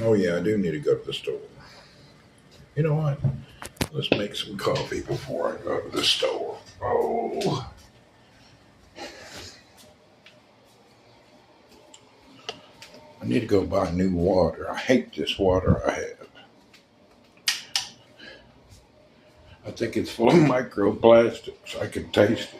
Oh yeah, I do need to go to the store. You know what? Let's make some coffee before I go to the store. Oh, I need to go buy new water. I hate this water I have. I think it's full of microplastics. I can taste it.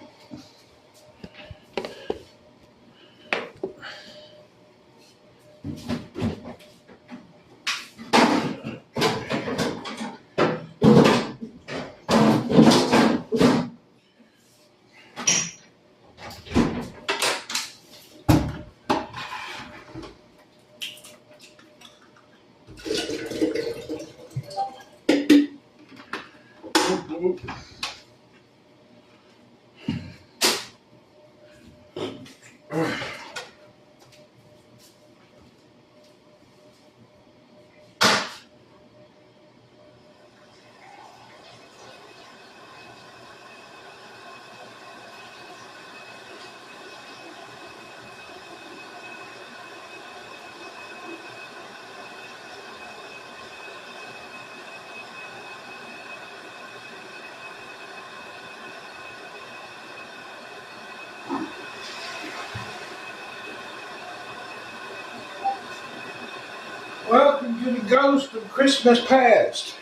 Welcome to the Ghost of Christmas Past.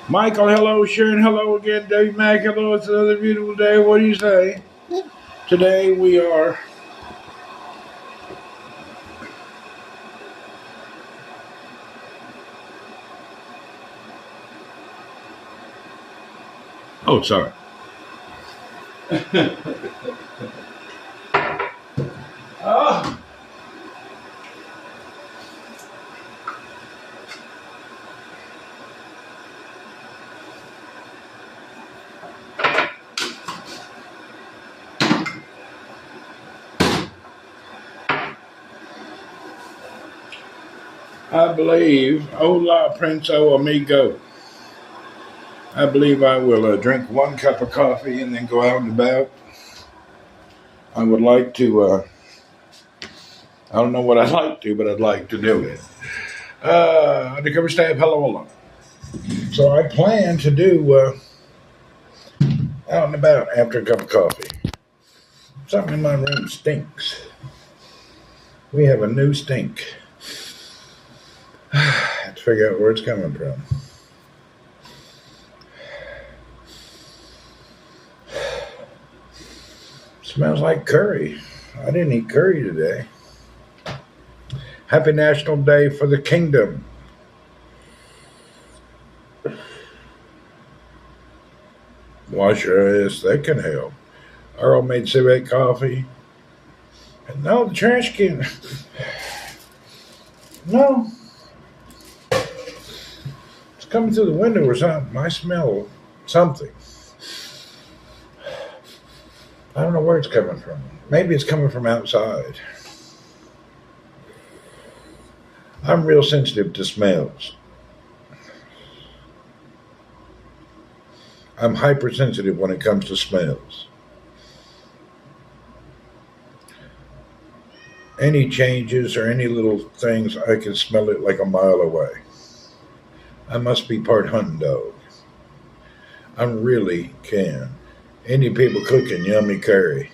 Michael, hello. Sharon, hello again. Dave Mack, hello. It's another beautiful day. What do you say? Today we are... Oh, sorry. Oh. I believe, hola, Prince-o amigo. I believe I will drink one cup of coffee and then go out and about. I would like to, I don't know what I'd like to, but I'd like to do it. Undercover staff, hello. So I plan to do out and about after a cup of coffee. Something in my room stinks. We have a new stink. I have to figure out where it's coming from. Smells like curry. I didn't eat curry today. Happy National Day for the Kingdom. Wash your ass, that can help. Earl made civet coffee. And no, the trash can. No. It's coming through the window or something. I smell something. I don't know where it's coming from. Maybe it's coming from outside. I'm real sensitive to smells. I'm hypersensitive when it comes to smells. Any changes or any little things, I can smell it like a mile away. I must be part hunting dog. I really can. Indian people cooking yummy curry.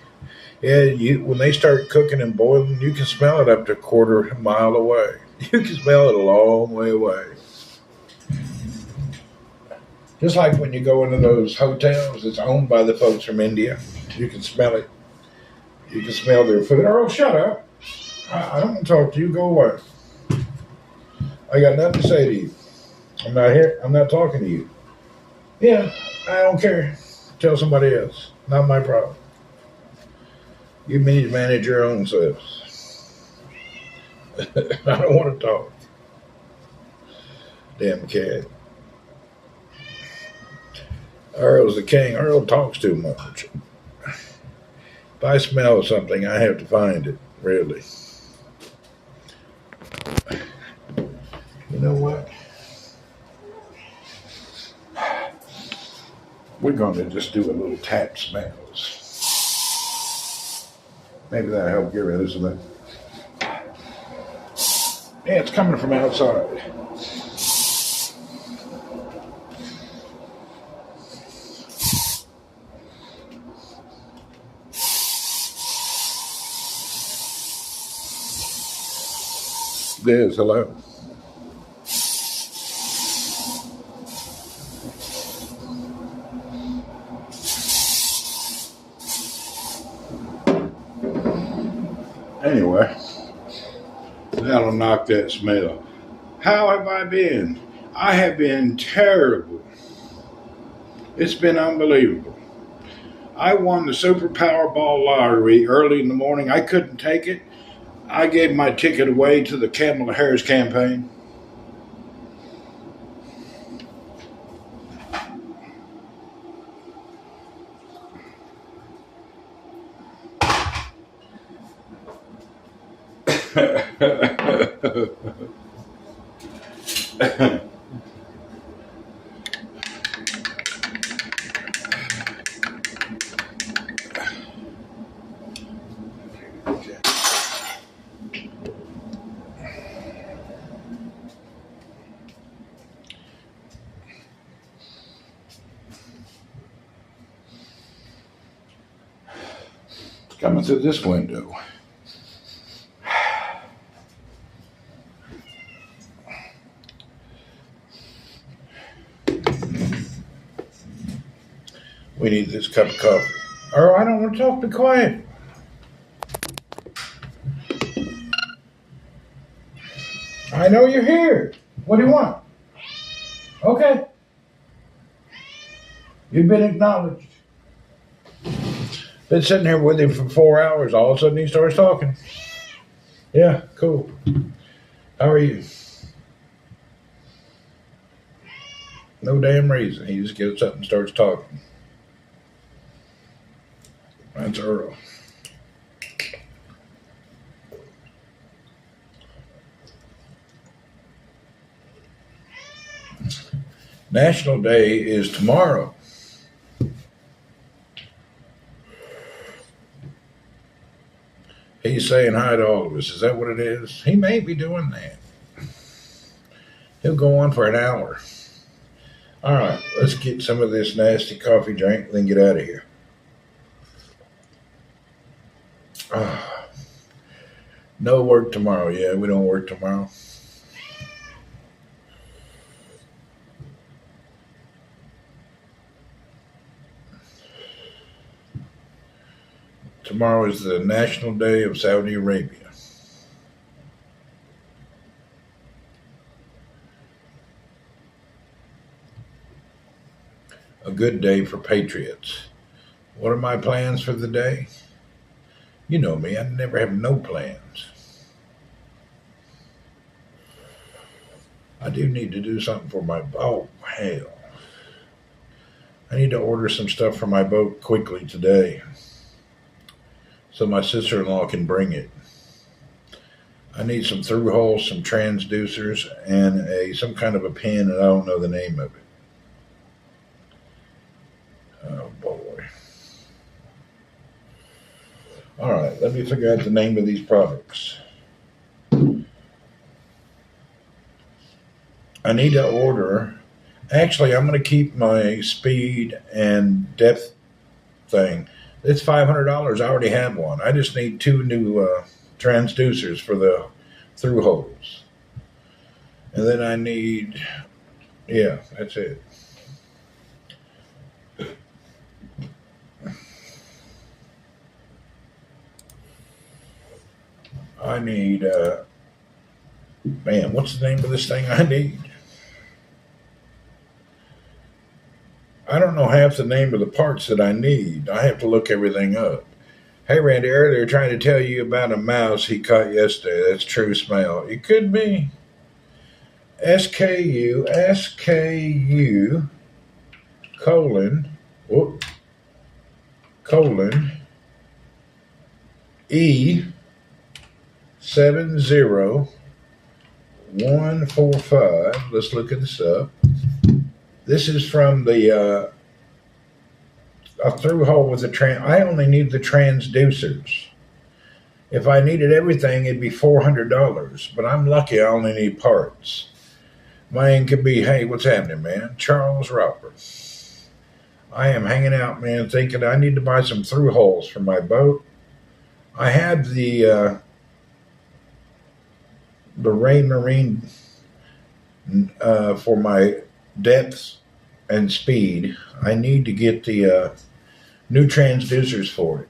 Yeah, when they start cooking and boiling, you can smell it up to a quarter mile away. You can smell it a long way away. Just like when you go into those hotels that's owned by the folks from India, you can smell it. You can smell their food. Earl, shut up. I don't want to talk to you. Go away. I got nothing to say to you. I'm not here. I'm not talking to you. Yeah, I don't care. Tell somebody else. Not my problem. You need to manage your own self. I don't want to talk. Damn cat. Earl's the king. Earl talks too much. If I smell something, I have to find it, really. You know what? We're going to just do a little tap smells. Maybe that'll help get rid of that. Yeah, it's coming from outside. Yes, hello. Anyway, that'll knock that smell. How have I been? I have been terrible. It's been unbelievable. I won the Super Powerball lottery early in the morning. I couldn't take it. I gave my ticket away to the Kamala Harris campaign. Coming through this window. We need this cup of coffee. Or I don't want to talk. Be quiet. I know you're here. What do you want? Okay. You've been acknowledged. Been sitting here with him for 4 hours. All of a sudden he starts talking. Yeah, cool. How are you? No damn reason. He just gets up and starts talking. That's Earl. National Day is tomorrow. He's saying hi to all of us. Is that what it is? He may be doing that. He'll go on for an hour. All right, let's get some of this nasty coffee drink, then get out of here. No work tomorrow. Yeah, we don't work tomorrow. Tomorrow is the National Day of Saudi Arabia. A good day for patriots. What are my plans for the day? You know me, I never have no plans. I do need to do something for my boat. Hell. I need to order some stuff for my boat quickly today, so my sister-in-law can bring it. I need some through holes, some transducers, and some kind of a pin, and I don't know the name of it. Oh boy. All right, let me figure out the name of these products. I need to order. Actually, I'm going to keep my speed and depth thing. It's $500. I already have one. I just need 2 new transducers for the through holes. And then I need, yeah, that's it. I need, man, what's the name of this thing I need? I don't know half the name of the parts that I need. I have to look everything up. Hey, Randy, earlier trying to tell you about a mouse he caught yesterday. That's true smell. It could be SKU colon E70145. Let's look at this up. This is from the a through hole with the I only need the transducers. If I needed everything, it'd be $400. But I'm lucky I only need parts. Mine could be, hey, what's happening, man? Charles Roberts. I am hanging out, man, thinking I need to buy some through holes for my boat. I have the Rain Marine for my depth and speed. I need to get the new transducers for it.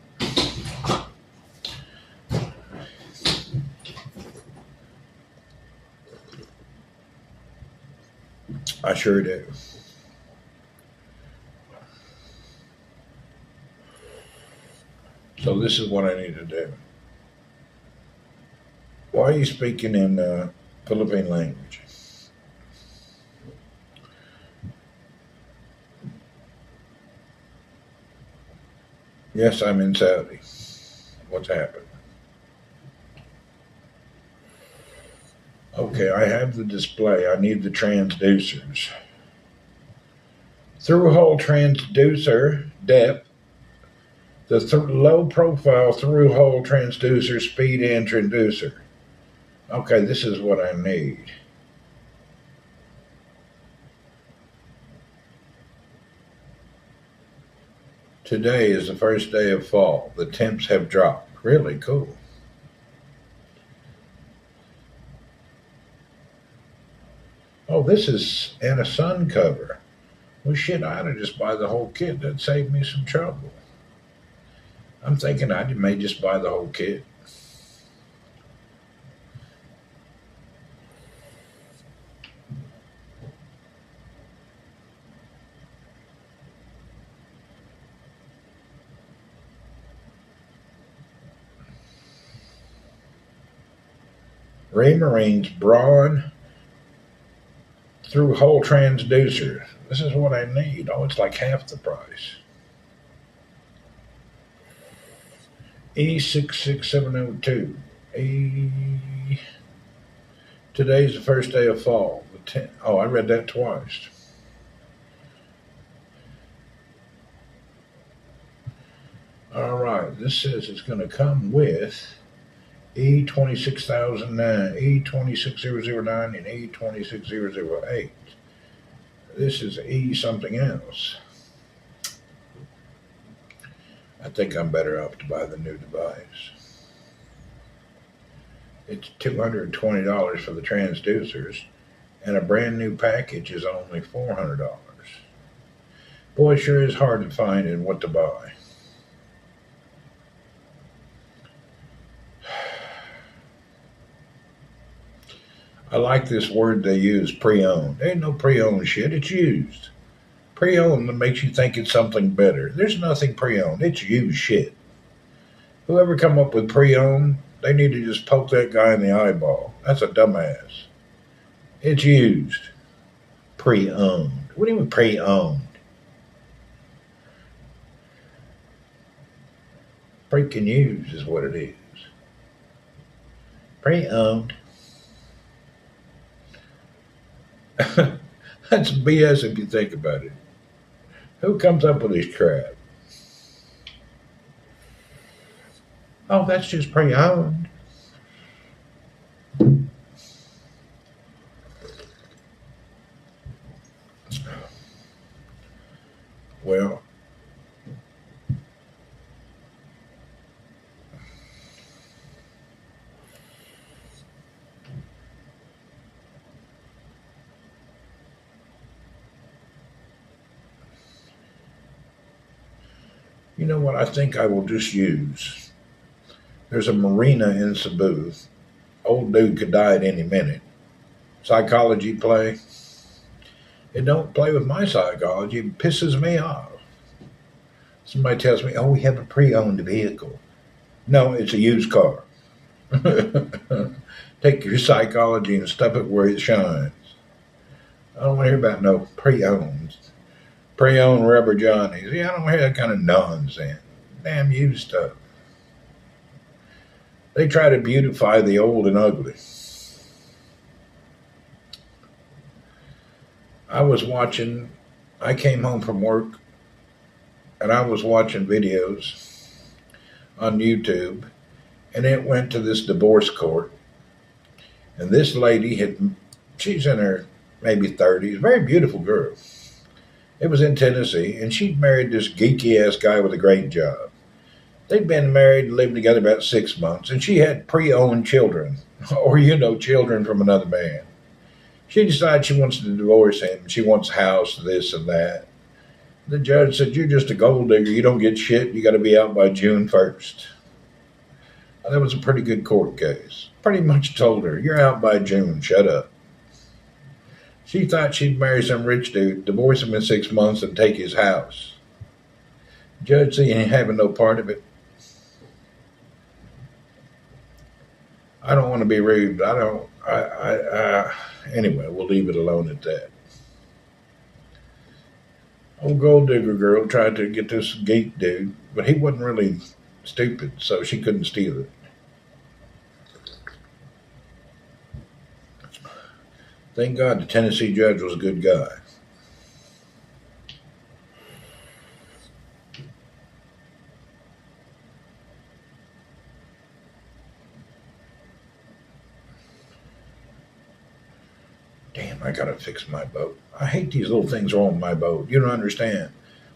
I sure do. So this is what I need to do. Why are you speaking in Philippine language? Yes, I'm in Saudi. What's happened? Okay, I have the display. I need the transducers. Through-hole transducer depth. The low-profile through-hole transducer speed and transducer. Okay, this is what I need. Today is the first day of fall. The temps have dropped. Really cool. Oh, this is and a sun cover. Well, shit, I ought to just buy the whole kit. That'd save me some trouble. I'm thinking I may just buy the whole kit. Raymarines Braun through hole transducer. This is what I need. Oh, it's like half the price. E66702. Today's the first day of fall. Oh, I read that twice. All right. This says it's going to come with E26009, E26009, and E26008. This is E something else. I think I'm better off to buy the new device. It's $220 for the transducers, and a brand new package is only $400. Boy, it sure is hard to find and what to buy. I like this word they use, pre-owned. There ain't no pre-owned shit, it's used. Pre-owned makes you think it's something better. There's nothing pre-owned, it's used shit. Whoever come up with pre-owned, they need to just poke that guy in the eyeball. That's a dumbass. It's used. Pre-owned. What do you mean pre-owned? Freaking used is what it is. Pre-owned. That's BS if you think about it. Who comes up with this crap? Oh, that's just pre-owned. Well, you know what I think I will just use? There's a marina in Cebu. Old dude could die at any minute. Psychology play. It don't play with my psychology. It pisses me off. Somebody tells me, oh, we have a pre-owned vehicle. No, it's a used car. Take your psychology and stuff it where it shines. I don't want to hear about no pre-owned. Pre-owned rubber Johnnies. Yeah, I don't want to hear that kind of nonsense. Damn used stuff. They try to beautify the old and ugly. I came home from work and I was watching videos on YouTube, and it went to this divorce court. And this lady she's in her maybe 30s, very beautiful girl. It was in Tennessee, and she'd married this geeky ass guy with a great job. They'd been married and lived together about 6 months, and she had pre-owned children, or children from another man. She decided she wants to divorce him. She wants a house, this and that. The judge said, "You're just a gold digger. You don't get shit. You got to be out by June 1st." That was a pretty good court case. Pretty much told her, "You're out by June. Shut up." She thought she'd marry some rich dude, divorce him in 6 months, and take his house. Judge said, "You ain't having no part of it." I don't want to be rude. Anyway, we'll leave it alone at that. Old gold digger girl tried to get this geek dude, but he wasn't really stupid, so she couldn't steal it. Thank God the Tennessee judge was a good guy. Damn, I gotta fix my boat. I hate these little things wrong with my boat. You don't understand.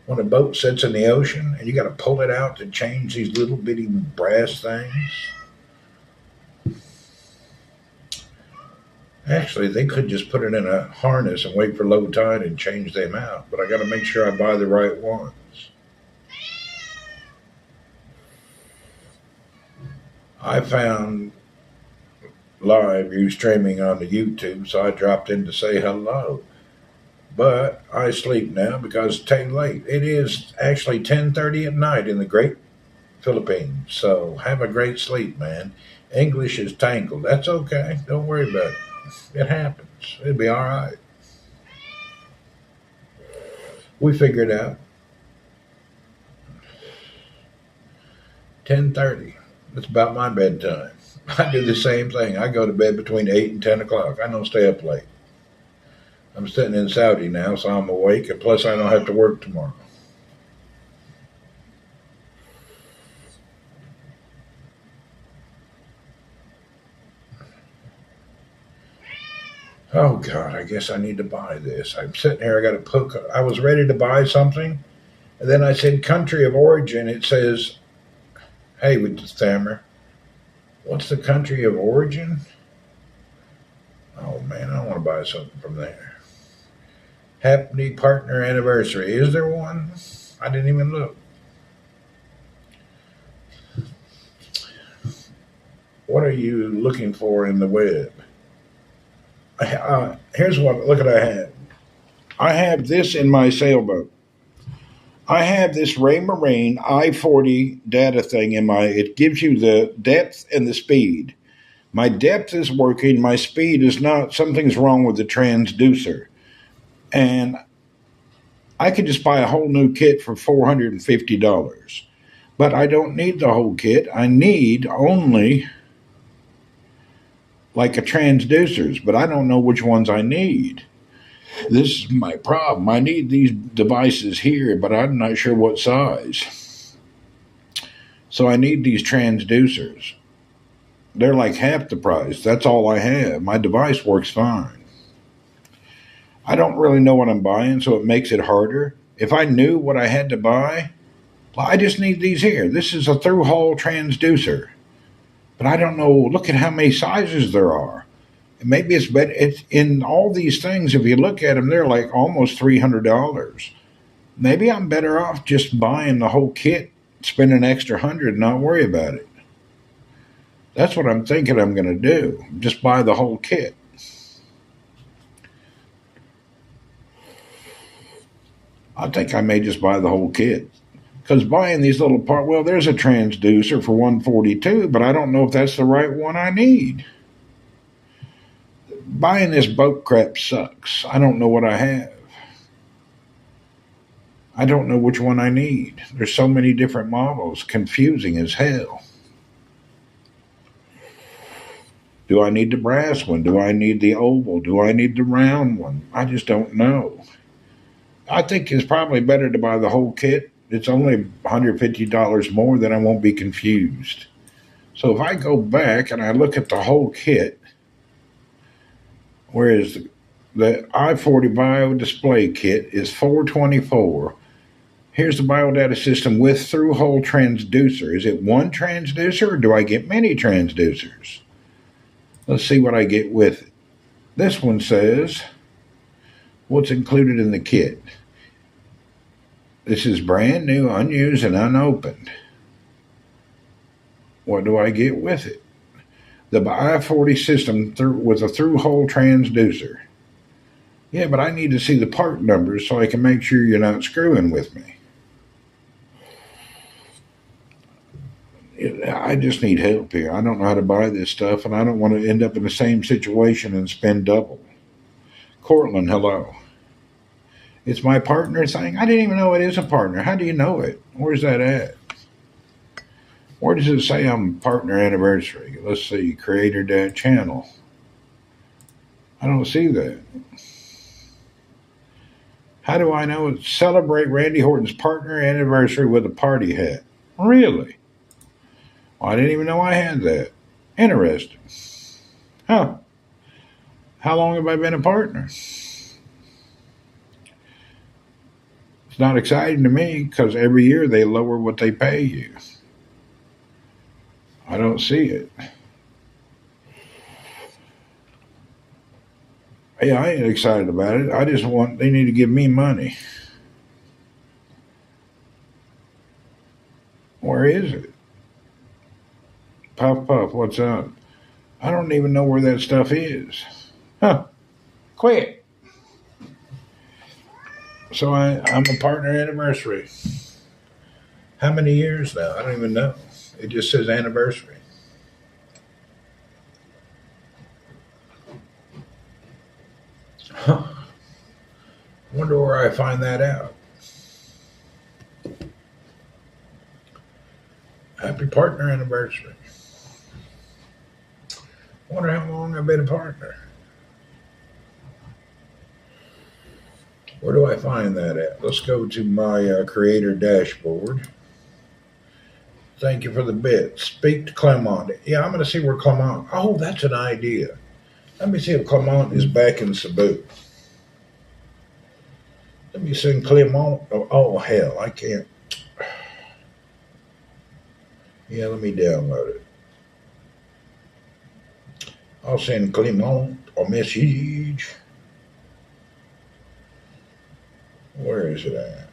When a boat sits in the ocean and you gotta pull it out to change these little bitty brass things. Actually, they could just put it in a harness and wait for low tide and change them out. But I gotta make sure I buy the right ones. I found live you streaming on the YouTube, so I dropped in to say hello. But I sleep now because it's too late. It is actually 10:30 at night in the great Philippines. So have a great sleep, man. English is tangled. That's okay. Don't worry about it. It happens. It'll be all right. We figure it out. 10:30. That's about my bedtime. I do the same thing. I go to bed between 8 and 10 o'clock. I don't stay up late. I'm sitting in Saudi now, so I'm awake, and plus I don't have to work tomorrow. Oh, God, I guess I need to buy this. I'm sitting here, I got to put, I was ready to buy something, and then I said country of origin. It says, hey, with the stammer, what's the country of origin? Oh, man, I don't want to buy something from there. Happy partner anniversary. Is there one? I didn't even look. What are you looking for in the web? Here's what, look what I have. I have this in my sailboat. I have this Raymarine I-40 data thing it gives you the depth and the speed. My depth is working, my speed is not. Something's wrong with the transducer. And I could just buy a whole new kit for $450. But I don't need the whole kit. I need only like a transducers, but I don't know which ones I need. This is my problem. I need these devices here, but I'm not sure what size. So I need these transducers. They're like half the price. That's all I have. My device works fine. I don't really know what I'm buying, so it makes it harder. If I knew what I had to buy, well, I just need these here. This is a through-hole transducer. But I don't know. Look at how many sizes there are. Maybe it's better. It's in all these things. If you look at them, they're like almost $300. Maybe I'm better off just buying the whole kit, spend an extra $100, and not worry about it. That's what I'm thinking I'm going to do. Just buy the whole kit. I think I may just buy the whole kit. Because buying these little parts, well, there's a transducer for 142, but I don't know if that's the right one I need. Buying this boat crap sucks. I don't know what I have. I don't know which one I need. There's so many different models. Confusing as hell. Do I need the brass one? Do I need the oval? Do I need the round one? I just don't know. I think it's probably better to buy the whole kit. It's only $150 more, then I won't be confused. So if I go back and I look at the whole kit, whereas the I-40 Bio Display Kit is $424. Here's the biodata system with through-hole transducer. Is it one transducer or do I get many transducers? Let's see what I get with it. This one says what's included in the kit. This is brand new, unused, and unopened. What do I get with it? The I-40 system with a through-hole transducer. Yeah, but I need to see the part numbers so I can make sure you're not screwing with me. I just need help here. I don't know how to buy this stuff, and I don't want to end up in the same situation and spend double. Cortland, hello. It's my partner thing? I didn't even know it is a partner. How do you know it? Where's that at? Where does it say I'm partner anniversary? Let's see, creator channel. I don't see that. How do I know it? Celebrate Randy Horton's partner anniversary with a party hat. Really? Well, I didn't even know I had that. Interesting. Huh. How long have I been a partner? It's not exciting to me because every year they lower what they pay you. I don't see it. Yeah, I ain't excited about it. I just they need to give me money. Where is it? Puff Puff, what's up? I don't even know where that stuff is. Huh. Quit. So I'm a partner anniversary. How many years now? I don't even know. It just says anniversary. Huh. Wonder where I find that out. Happy partner anniversary. Wonder how long I've been a partner. Where do I find that at? Let's go to my creator dashboard. Thank you for the bit. Speak to Clement. Yeah, I'm going to see where Clement. Oh, that's an idea. Let me see if Clement is back in Cebu. Let me send Clement. Oh, hell, I can't. Yeah, let me download it. I'll send Clement a message. Where is it at?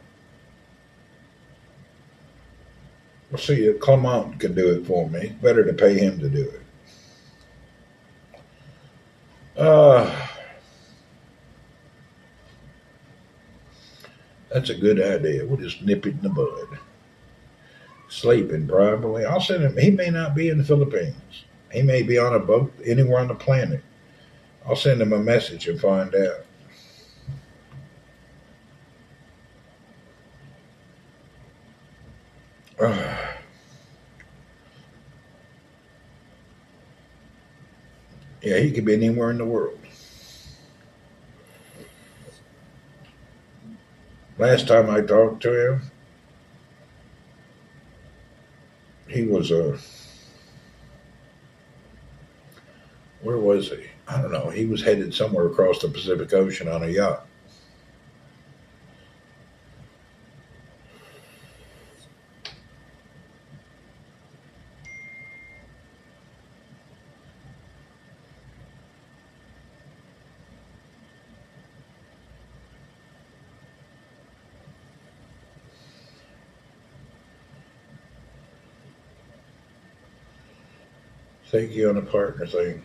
We'll see if Clement can do it for me. Better to pay him to do it. That's a good idea. We'll just nip it in the bud. Sleeping, probably. I'll send him. He may not be in the Philippines. He may be on a boat anywhere on the planet. I'll send him a message and find out. Yeah, he could be anywhere in the world. Last time I talked to him, he was where was he? I don't know. He was headed somewhere across the Pacific Ocean on a yacht. Thank you on the partner thing.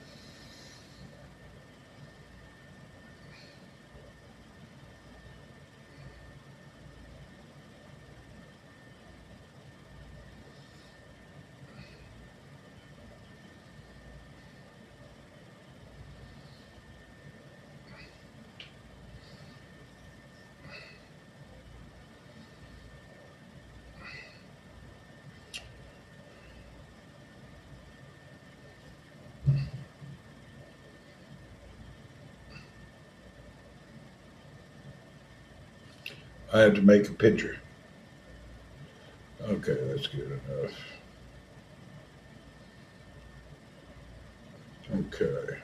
I have to make a picture. Okay, that's good enough. Okay.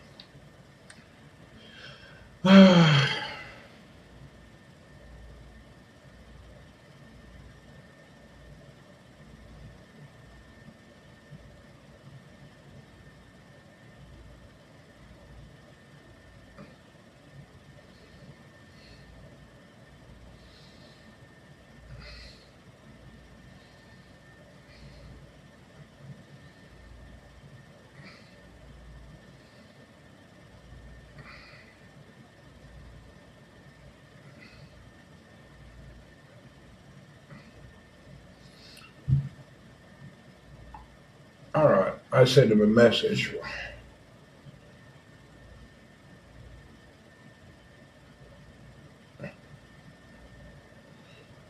All right. I sent him a message.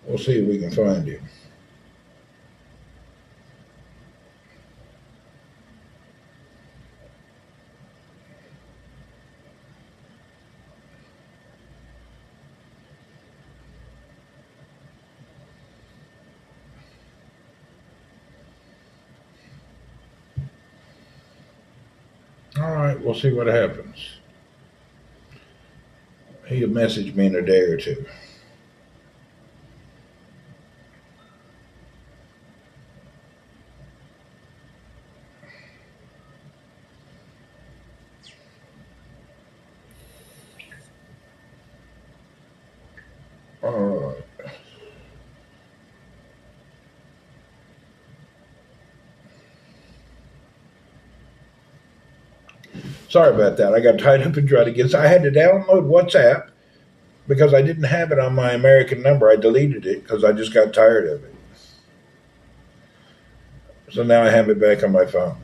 We'll see if we can find him. All right. We'll see what happens. He'll message me in a day or two. All right. Sorry about that. I got tied up and tried to get. I had to download WhatsApp because I didn't have it on my American number. I deleted it because I just got tired of it. So now I have it back on my phone.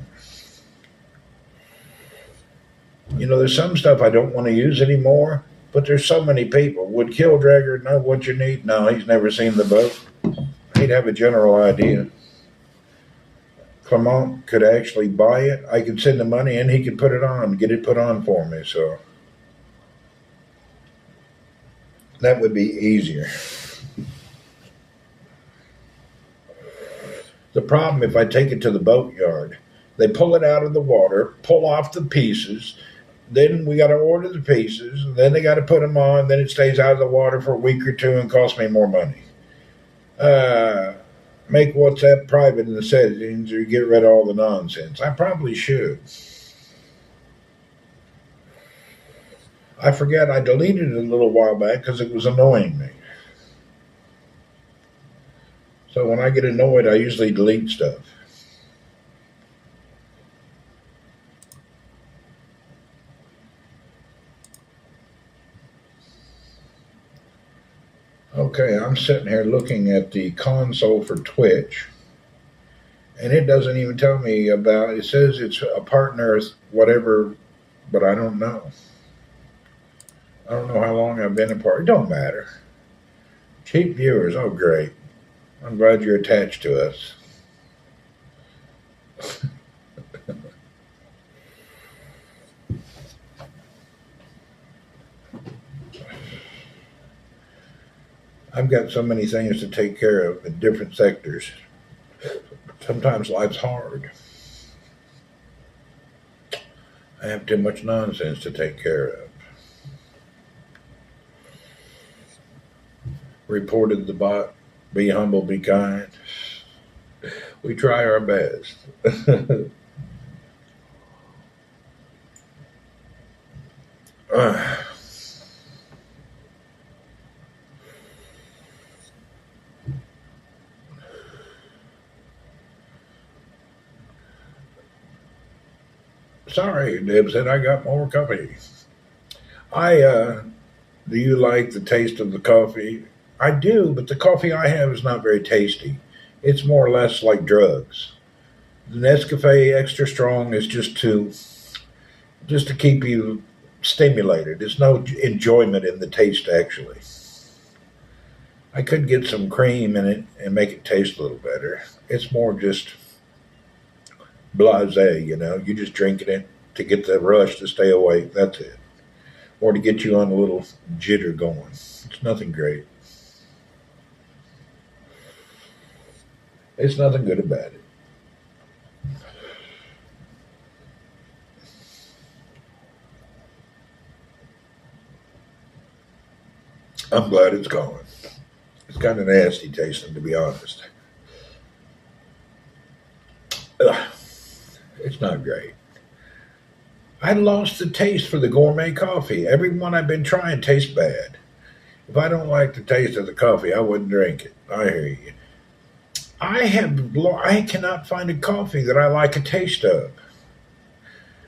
You know, there's some stuff I don't want to use anymore, but there's so many people. Would Killdragger know what you need? No, he's never seen the boat. He'd have a general idea. Clement could actually buy it. I could send the money and he could put it on, get it put on for me. So that would be easier. The problem if I take it to the boatyard, they pull it out of the water, pull off the pieces. Then we got to order the pieces. And then they got to put them on. Then it stays out of the water for a week or two and costs me more money. Make WhatsApp private in the settings or get rid of all the nonsense. I probably should. I forget I deleted it a little while back because it was annoying me. So when I get annoyed, I usually delete stuff. Okay, I'm sitting here looking at the console for Twitch, and it doesn't even tell me about. It says it's a partner, whatever, but I don't know. I don't know how long I've been a part. It don't matter. Cheap viewers, oh great! I'm glad you're attached to us. I've got so many things to take care of in different sectors. Sometimes life's hard. I have too much nonsense to take care of. Reported the bot. Be humble, be kind. We try our best. Sorry, Deb said I got more coffee. Do you like the taste of the coffee? I do, but the coffee I have is not very tasty. It's more or less like drugs. The Nescafe extra strong is just to keep you stimulated. There's no enjoyment in the taste actually. I could get some cream in it and make it taste a little better. It's more just blasé, you know. You just drinking it to get the rush to stay awake. That's it. Or to get you on a little jitter going. It's nothing great. It's nothing good about it. I'm glad it's gone. It's kind of nasty tasting, to be honest. Ugh, it's not great. I lost the taste for the gourmet coffee. Every one I've been trying tastes bad. If I don't like the taste of the coffee, I wouldn't drink it. I hear you. I cannot find a coffee that I like a taste of.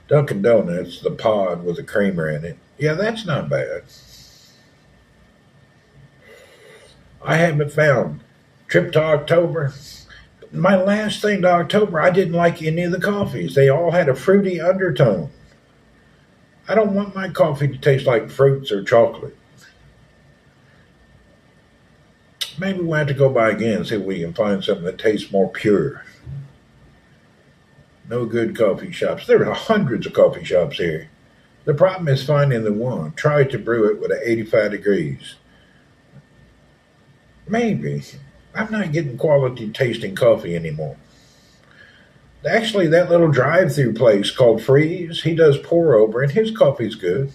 Dunkin' Donuts, the pod with the creamer in it. Yeah, that's not bad. I haven't found Trip to October. My last thing to October, I didn't like any of the coffees. They all had a fruity undertone. I don't want my coffee to taste like fruits or chocolate. Maybe we'll have to go by again and see if we can find something that tastes more pure. No good coffee shops. There are hundreds of coffee shops here. The problem is finding the one. Try to brew it with 85 degrees. Maybe. I'm not getting quality tasting coffee anymore. Actually, that little drive-through place called Freeze, he does pour over, and his coffee's good.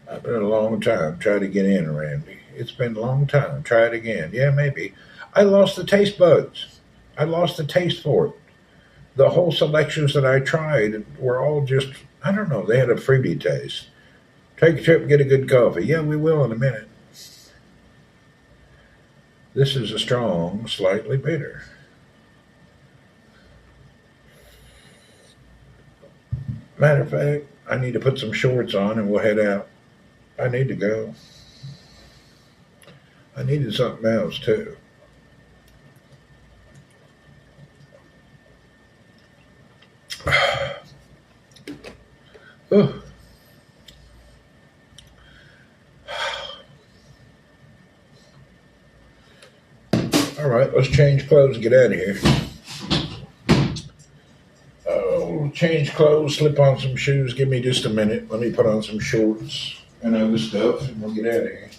I've been a long time trying to get in, Randy. It's been a long time. Try it again. Yeah, maybe. I lost the taste buds. I lost the taste for it. The whole selections that I tried were all just, I don't know, they had a fruity taste. Take a trip and get a good coffee. Yeah, we will in a minute. This is a strong, slightly bitter. Matter of fact, I need to put some shorts on and we'll head out. I need to go. I needed something else too. Oh. All right, let's change clothes and get out of here. Change clothes, slip on some shoes. Give me just a minute. Let me put on some shorts and other stuff, and we'll get out of here.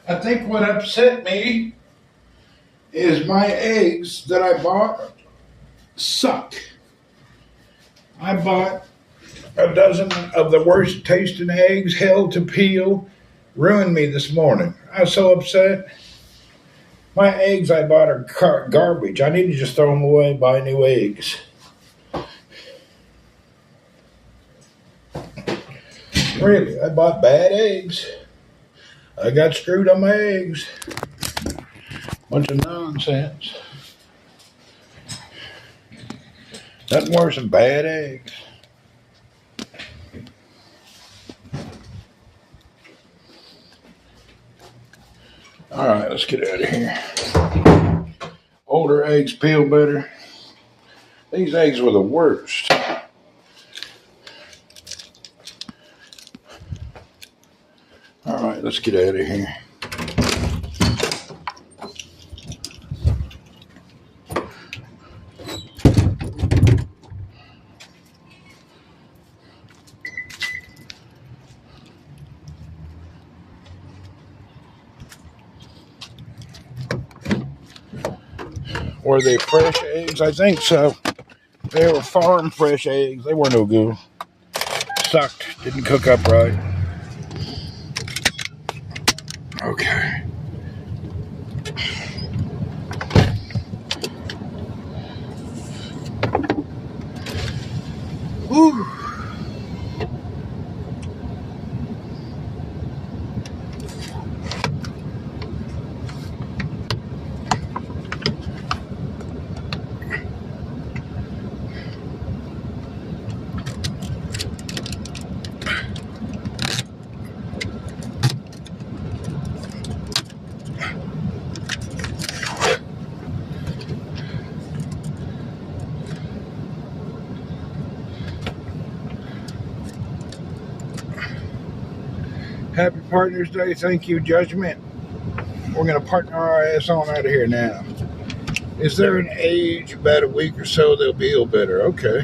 I think what upset me is my eggs that I bought suck. I bought a dozen of the worst tasting eggs, hell to peel, ruined me this morning. I was so upset. My eggs I bought are garbage. I need to just throw them away and buy new eggs. Really, I bought bad eggs. I got screwed on my eggs. Bunch of nonsense. Nothing worse than bad eggs. All right, let's get out of here. Older eggs peel better. These eggs were the worst. All right, let's get out of here. Were they fresh eggs? I think so. They were farm fresh eggs. They were no good. Sucked. Didn't cook up right. Okay. Happy Partners Day. Thank you, Judgment. We're going to partner our ass on out of here now. Is there an age? About a week or so, they'll feel better. Okay.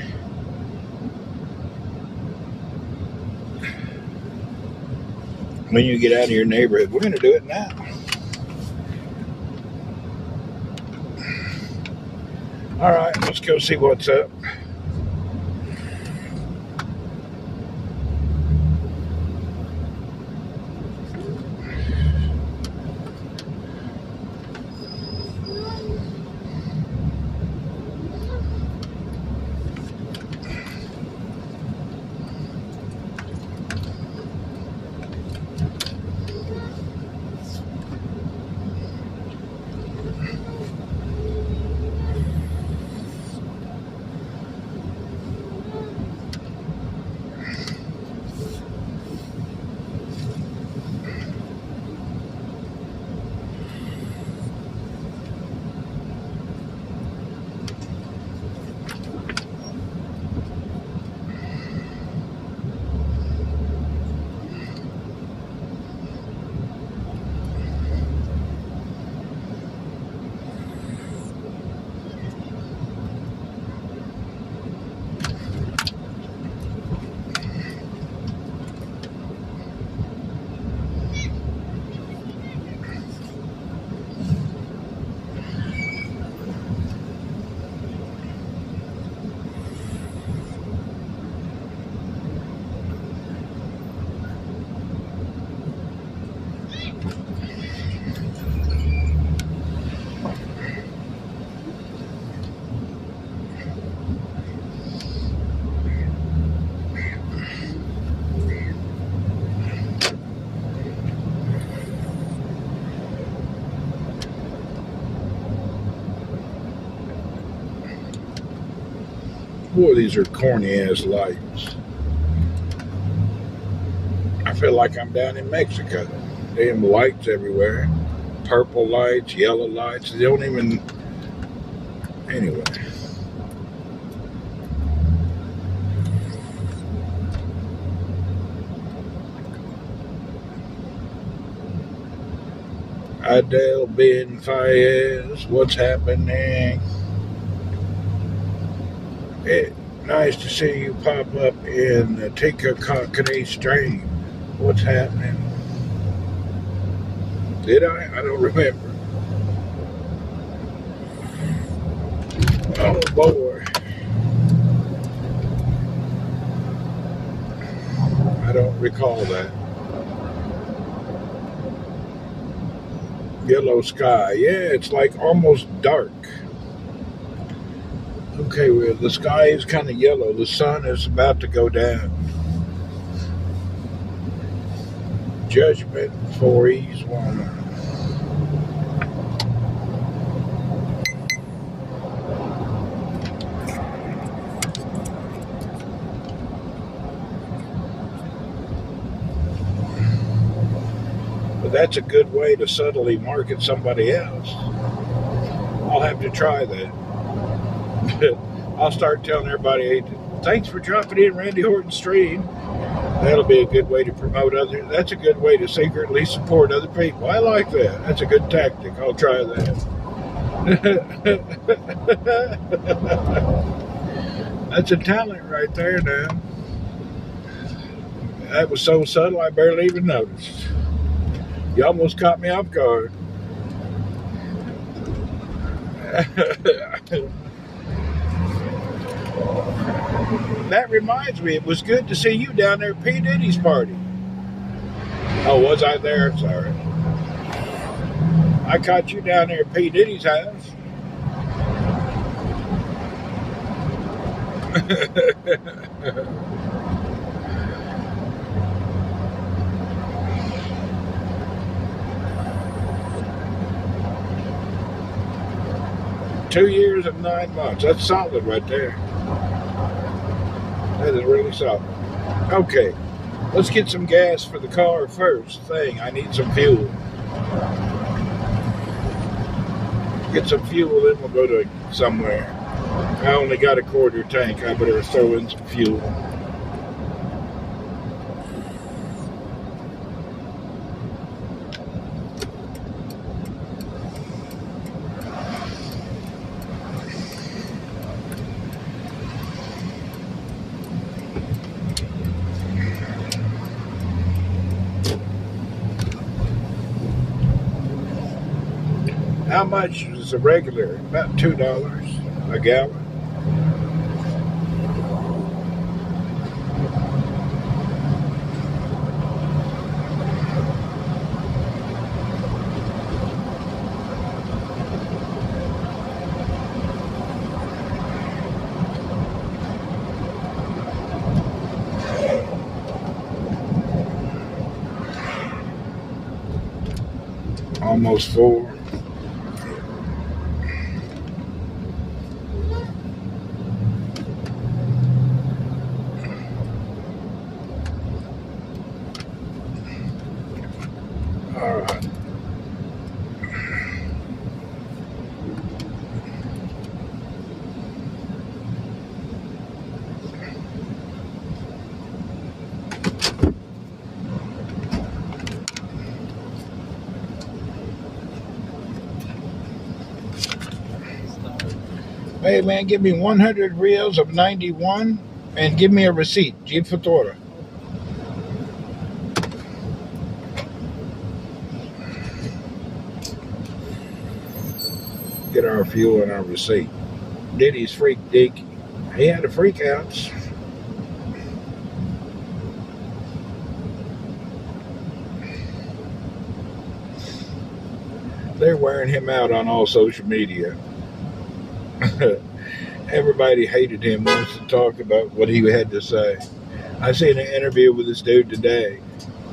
When you get out of your neighborhood, we're going to do it now. All right, let's go see what's up. Boy, these are corny ass lights. I feel like I'm down in Mexico. Damn lights everywhere. Purple lights, yellow lights. They don't even... Anyway. Adele Ben Fayez, what's happening? Nice to see you pop up in the Tika Cockney stream. What's happening? Did I? I don't remember. Oh boy. I don't recall that. Yellow sky. Yeah, it's like almost dark. Okay, well, the sky is kind of yellow. The sun is about to go down. Judgment 4E's 1. But that's a good way to subtly market somebody else. I'll have to try that. I'll start telling everybody, hey, thanks for dropping in Randy Horton stream. That'll be a good way to promote others. That's a good way to secretly support other people. I like that. That's a good tactic. I'll try that. That's a talent right there now. That was so subtle I barely even noticed. You almost caught me off guard. That reminds me, it was good to see you down there at P. Diddy's party. Oh, was I there? Sorry. I caught you down there at P. Diddy's house. 2 years and 9 months. That's solid right there. That is really solid. Okay, let's get some gas for the car first thing. I need some fuel. Get some fuel, then we'll go to somewhere. I only got a quarter tank. I better throw in some fuel. How much is a regular? About $2 a gallon. Almost 4. All right. Hey man, give me 100 reels of 91 and give me a receipt. Jeep Fatora. Get our fuel and our receipt. Diddy's freak dick. He had a freak outs. They're wearing him out on all social media. Everybody hated him, wants to talk about what he had to say. I seen an interview with this dude today,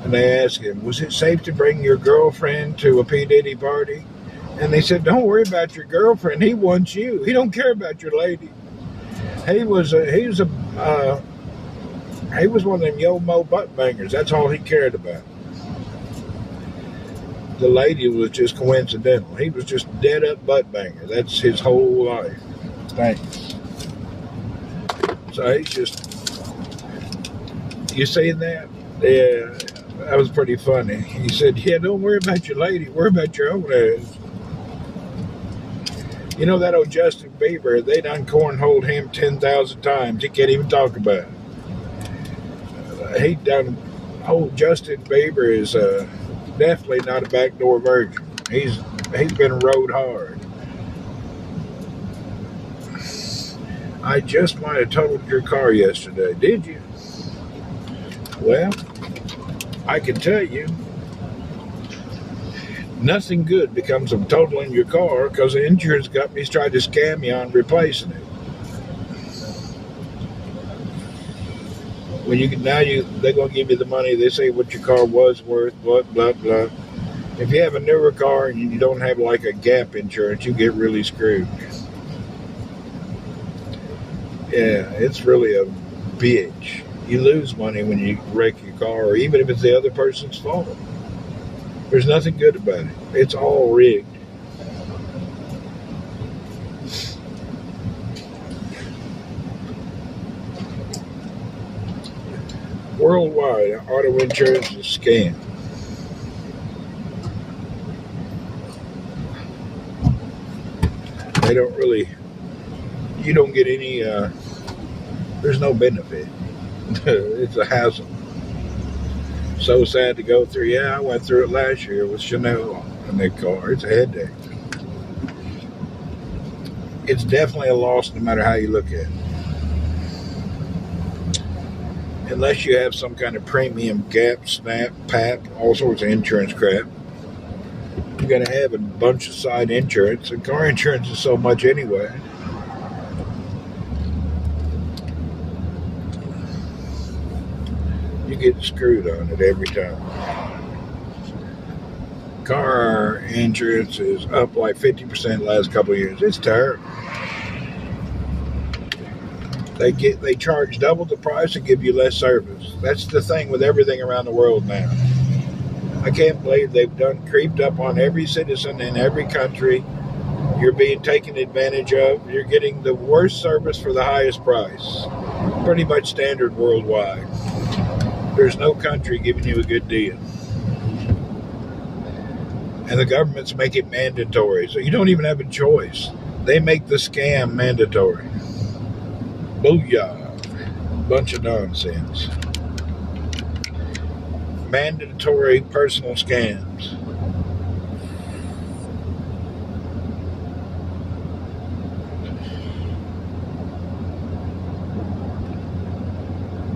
and they asked him, was it safe to bring your girlfriend to a P. Diddy party? And they said, don't worry about your girlfriend. He wants you. He don't care about your lady. He was one of them yo-mo butt bangers. That's all he cared about. The lady was just coincidental. He was just dead up butt banger. That's his whole life. Thanks. So he's just, you seen that? Yeah, that was pretty funny. He said, yeah, don't worry about your lady. Worry about your own ass. You know that old Justin Bieber, they done cornholed him 10,000 times. He can't even talk about it. Old Justin Bieber is definitely not a backdoor virgin. He's been rode hard. I just might have totaled your car yesterday. Did you? Well, I can tell you, nothing good becomes from totaling your car because the insurance companies tried to scam you on replacing it. They're gonna give you the money. They say what your car was worth, blah blah blah. If you have a newer car and you don't have like a gap insurance, you get really screwed. Yeah, it's really a bitch. You lose money when you wreck your car, or even if it's the other person's fault. There's nothing good about it. It's all rigged. Worldwide, auto insurance is a scam. You don't get any, there's no benefit. It's a hassle. So sad to go through. Yeah, I went through it last year with Chanel in their car. It's a headache. It's definitely a loss no matter how you look at it. Unless you have some kind of premium Gap, Snap, PAP, all sorts of insurance crap. You're going to have a bunch of side insurance. And car insurance is so much anyway. You get screwed on it every time. Car insurance is up like 50% the last couple of years. It's terrible. They charge double the price and give you less service. That's the thing with everything around the world now. I can't believe they've creeped up on every citizen in every country. You're being taken advantage of. You're getting the worst service for the highest price. Pretty much standard worldwide. There's no country giving you a good deal. And the governments make it mandatory. So you don't even have a choice. They make the scam mandatory. Booyah. Bunch of nonsense. Mandatory personal scams.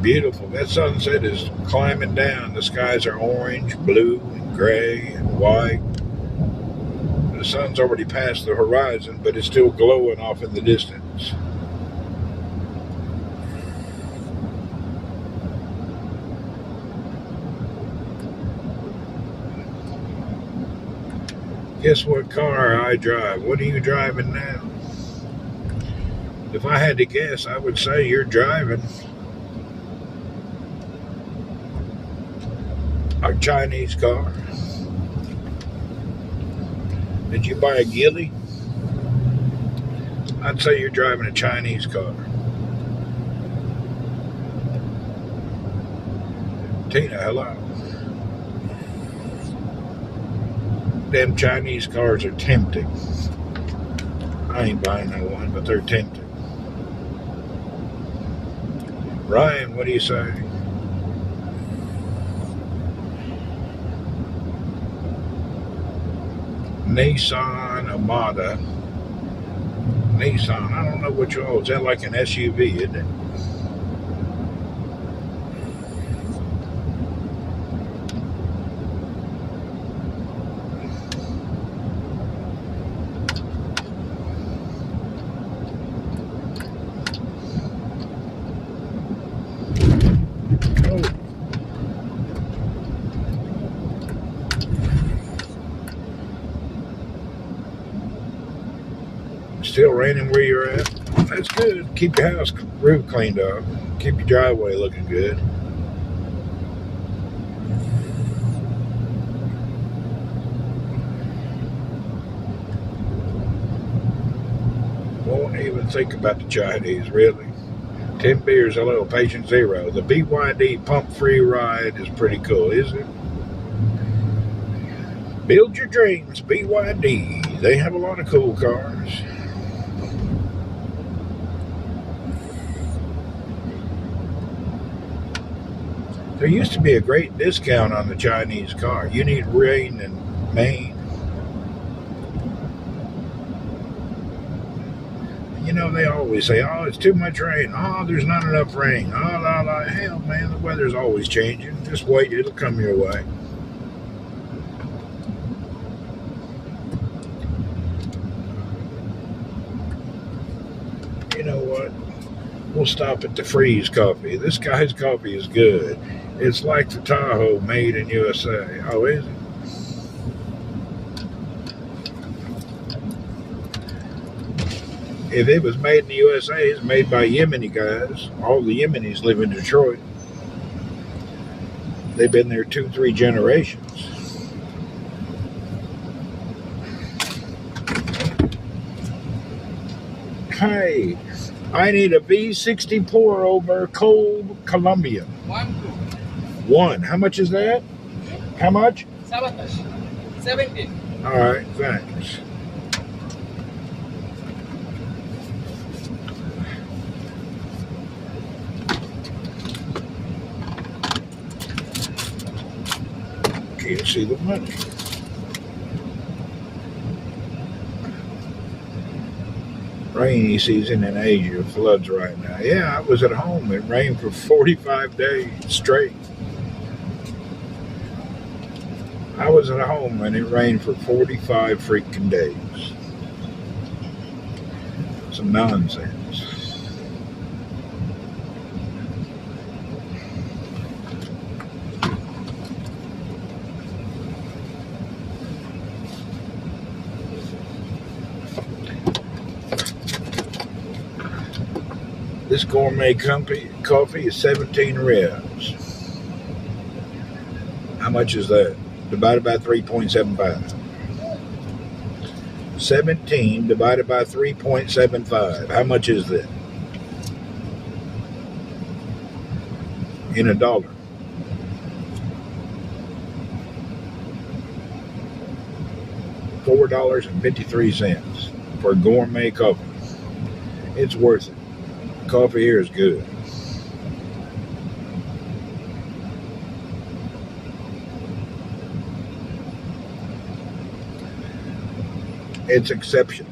Beautiful. That sunset is climbing down. The skies are orange, blue, and gray, and white. The sun's already past the horizon, but it's still glowing off in the distance. Guess what car I drive? What are you driving now? If I had to guess, I would say you're driving a Chinese car. Did you buy a ghillie? I'd say you're driving a Chinese car. Tina, hello. Them Chinese cars are tempting. I ain't buying no one, but they're tempting. Ryan, what do you say? Nissan Armada. Nissan, I don't know which one. Is that like an SUV, isn't it? Still raining where you're at? That's good. Keep your house roof cleaned up. Keep your driveway looking good. Won't even think about the Chinese, really. 10 beers, a little patient zero. The BYD pump-free ride is pretty cool, isn't it? Build your dreams, BYD. They have a lot of cool cars. There used to be a great discount on the Chinese car. You need rain and Maine. You know, they always say, oh, it's too much rain. Oh, there's not enough rain. Oh, la, la. Hell, man, the weather's always changing. Just wait, it'll come your way. You know what? We'll stop at the Freeze coffee. This guy's coffee is good. It's like the Tahoe made in USA. Oh, is it? If it was made in the USA, it's made by Yemeni guys. All the Yemenis live in Detroit. They've been there 2-3 generations. Hey, I need a V60 pour over cold Columbia. One. How much is that? How much? 17. All right, thanks. Can't see the money. Rainy season in Asia, floods right now. Yeah, I was at home. It rained for 45 days straight. I was at home and it rained for 45 freaking days. Some nonsense. This gourmet coffee is 17 ribs. How much is that? Divided by 3.75. 17 divided by 3.75. How much is that? In a dollar. $4.53 for gourmet coffee. It's worth it. Coffee here is good. It's exceptional.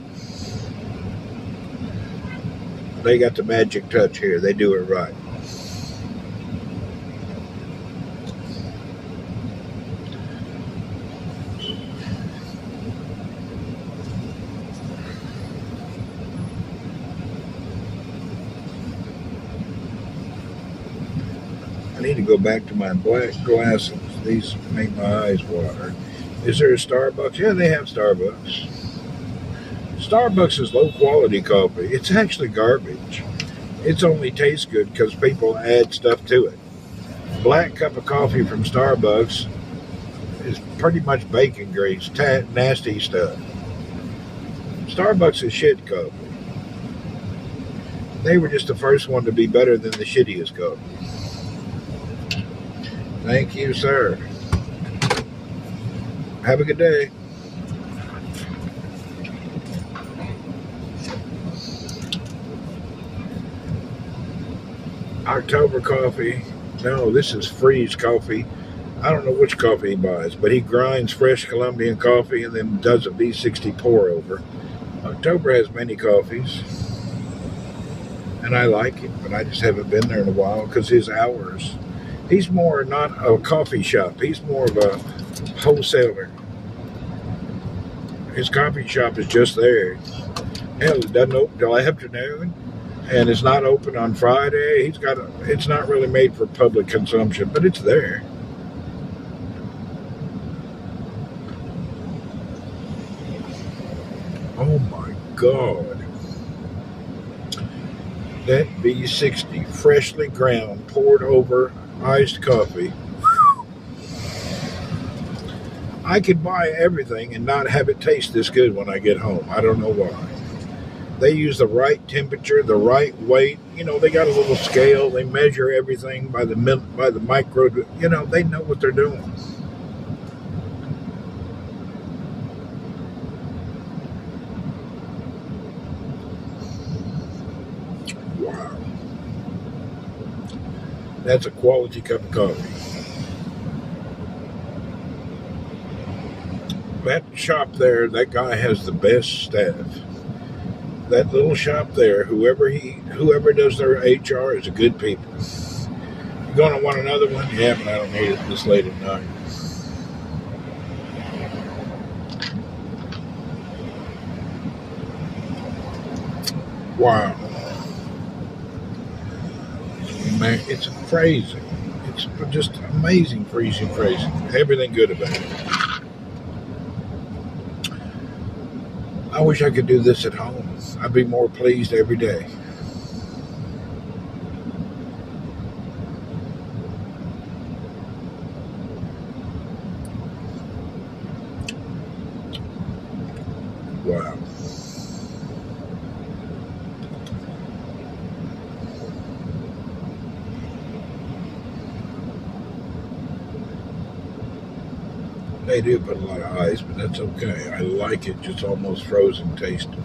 They got the magic touch here. They do it right. need to go back to my black glasses. These make my eyes water. Is there a Starbucks? Yeah, they have Starbucks. Starbucks is low quality coffee. It's actually garbage. It's only tastes good because people add stuff to it. Black cup of coffee from Starbucks is pretty much bacon grease, nasty stuff. Starbucks is shit coffee. They were just the first one to be better than the shittiest coffee. Thank you, sir. Have a good day. October coffee. No, this is Freeze coffee. I don't know which coffee he buys, but he grinds fresh Colombian coffee and then does a V60 pour over. October has many coffees, and I like it, but I just haven't been there in a while because his hours. He's more not a coffee shop. He's more of a wholesaler. His coffee shop is just there. Hell, it doesn't open till afternoon, and it's not open on Friday. It's not really made for public consumption, but it's there. Oh my God. That V60 freshly ground, poured over iced coffee. I could buy everything and not have it taste this good when I get home. I don't know why. They use the right temperature, the right weight. You know, they got a little scale. They measure everything by the micro. You know, they know what they're doing. Wow. That's a quality cup of coffee. That shop there, that guy has the best staff. That little shop there, whoever does their HR is a good people. You gonna want another one? Yeah, but I don't need it this late at night. Wow. Man, it's crazy. It's just amazing, crazy. Everything good about it. I wish I could do this at home. I'd be more pleased every day. Wow. They do put a lot of ice, but that's okay. I like it just almost frozen tasting.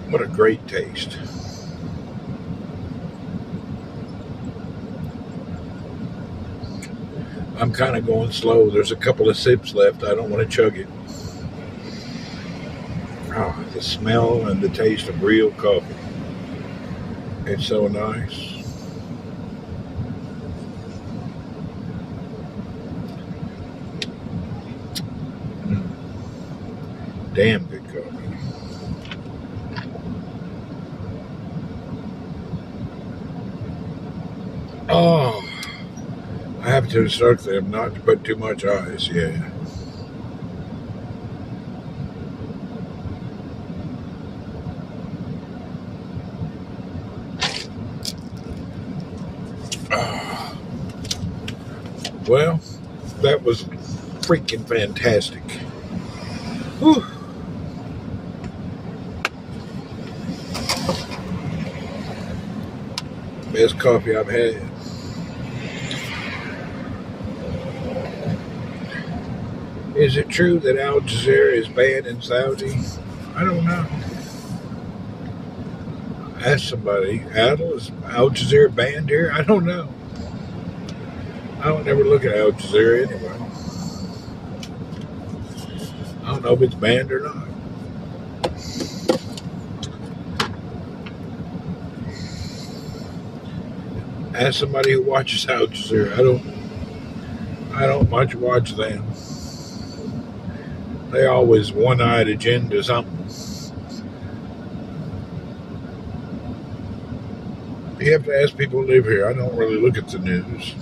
What a great taste. I'm kind of going slow. There's a couple of sips left. I don't want to chug it. Oh, the smell and the taste of real coffee. It's so nice. Damn good coffee. Oh, I have to instruct them not to put too much ice, yeah. Well, that was freaking fantastic. Whew. Best coffee I've had. Is it true that Al Jazeera is banned in Saudi? I don't know. Ask somebody. Is Al Jazeera banned here? I don't know. I don't ever look at Al Jazeera anyway. I don't know if it's banned or not. Ask somebody who watches Al Jazeera. I don't much watch them. They always one-eyed agenda something. You have to ask people who live here. I don't really look at the news.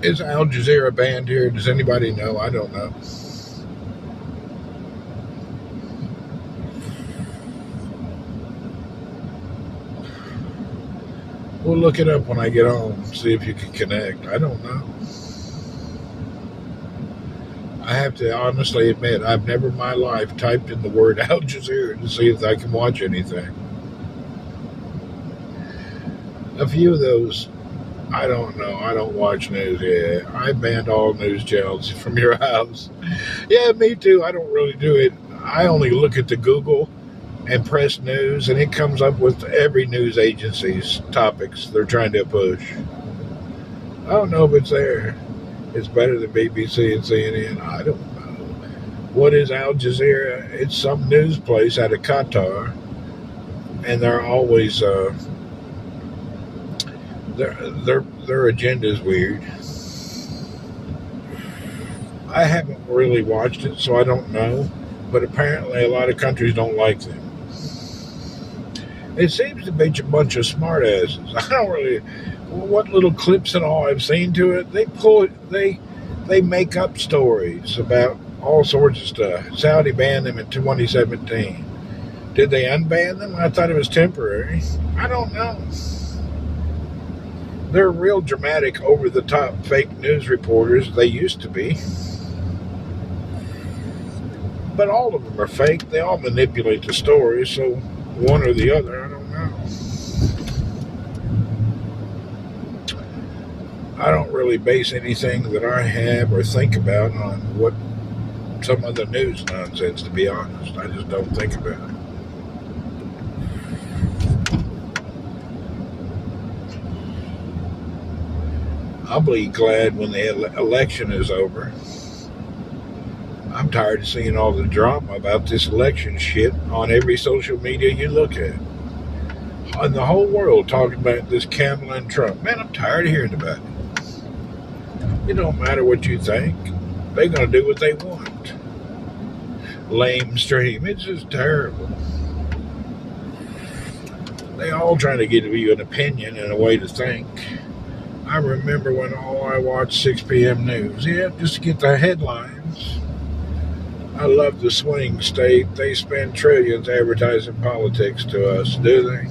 Is Al Jazeera banned here? Does anybody know? I don't know. We'll look it up when I get home, see if you can connect. I don't know. I have to honestly admit, I've never in my life typed in the word Al Jazeera to see if I can watch anything. A few of those, I don't know. I don't watch news. Yeah, I banned all news channels from your house. Yeah, me too. I don't really do it. I only look at the Google and press news, and it comes up with every news agency's topics they're trying to push. I don't know if it's there. It's better than BBC and CNN. I don't know. What is Al Jazeera? It's some news place out of Qatar, and they're always their agenda is weird. I haven't really watched it, so I don't know. But apparently, a lot of countries don't like them. It seems to be a bunch of smartasses. I don't really. What little clips and all I've seen to it, they make up stories about all sorts of stuff. Saudi banned them in 2017. Did they unban them? I thought it was temporary. I don't know. They're real dramatic, over-the-top fake news reporters. They used to be. But all of them are fake. They all manipulate the story, so one or the other, I don't know. I don't really base anything that I have or think about on what some of the news nonsense, to be honest. I just don't think about it. I'll be glad when the election is over. I'm tired of seeing all the drama about this election shit on every social media you look at. And the whole world talking about this Kamala and Trump. Man, I'm tired of hearing about it. It don't matter what you think. They're going to do what they want. Lame stream. It's just terrible. They all trying to give you an opinion and a way to think. I remember when I watched 6 p.m. news. Yeah, just to get the headlines. I love the swing state. They spend trillions advertising politics to us, do they?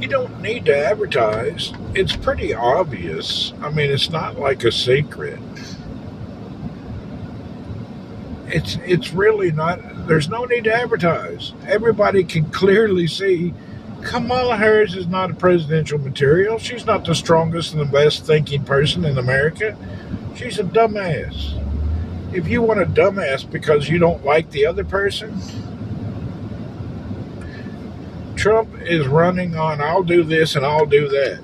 You don't need to advertise. It's pretty obvious. I mean, it's not like a secret. It's really not. There's no need to advertise. Everybody can clearly see Kamala Harris is not a presidential material. She's not the strongest and the best thinking person in America. She's a dumbass. If you want a dumbass because you don't like the other person, Trump is running on, I'll do this and I'll do that.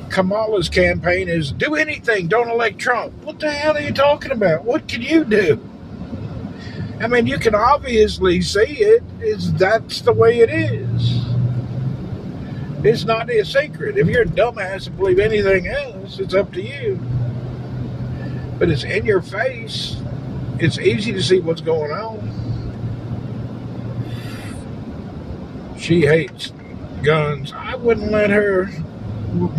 Kamala's campaign is, do anything, don't elect Trump. What the hell are you talking about? What can you do? I mean, you can obviously see it. That's the way it is. It's not a secret. If you're a dumbass and believe anything else, it's up to you. But it's in your face. It's easy to see what's going on. She hates guns. I wouldn't let her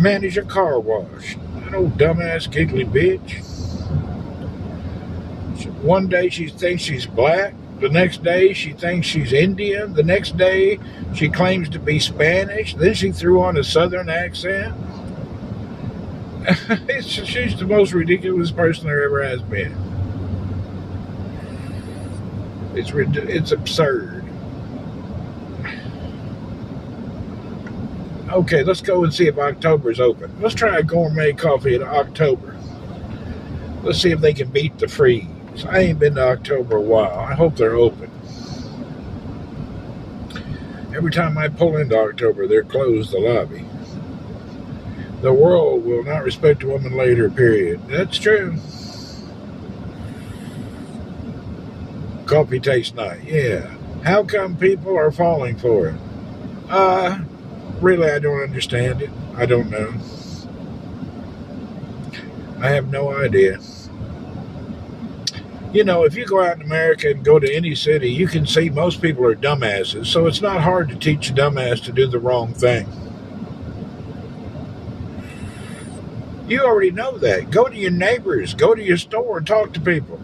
manage a car wash. That old dumbass giggly bitch. One day she thinks she's black. The next day she thinks she's Indian. The next day she claims to be Spanish. Then she threw on a southern accent. She's the most ridiculous person there ever has been. It's absurd. Okay, let's go and see if October's open. Let's try a gourmet coffee in October. Let's see if they can beat the freeze. I ain't been to October a while. I hope they're open. Every time I pull into October, they're closed the lobby. The world will not respect a woman later, period. That's true. Coffee tastes nice. Yeah. How come people are falling for it? Really, I don't understand it. I don't know. I have no idea. You know, if you go out in America and go to any city, you can see most people are dumbasses. So it's not hard to teach a dumbass to do the wrong thing. You already know that. Go to your neighbors. Go to your store and talk to people.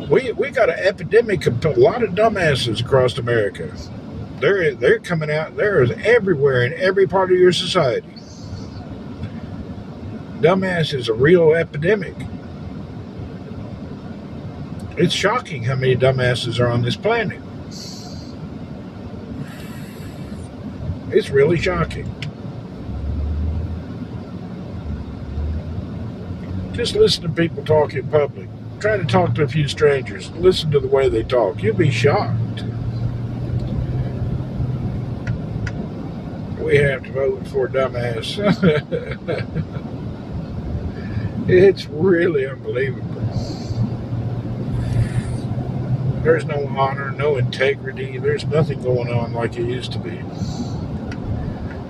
We got an epidemic of a lot of dumbasses across America. They're coming out. They're everywhere in every part of your society. Dumbass is a real epidemic. It's shocking how many dumbasses are on this planet. It's really shocking. Just listen to people talk in public. Try to talk to a few strangers. Listen to the way they talk. You'll be shocked. We have to vote for dumbass. It's really unbelievable. There's no honor, no integrity. There's nothing going on like it used to be.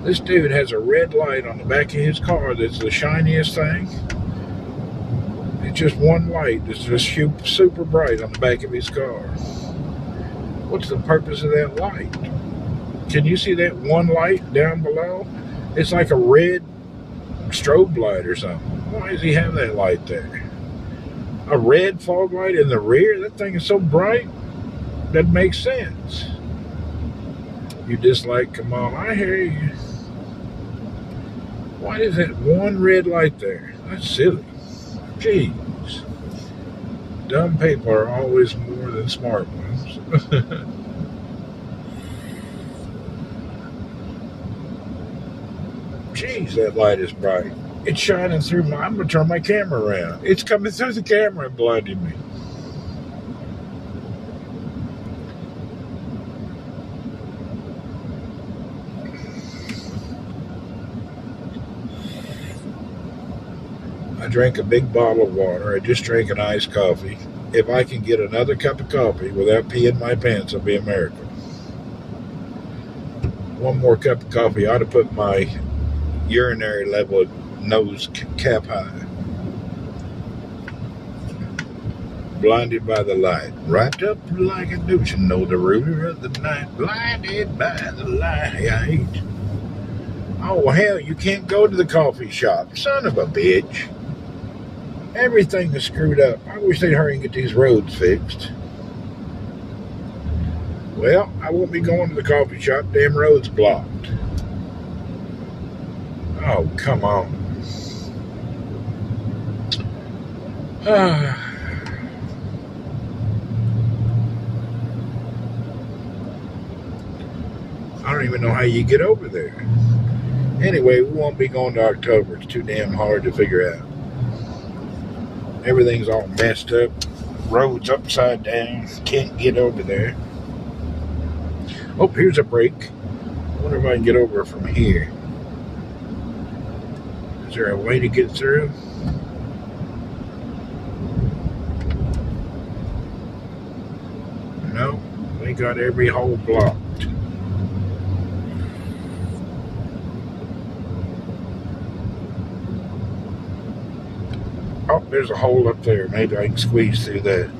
This dude has a red light on the back of his car that's the shiniest thing. It's just one light that's just super bright on the back of his car. What's the purpose of that light? Can you see that one light down below? It's like a red strobe light or something. Why does he have that light there? A red fog light in the rear? That thing is so bright. That makes sense. You dislike Kamal. I hear you. Why is that one red light there? That's silly. Jeez. Dumb people are always more than smart ones. Jeez, that light is bright. It's shining through my... I'm going to turn my camera around. It's coming through the camera and blinding me. I drank a big bottle of water. I just drank an iced coffee. If I can get another cup of coffee without peeing my pants, it'll be a miracle. One more cup of coffee ought to put my urinary level nose cap high. Blinded by the light, wrapped up like a douche, and know the ruler of the night. Blinded by the light. Oh hell, you can't go to the coffee shop, son of a bitch. Everything is screwed up. I wish they'd hurry and get these roads fixed. Well, I won't be going to the coffee shop. Damn road's blocked. Oh, come on. I don't even know how you get over there. Anyway, we won't be going to October. It's too damn hard to figure out. Everything's all messed up. Road's upside down. Can't get over there. Oh, here's a break. I wonder if I can get over from here. Is there a way to get through? No, we got every hole blocked. Oh, there's a hole up there. Maybe I can squeeze through that.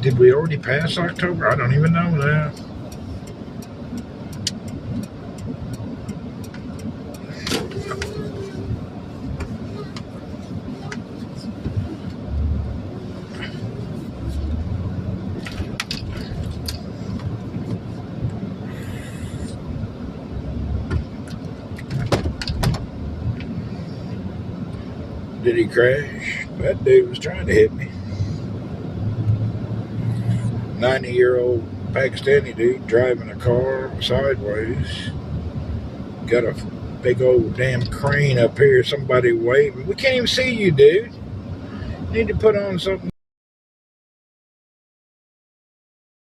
Did we already pass October? I don't even know now. Did he crash? That dude was trying to hit me. 90-year-old Pakistani dude driving a car sideways. Got a big old damn crane up here. Somebody waving. We can't even see you, dude. You need to put on something.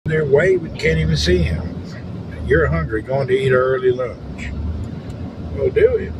They're waving. Can't even see him. You're hungry. Going to eat early lunch. Well, do it.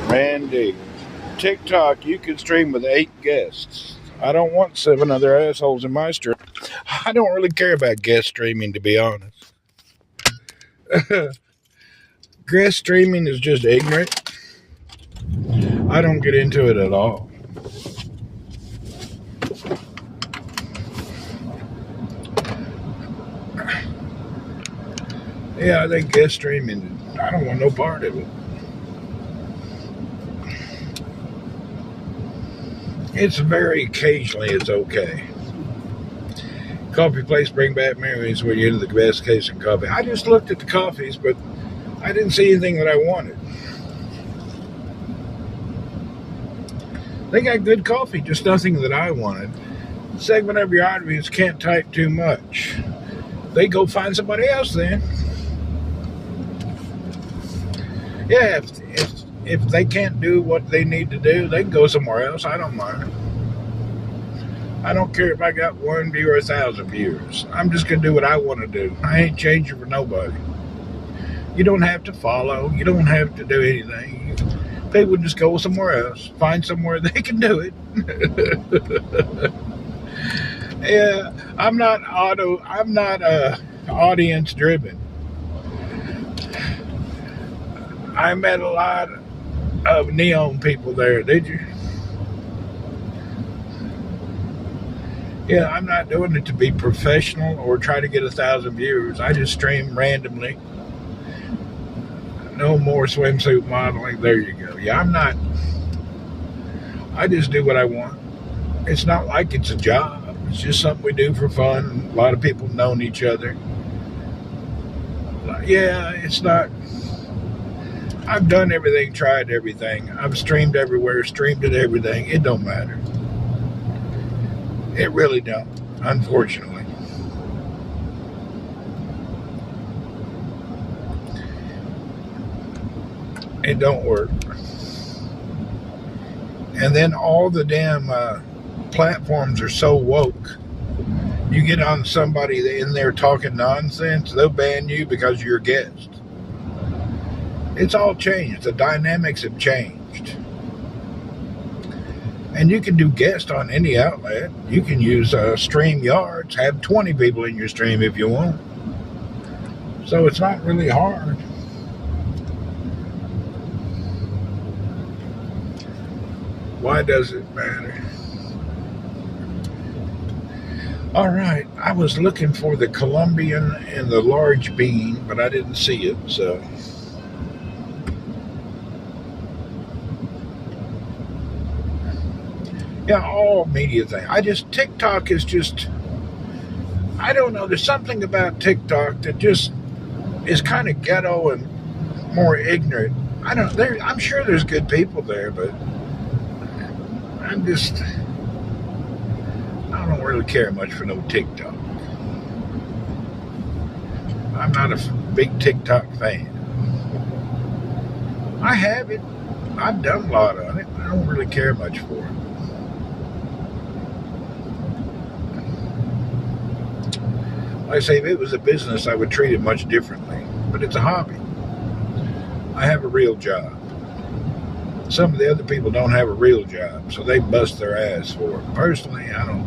Randy, TikTok, you can stream with 8 guests. I don't want 7 other assholes in my stream. I don't really care about guest streaming, to be honest. Guest streaming is just ignorant. I don't get into it at all. Yeah, I think guest streaming, I don't want no part of it. It's very occasionally it's okay. Coffee place bring back memories when you're into the best case of coffee. I just looked at the coffees, but I didn't see anything that I wanted. They got good coffee, just nothing that I wanted. The segment of your audience can't type too much. They go find somebody else then. Yeah, if they can't do what they need to do, they can go somewhere else. I don't mind. I don't care if I got 1 view or 1,000 viewers. I'm just going to do what I want to do. I ain't changing for nobody. You don't have to follow. You don't have to do anything. People just go somewhere else. Find somewhere they can do it. Yeah, I'm not audience driven. I met a lot of neon people there, did you? Yeah, I'm not doing it to be professional or try to get 1,000 viewers. I just stream randomly. No more swimsuit modeling. There you go. Yeah, I just do what I want. It's not like it's a job. It's just something we do for fun. A lot of people have known each other. Yeah, it's not. I've done everything, tried everything. I've streamed everywhere, streamed at everything. It don't matter. It really don't, unfortunately. It don't work. And then all the damn platforms are so woke. You get on somebody in there talking nonsense, they'll ban you because you're a guest. It's all changed. The dynamics have changed. And you can do guest on any outlet. You can use StreamYards. Have 20 people in your stream if you want. So it's not really hard. Why does it matter? All right. I was looking for the Colombian and the large bean, but I didn't see it, so... Yeah, all media thing. TikTok is just, I don't know, there's something about TikTok that just is kind of ghetto and more ignorant. I'm sure there's good people there, but I don't really care much for no TikTok. I'm not a big TikTok fan. I have it. I've done a lot on it. I don't really care much for it. Like I say, if it was a business, I would treat it much differently. But it's a hobby. I have a real job. Some of the other people don't have a real job, so they bust their ass for it. Personally, I don't.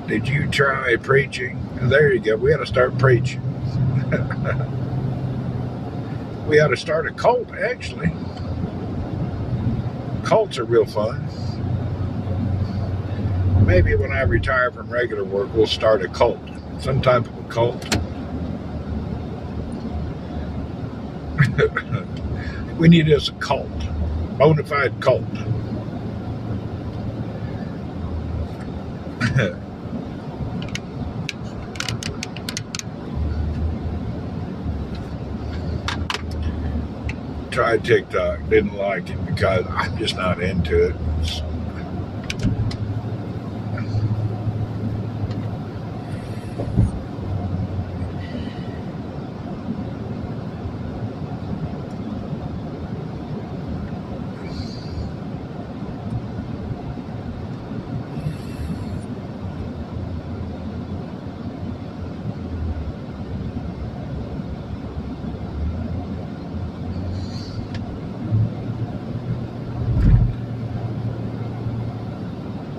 Did you try preaching? There you go. We ought to start preaching. We ought to start a cult, actually. Cults are real fun. Maybe when I retire from regular work, we'll start a cult. Some type of a cult. We need us a cult, bona fide cult. Tried TikTok, didn't like it because I'm just not into it.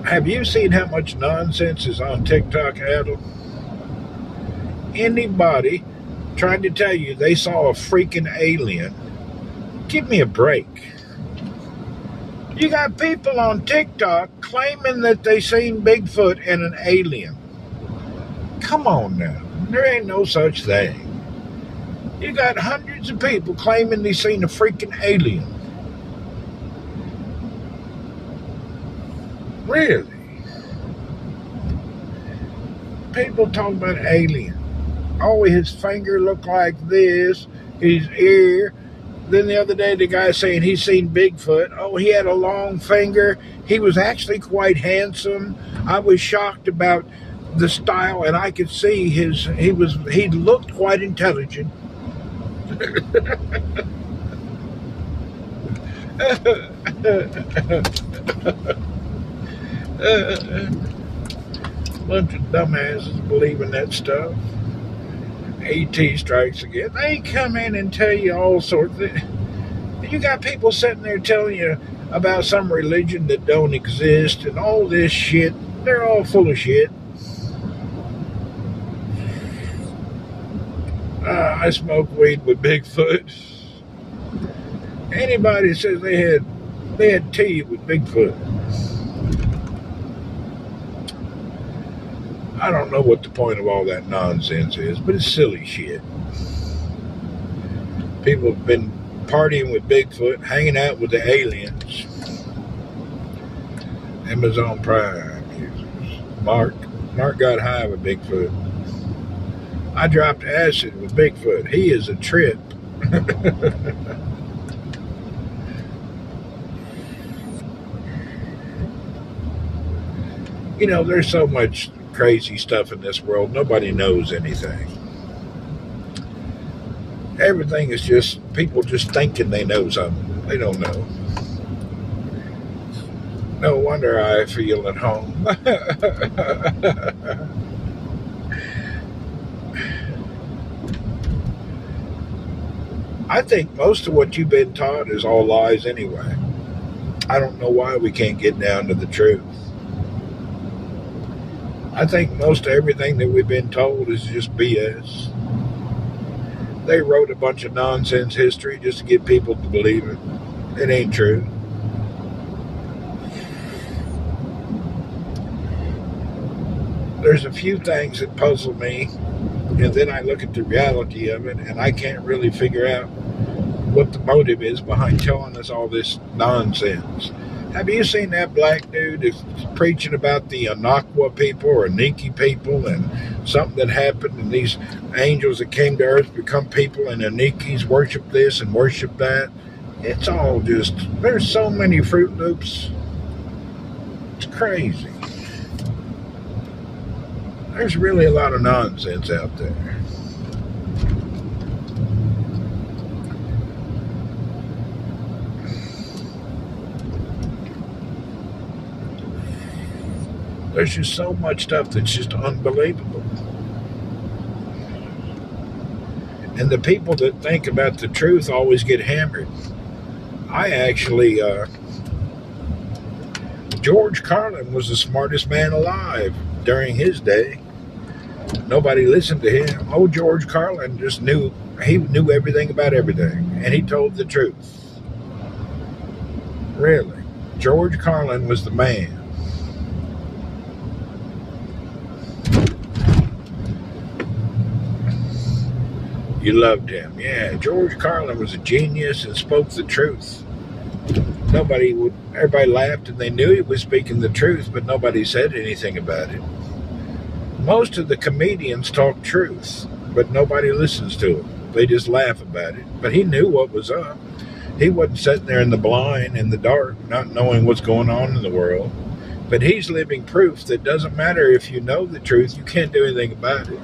Have you seen how much nonsense is on TikTok, Adel? Anybody trying to tell you they saw a freaking alien, give me a break. You got people on TikTok claiming that they seen Bigfoot and an alien. Come on now. There ain't no such thing. You got hundreds of people claiming they seen a freaking alien. Really? People talk about alien. Oh, his finger looked like this, his ear. Then the other day, the guy saying he's seen Bigfoot. Oh, he had a long finger. He was actually quite handsome. I was shocked about the style, and I could see he looked quite intelligent. Bunch of dumbasses believing that stuff. AT strikes again. They come in and tell you all sorts of. You got people sitting there telling you about some religion that don't exist and all this shit. They're all full of shit. I smoke weed with Bigfoot. Anybody says they had tea with Bigfoot. I don't know what the point of all that nonsense is, but it's silly shit. People have been partying with Bigfoot, hanging out with the aliens. Amazon Prime users. Mark got high with Bigfoot. I dropped acid with Bigfoot. He is a trip. You know, there's so much crazy stuff in this world. Nobody knows anything. Everything is just people just thinking they know something. They don't know. No wonder I feel at home. I think most of what you've been taught is all lies anyway. I don't know why we can't get down to the truth. I think most of everything that we've been told is just BS. They wrote a bunch of nonsense history just to get people to believe it. It ain't true. There's a few things that puzzle me, and then I look at the reality of it, and I can't really figure out what the motive is behind telling us all this nonsense. Have you seen that black dude that's preaching about the Anakwa people or Aniki people and something that happened and these angels that came to earth become people and Anikis worship this and worship that? It's all just, there's so many Fruit Loops. It's crazy. There's really a lot of nonsense out there. There's just so much stuff that's just unbelievable. And the people that think about the truth always get hammered. I actually, George Carlin was the smartest man alive during his day. Nobody listened to him. Oh, George Carlin just knew everything about everything. And he told the truth. Really. George Carlin was the man. You loved him. Yeah, George Carlin was a genius and spoke the truth. Everybody laughed and they knew he was speaking the truth, but nobody said anything about it. Most of the comedians talk truth, but nobody listens to them. They just laugh about it. But he knew what was up. He wasn't sitting there in the blind, in the dark, not knowing what's going on in the world. But he's living proof that doesn't matter if you know the truth, you can't do anything about it.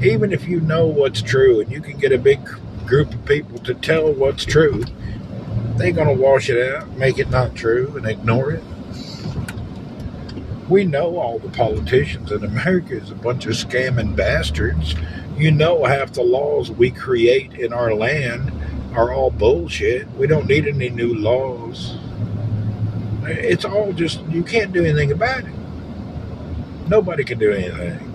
Even if you know what's true and you can get a big group of people to tell what's true, they're going to wash it out, make it not true, and ignore it. We know all the politicians in America is a bunch of scamming bastards. You know half the laws we create in our land are all bullshit. We don't need any new laws. It's all just, you can't do anything about it. Nobody can do anything.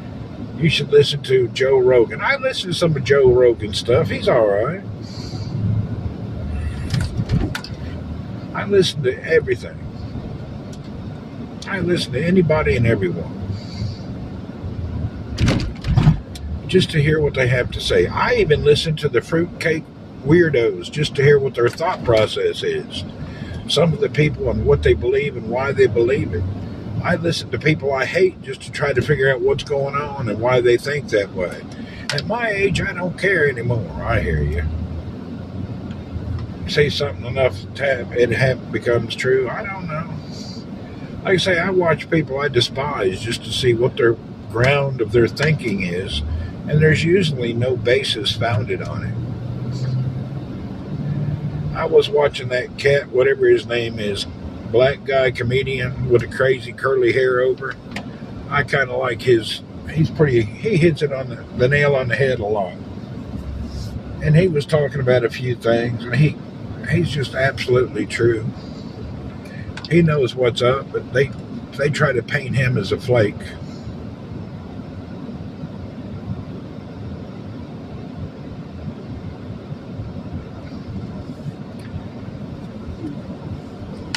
You should listen to Joe Rogan. I listen to some of Joe Rogan's stuff. He's all right. I listen to everything. I listen to anybody and everyone. Just to hear what they have to say. I even listen to the fruitcake weirdos just to hear what their thought process is. Some of the people and what they believe and why they believe it. I listen to people I hate just to try to figure out what's going on and why they think that way. At my age, I don't care anymore. I hear you. Say something enough it becomes true. I don't know. Like I say, I watch people I despise just to see what their ground of their thinking is, and there's usually no basis founded on it. I was watching that cat, whatever his name is, black guy comedian with a crazy curly hair over. I kind of like he hits it on the nail on the head a lot. And he was talking about a few things, and he's just absolutely true. He knows what's up, but they try to paint him as a flake.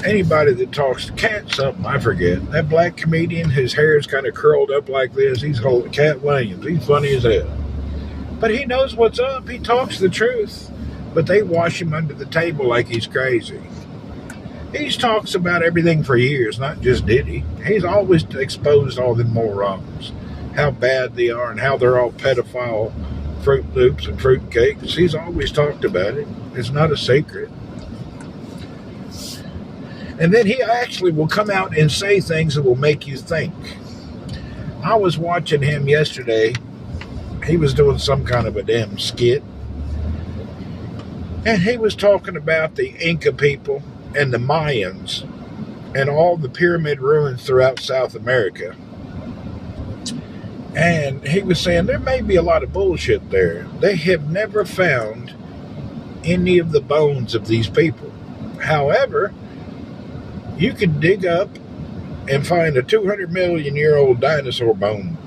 Anybody that talks to Cat something, I forget. That black comedian, his hair is kind of curled up like this. He's called Cat Williams. He's funny as hell. But he knows what's up. He talks the truth. But they wash him under the table like he's crazy. He talks about everything for years, not just Diddy. He's always exposed all the morons, how bad they are and how they're all pedophile Fruit Loops and fruit cakes. He's always talked about it. It's not a secret. And then he actually will come out and say things that will make you think. I was watching him yesterday. He was doing some kind of a damn skit. And he was talking about the Inca people and the Mayans and all the pyramid ruins throughout South America. And he was saying there may be a lot of bullshit there. They have never found any of the bones of these people. However, you can dig up and find a 200 million year old dinosaur bone.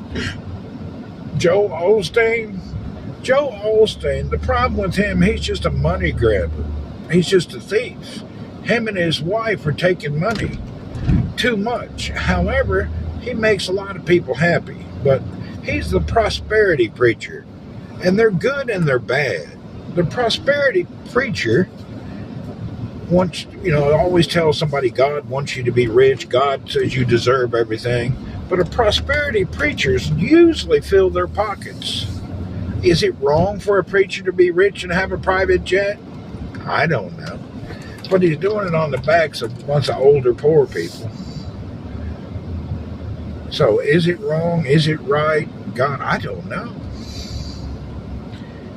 Joel Osteen, the problem with him, he's just a money grabber. He's just a thief. Him and his wife are taking money too much. However, he makes a lot of people happy. But he's the prosperity preacher. And they're good and they're bad. The prosperity preacher always tells somebody God wants you to be rich. God says you deserve everything. But a prosperity preachers usually fill their pockets. Is it wrong for a preacher to be rich and have a private jet? I don't know. But he's doing it on the backs of a bunch of older poor people. So is it wrong? Is it right? God, I don't know.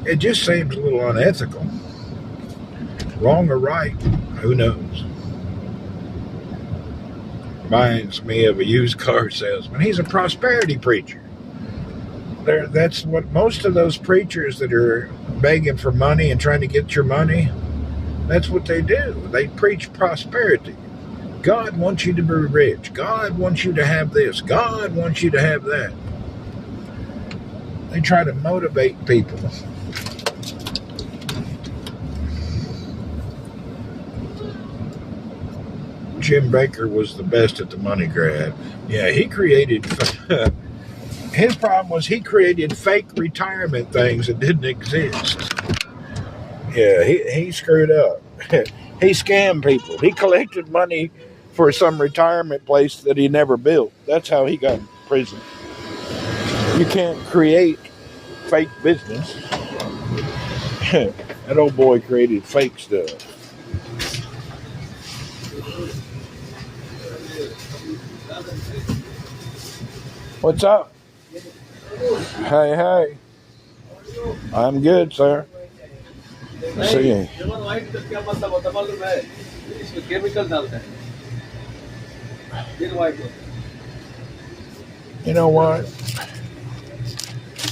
It just seems a little unethical. Wrong or right, who knows? Reminds me of a used car salesman. He's a prosperity preacher. That's what most of those preachers that are begging for money and trying to get your money, that's what they do. They preach prosperity. God wants you to be rich. God wants you to have this. God wants you to have that. They try to motivate people. Jim Baker was the best at the money grab. Yeah, he created His problem was he created fake retirement things that didn't exist. Yeah, he screwed up. He scammed people. He collected money for some retirement place that he never built. That's how he got in prison. You can't create fake business. That old boy created fake stuff. What's up? Hey, hey. I'm good, sir. See. You know what?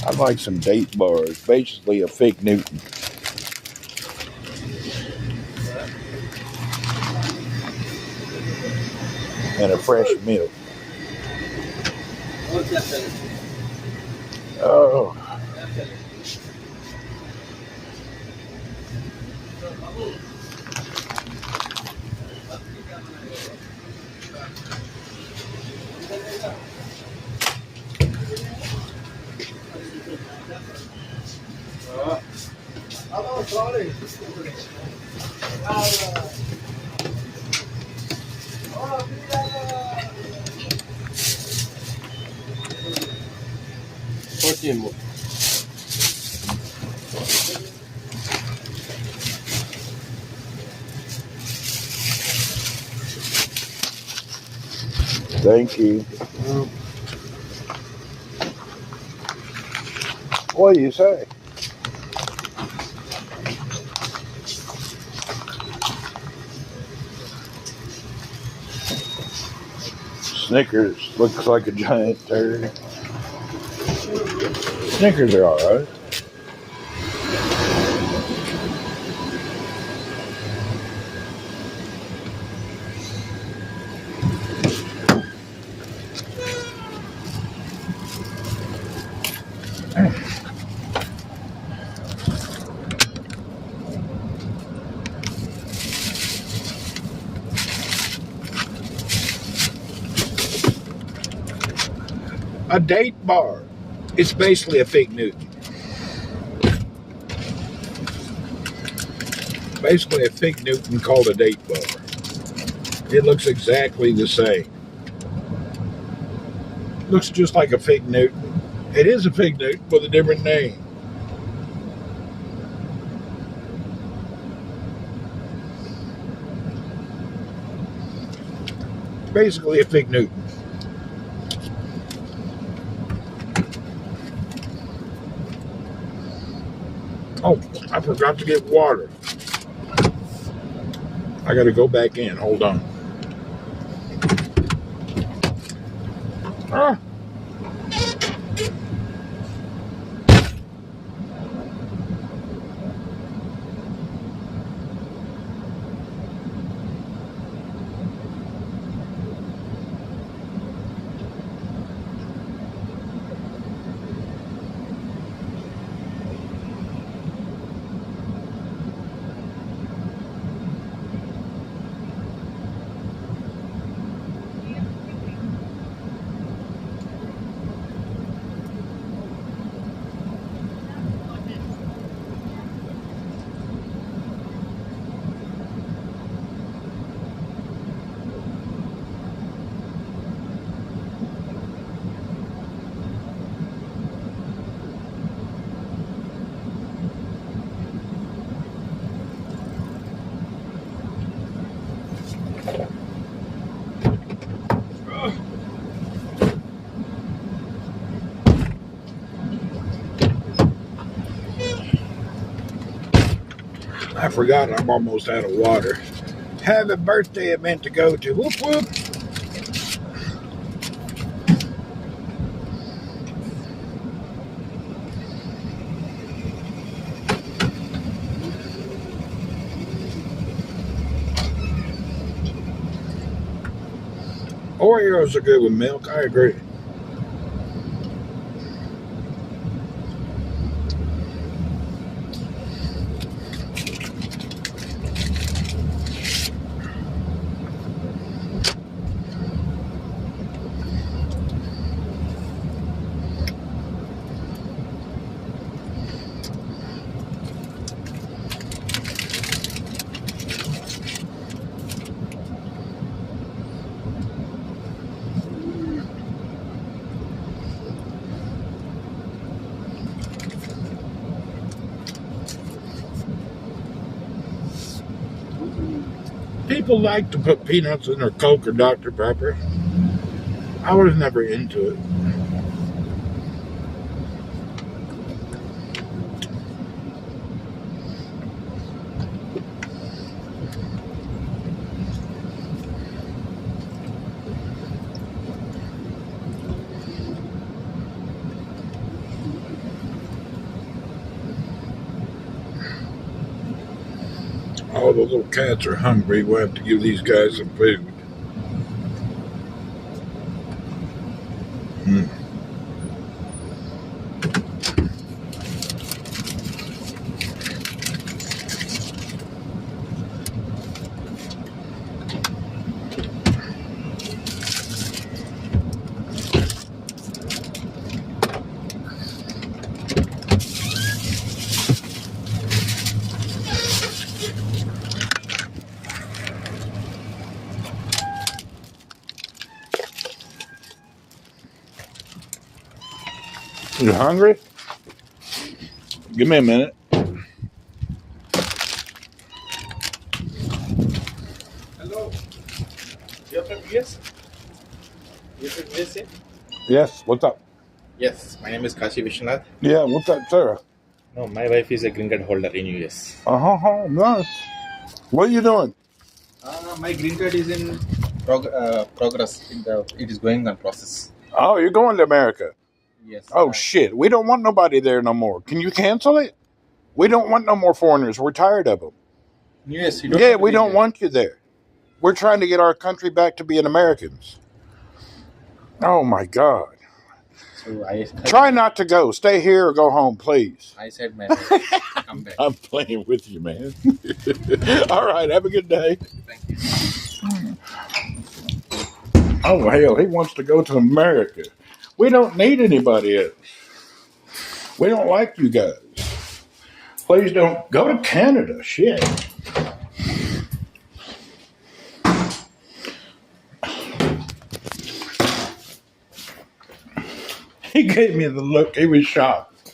I like some date bars. Basically a fig Newton. And a fresh milk. Oh. Hello, sorry. More. Thank you. What do you say? Snickers looks like a giant turd. Snickers are alright. A date bar. It's basically a fig Newton. Basically a fig Newton called a date bar. It looks exactly the same. Looks just like a fig Newton. It is a fig Newton with a different name. Basically a fig Newton. Oh, I forgot to get water. I gotta go back in. Hold on. Ah. I forgot I'm almost out of water. Have a birthday I meant to go to. Whoop whoop. Oreos are good with milk. I agree. People like to put peanuts in their Coke or Dr. Pepper. I was never into it. All the little cats are hungry. We'll have to give these guys some food. You hungry? Give me a minute. Hello. You're from US? You're from USA? Yes, what's up? Yes, my name is Kashi Vishwanath. Yeah, what's up, Sarah? No, my wife is a green card holder in US. Nice. What are you doing? My green card is in progress. It is going on process. Oh, you're going to America. Yes. Oh, shit. We don't want nobody there no more. Can you cancel it? We don't want no more foreigners. We're tired of them. US. We don't want you there. We're trying to get our country back to being Americans. Oh, my God. So Try not to go. Stay here or go home, please. I said, my wife, come back. I'm playing with you, man. All right. Have a good day. Thank you. Oh, hell. He wants to go to America. We don't need anybody else. We don't like you guys. Please don't go to Canada. Shit. He gave me the look. He was shocked.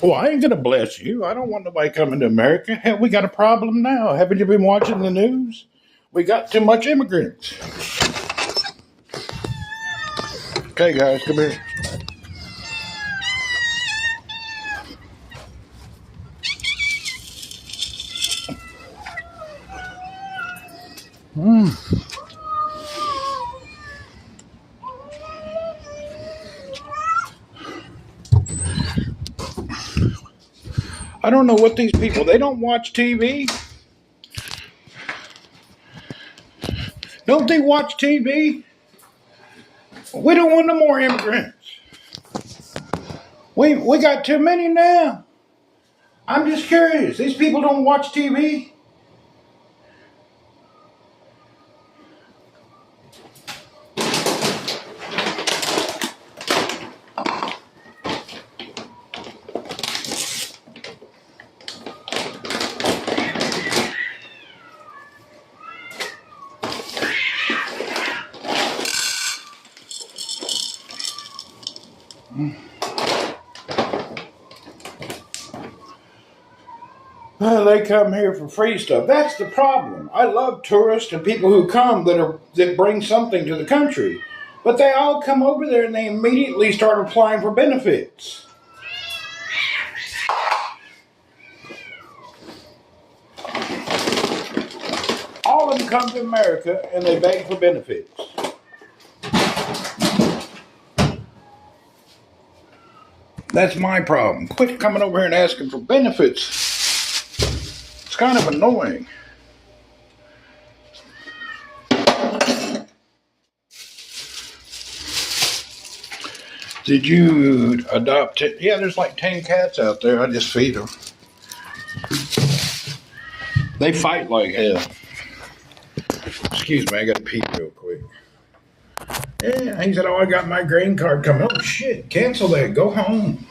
Well, I ain't going to bless you. I don't want nobody coming to America. Hell, we got a problem now. Haven't you been watching the news? We got too much immigrants. Okay, guys, come here. I don't know what these people, they don't watch TV. Don't they watch TV? We don't want no more immigrants. We got too many now. I'm just curious. These people don't watch TV? Well, they come here for free stuff. That's the problem. I love tourists and people who come that bring something to the country. But they all come over there and they immediately start applying for benefits. All of them come to America and they beg for benefits. That's my problem. Quit coming over here and asking for benefits. It's kind of annoying. Did you adopt it? Yeah, there's like 10 cats out there. I just feed them. They fight like hell. Excuse me, I got to pee real quick. Yeah, he said, oh, I got my green card coming. Oh, shit, cancel that. Go home.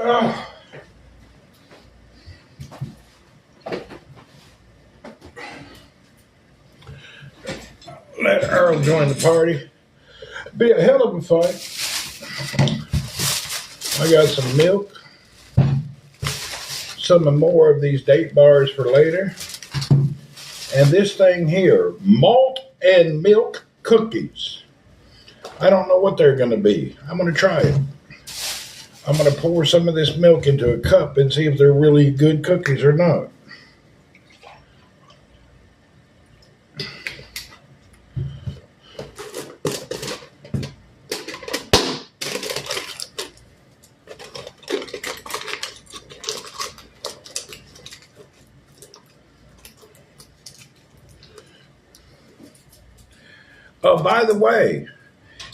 Oh, let Earl join the party. Be a hell of a fight. I got some milk, some more of these date bars for later, and this thing here, malt and milk cookies. I don't know what they're going to be. I'm going to try it. I'm going to pour some of this milk into a cup and see if they're really good cookies or not. Oh, by the way,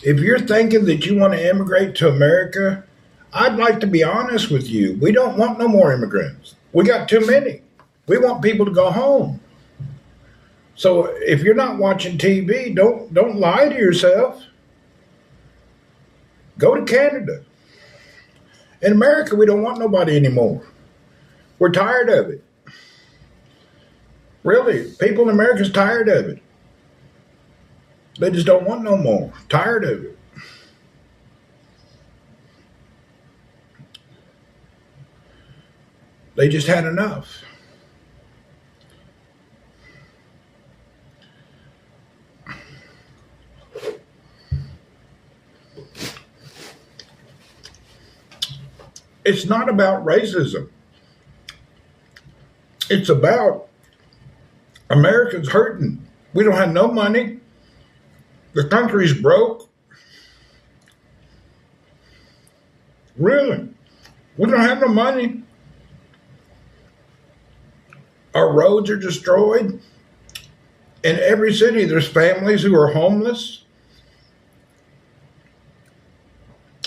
if you're thinking that you want to immigrate to America, I'd like to be honest with you. We don't want no more immigrants. We got too many. We want people to go home. So if you're not watching TV, don't lie to yourself. Go to Canada. In America, we don't want nobody anymore. We're tired of it. Really, people in America's tired of it. They just don't want no more. Tired of it. They just had enough. It's not about racism. It's about Americans hurting. We don't have no money. The country's broke. Really. We don't have no money. Our roads are destroyed. In every city, there's families who are homeless.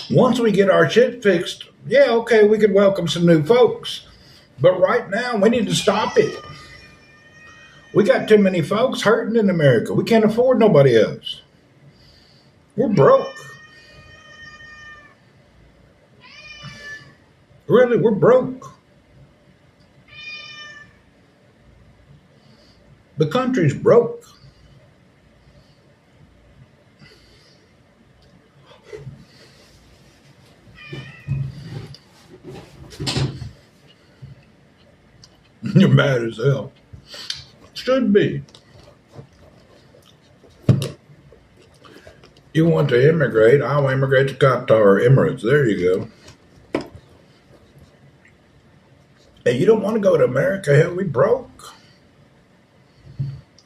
Once we get our shit fixed, yeah, okay, we could welcome some new folks. But right now, we need to stop it. We got too many folks hurting in America. We can't afford nobody else. We're broke. Really, we're broke. The country's broke. You're mad as hell. Should be. You want to immigrate? I'll immigrate to Qatar Emirates. There you go. Hey, you don't want to go to America? Hell, we broke.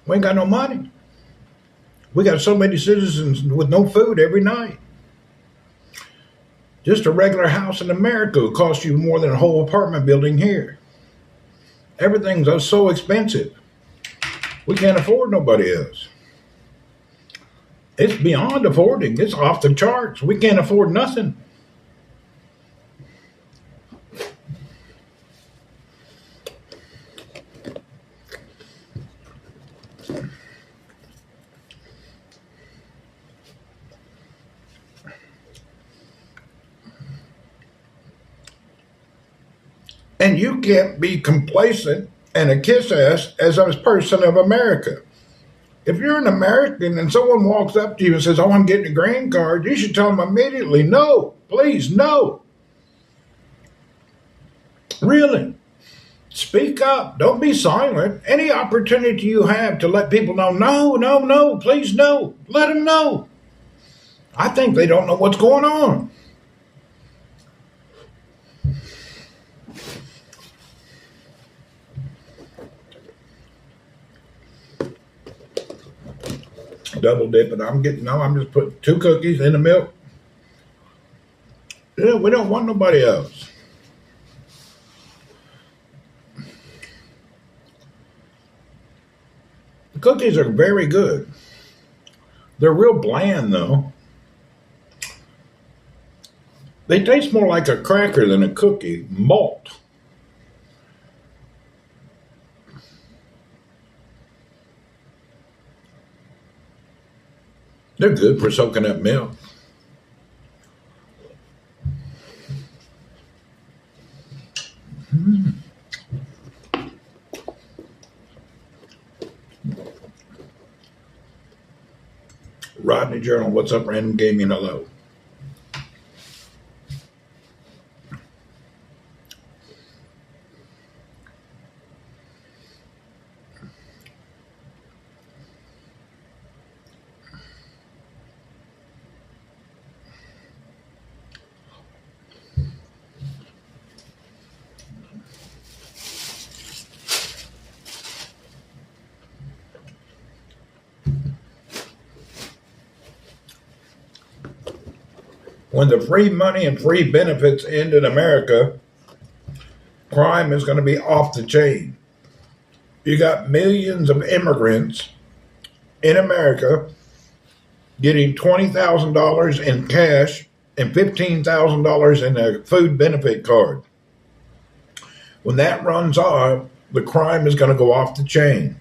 We ain't got no money. We got so many citizens with no food every night. Just a regular house in America will cost you more than a whole apartment building here. Everything's so expensive. We can't afford nobody else. It's beyond affording. It's off the charts. We can't afford nothing. And you can't be complacent and a kiss ass as a person of America. If you're an American and someone walks up to you and says, "Oh, I'm getting a green card," you should tell them immediately, "No, please, no." Really. Speak up. Don't be silent. Any opportunity you have to let people know, no, no, no, please, no, let them know. I think they don't know what's going on. Double dipping. I'm just putting 2 cookies in the milk. Yeah, we don't want nobody else. The cookies are very good. They're real bland though. They taste more like a cracker than a cookie. Malt. They're good for soaking up milk. Rodney Journal, what's up, Random Gaming? Hello. When the free money and free benefits end in America, crime is going to be off the chain. You got millions of immigrants in America getting $20,000 in cash and $15,000 in a food benefit card. When that runs off, the crime is going to go off the chain.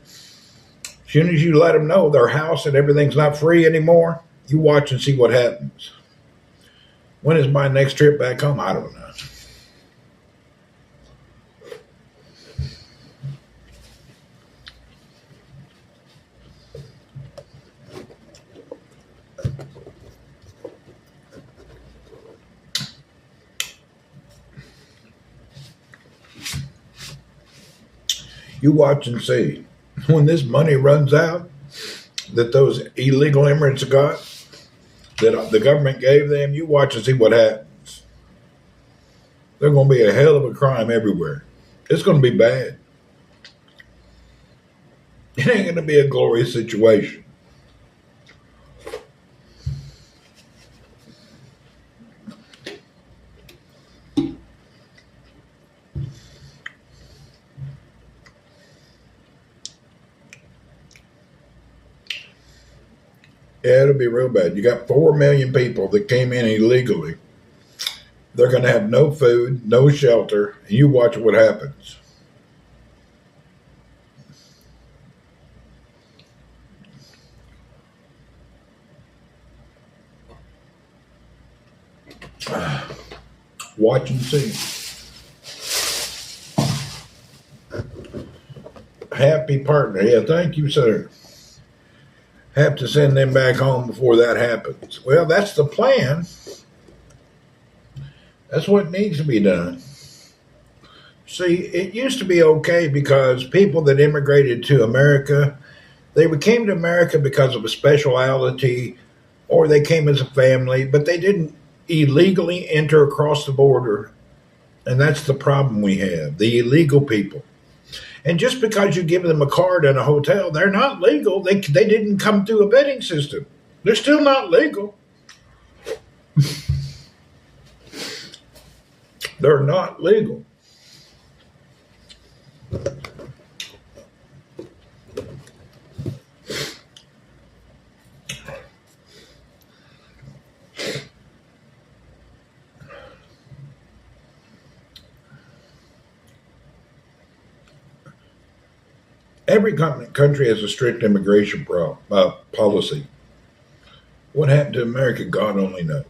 As soon as you let them know their house and everything's not free anymore, you watch and see what happens. When is my next trip back home? I don't know. You watch and see. When this money runs out that those illegal immigrants got, that the government gave them, you watch and see what happens. There's going to be a hell of a crime everywhere. It's going to be bad. It ain't going to be a glorious situation. Yeah, it'll be real bad. You got 4 million people that came in illegally. They're going to have no food, no shelter, and you watch what happens. Watch and see. Happy partner. Yeah, thank you, sir. Have to send them back home before that happens. Well, that's the plan. That's what needs to be done. See, it used to be okay because people that immigrated to America, they came to America because of a speciality or they came as a family, but they didn't illegally enter across the border. And that's the problem we have, the illegal people. And just because you give them a card in a hotel, they're not legal. They didn't come through a vetting system. They're still not legal. They're not legal. Every country has a strict immigration policy. What happened to America, God only knows.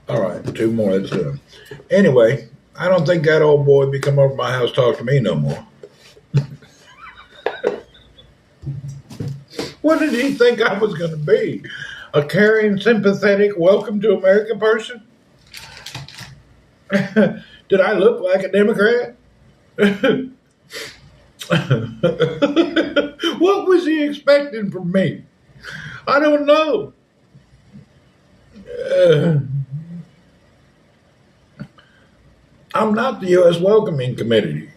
All right, 2 more. That's done. Anyway, I don't think that old boy be come over to my house talk to me no more. What did he think I was going to be? A caring, sympathetic, welcome to America person? Did I look like a Democrat? What was he expecting from me? I don't know. I'm not the U.S. Welcoming Committee.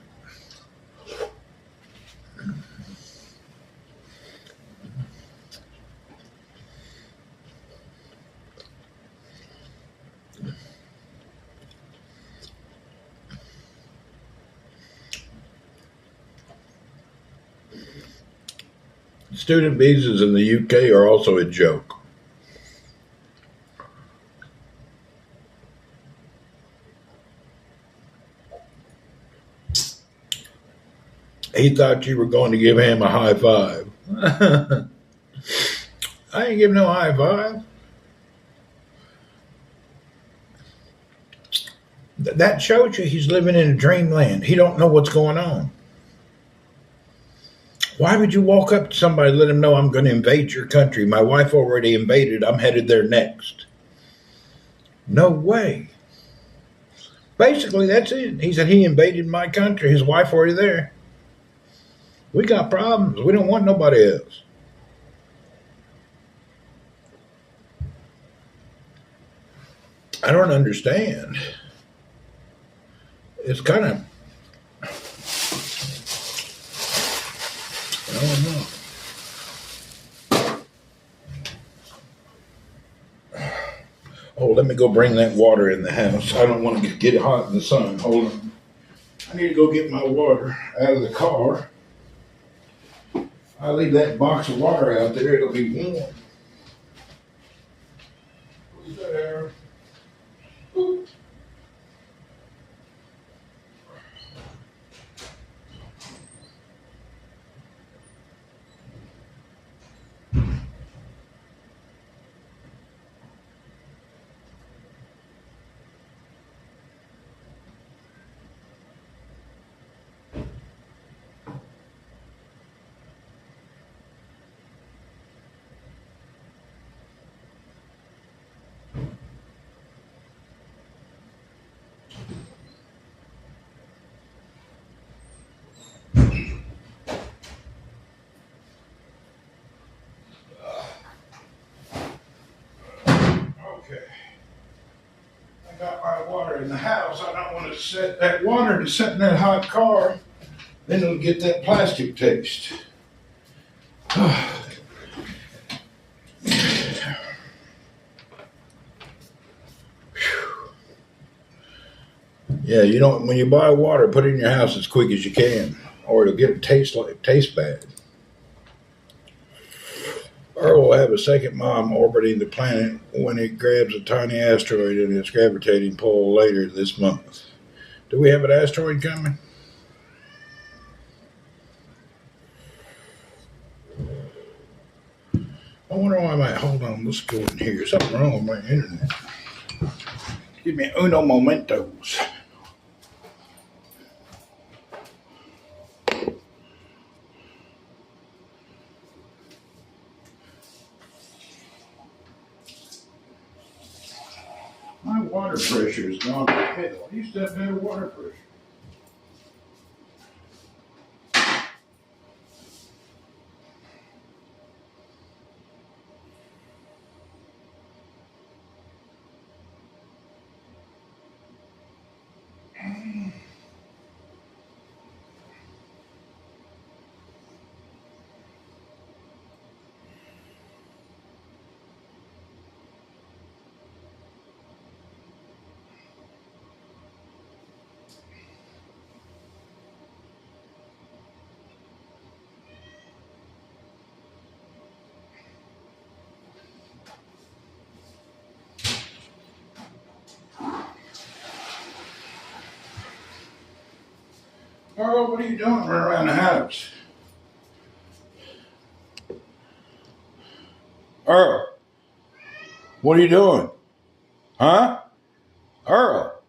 Student visas in the UK are also a joke. He thought you were going to give him a high five. I ain't giving no high five. That shows you he's living in a dreamland. He don't know what's going on. Why would you walk up to somebody and let him know I'm going to invade your country? My wife already invaded. I'm headed there next. No way. Basically, that's it. He said he invaded my country. His wife already there. We got problems. We don't want nobody else. I don't understand. It's kind of, I don't know. Oh, let me go bring that water in the house. I don't want to get hot in the sun. Hold on. I need to go get my water out of the car. I'll leave that box of water out there. It'll be warm. Who's there? Ooh. Okay. I got my water in the house. I don't want to set that water to sit in that hot car. Then it'll get that plastic taste. Yeah, you don't. When you buy water, put it in your house as quick as you can, or it'll taste bad. Earth will have a second mom orbiting the planet when it grabs a tiny asteroid in its gravitating pull later this month. Do we have an asteroid coming? I wonder why I might. Hold on, let's go in here. Something wrong with my internet. Give me uno momentos. My water pressure is gone to hell. I used to have better water pressure. Earl, what are you doing running around the house? Earl, what are you doing? Huh? Earl,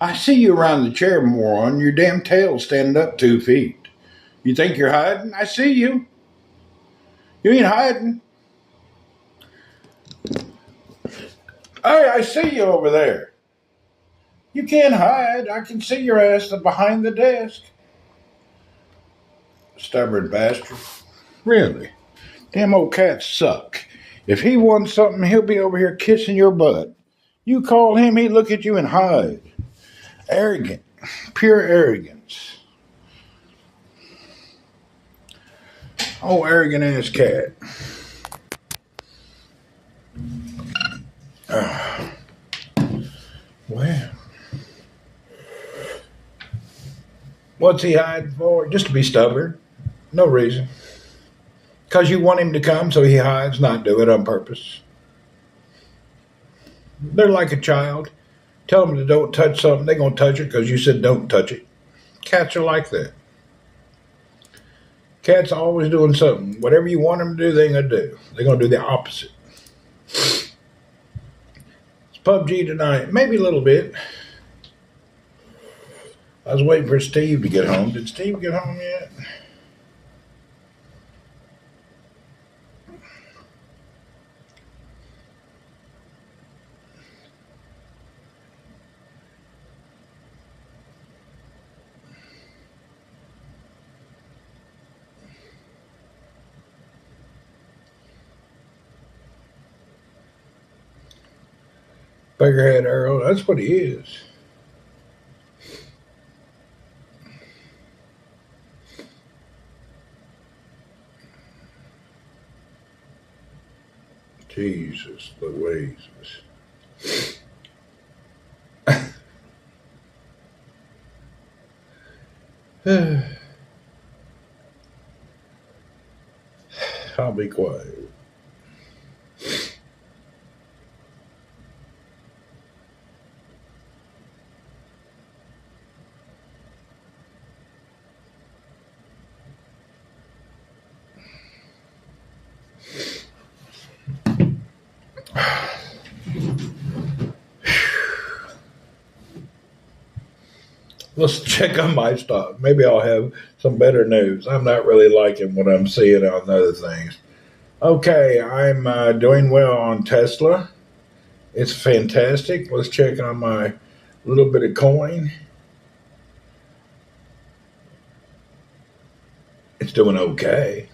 I see you around the chair, moron. Your damn tail's standing up 2 feet. You think you're hiding? I see you. You ain't hiding. Hey, I see you over there. You can't hide. I can see your ass behind the desk. Stubborn bastard. Really? Damn old cats suck. If he wants something, he'll be over here kissing your butt. You call him, he'd look at you and hide. Arrogant. Pure arrogance. Oh, arrogant ass cat. Well. What's he hiding for? Just to be stubborn. No reason. Because you want him to come, so he hides, not do it on purpose. They're like a child. Tell them to don't touch something, they're going to touch it because you said don't touch it. Cats are like that. Cats are always doing something. Whatever you want them to do, they're going to do. They're going to do the opposite. It's PUBG tonight. Maybe a little bit. I was waiting for Steve to get home. Did Steve get home yet? Biggerhead Earl. That's what he is. Jesus Louise. I'll be quiet. Let's check on my stock. Maybe I'll have some better news. I'm not really liking what I'm seeing on other things. Okay, I'm doing well on Tesla. It's fantastic. Let's check on my little bit of coin. It's doing okay.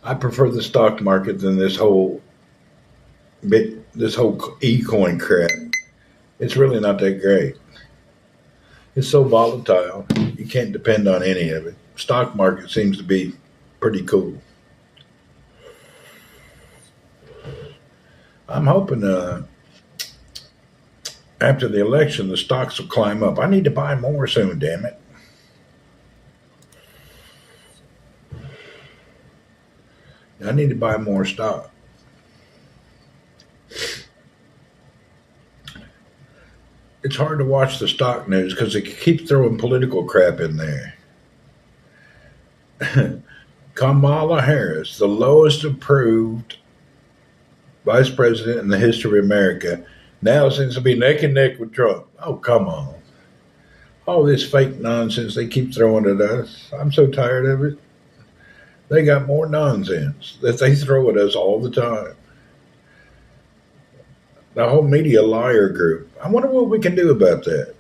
I prefer the stock market than this whole e-coin crap. It's really not that great. It's so volatile. You can't depend on any of it. Stock market seems to be pretty cool. I'm hoping after the election the stocks will climb up. I need to buy more soon, damn it. I need to buy more stock. It's hard to watch the stock news because they keep throwing political crap in there. Kamala Harris, the lowest approved vice president in the history of America, now seems to be neck and neck with Trump. Oh, come on. All this fake nonsense they keep throwing at us. I'm so tired of it. They got more nonsense that they throw at us all the time. The whole media liar group. I wonder what we can do about that.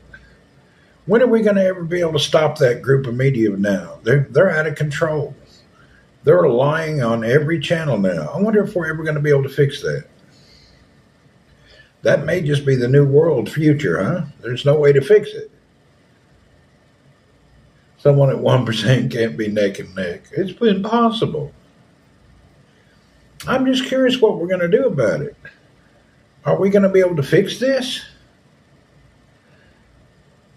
When are we going to ever be able to stop that group of media now? They're out of control. They're lying on every channel now. I wonder if we're ever going to be able to fix that. That may just be the new world future, huh? There's no way to fix it. Someone at 1% can't be neck and neck. It's impossible. I'm just curious what we're going to do about it. Are we going to be able to fix this?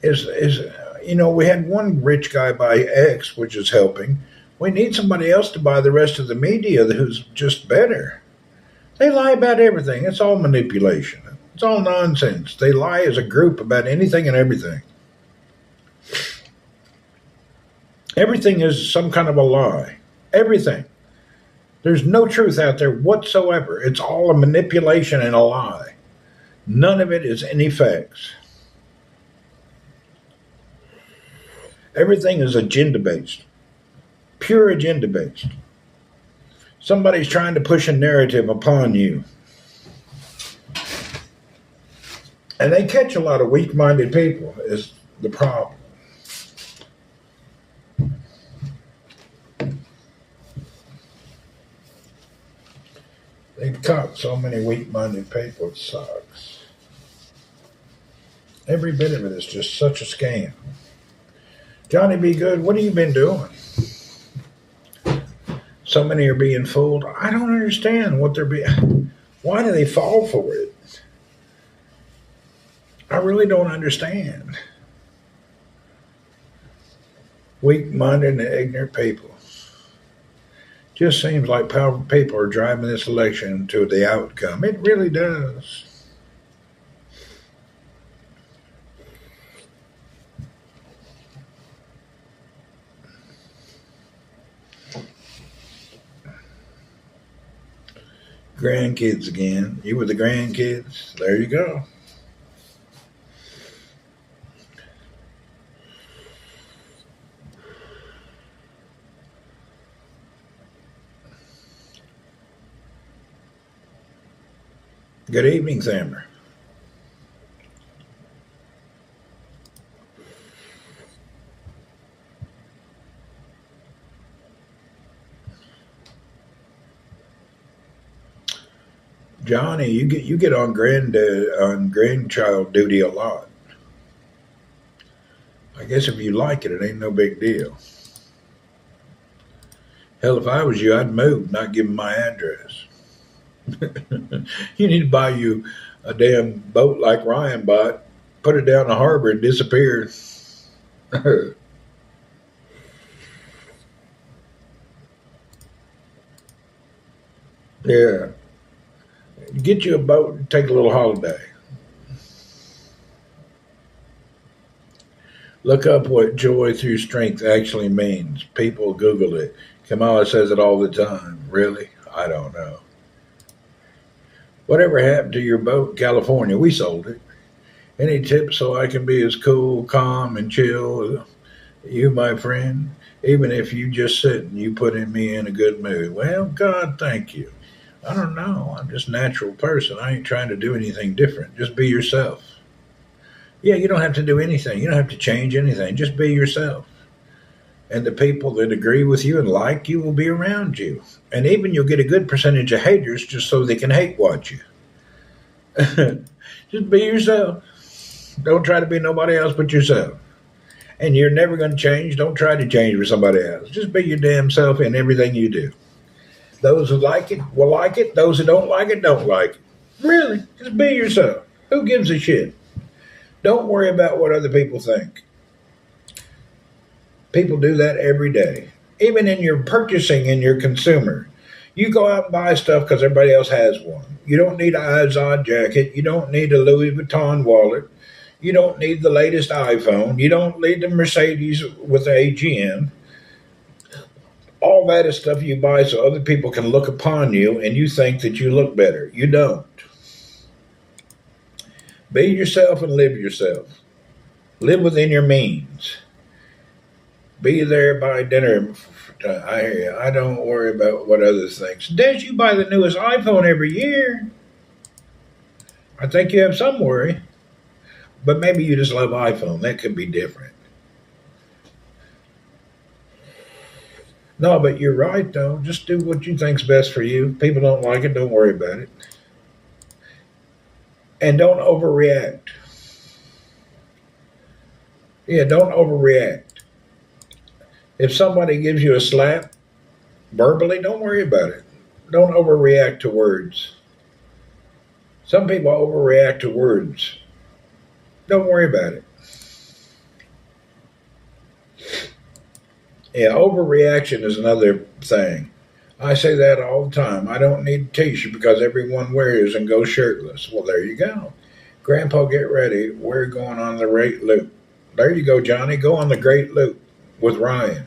We had one rich guy buy X, which is helping. We need somebody else to buy the rest of the media who's just better. They lie about everything. It's all manipulation. It's all nonsense. They lie as a group about anything and everything. Everything is some kind of a lie. Everything. There's no truth out there whatsoever. It's all a manipulation and a lie. None of it is any facts. Everything is agenda-based. Pure agenda-based. Somebody's trying to push a narrative upon you. And they catch a lot of weak-minded people is the problem. They've caught so many weak-minded people, it sucks. Every bit of it is just such a scam. Johnny B. Good, what have you been doing? So many are being fooled. I don't understand what they're being. Why do they fall for it? I really don't understand. Weak-minded and ignorant people. Just seems like powerful people are driving this election to the outcome. It really does. Grandkids again. You with the grandkids? There you go. Good evening, Sammer. Johnny, you get on grandchild duty a lot. I guess if you like it, it ain't no big deal. Hell, if I was you, I'd move, not give them my address. You need to buy you a damn boat like Ryan bought, put it down the harbor and disappear. Yeah. Get you a boat and take a little holiday. Look up what joy through strength actually means. People Google it. Kamala says it all the time. Really? I don't know. Whatever happened to your boat in California? We sold it. Any tips so I can be as cool, calm, and chill as you, my friend? Even if you just sit and you put in me in a good mood. Well, God, thank you. I don't know. I'm just a natural person. I ain't trying to do anything different. Just be yourself. Yeah, you don't have to do anything. You don't have to change anything. Just be yourself. And the people that agree with you and like you will be around you. And even you'll get a good percentage of haters just so they can hate watch you. Just be yourself. Don't try to be nobody else but yourself. And you're never going to change. Don't try to change for somebody else. Just be your damn self in everything you do. Those who like it will like it. Those who don't like it don't like it. Really, just be yourself. Who gives a shit? Don't worry about what other people think. People do that every day. Even in your purchasing and your consumer. You go out and buy stuff because everybody else has one. You don't need an Izod jacket. You don't need a Louis Vuitton wallet. You don't need the latest iPhone. You don't need the Mercedes with the AGM. All that is stuff you buy so other people can look upon you and you think that you look better. You don't. Be yourself and live yourself. Live within your means. Be there by dinner. I hear you. I don't worry about what others think. Des, you buy the newest iPhone every year. I think you have some worry. But maybe you just love iPhone. That could be different. No, but you're right, though. Just do what you think's best for you. If people don't like it, don't worry about it. And don't overreact. Yeah, don't overreact. If somebody gives you a slap verbally, don't worry about it. Don't overreact to words. Some people overreact to words. Don't worry about it. Yeah, overreaction is another thing. I say that all the time. I don't need a t-shirt because everyone wears and goes shirtless. Well, there you go. Grandpa, get ready. We're going on the great loop. There you go, Johnny. Go on the great loop with Ryan.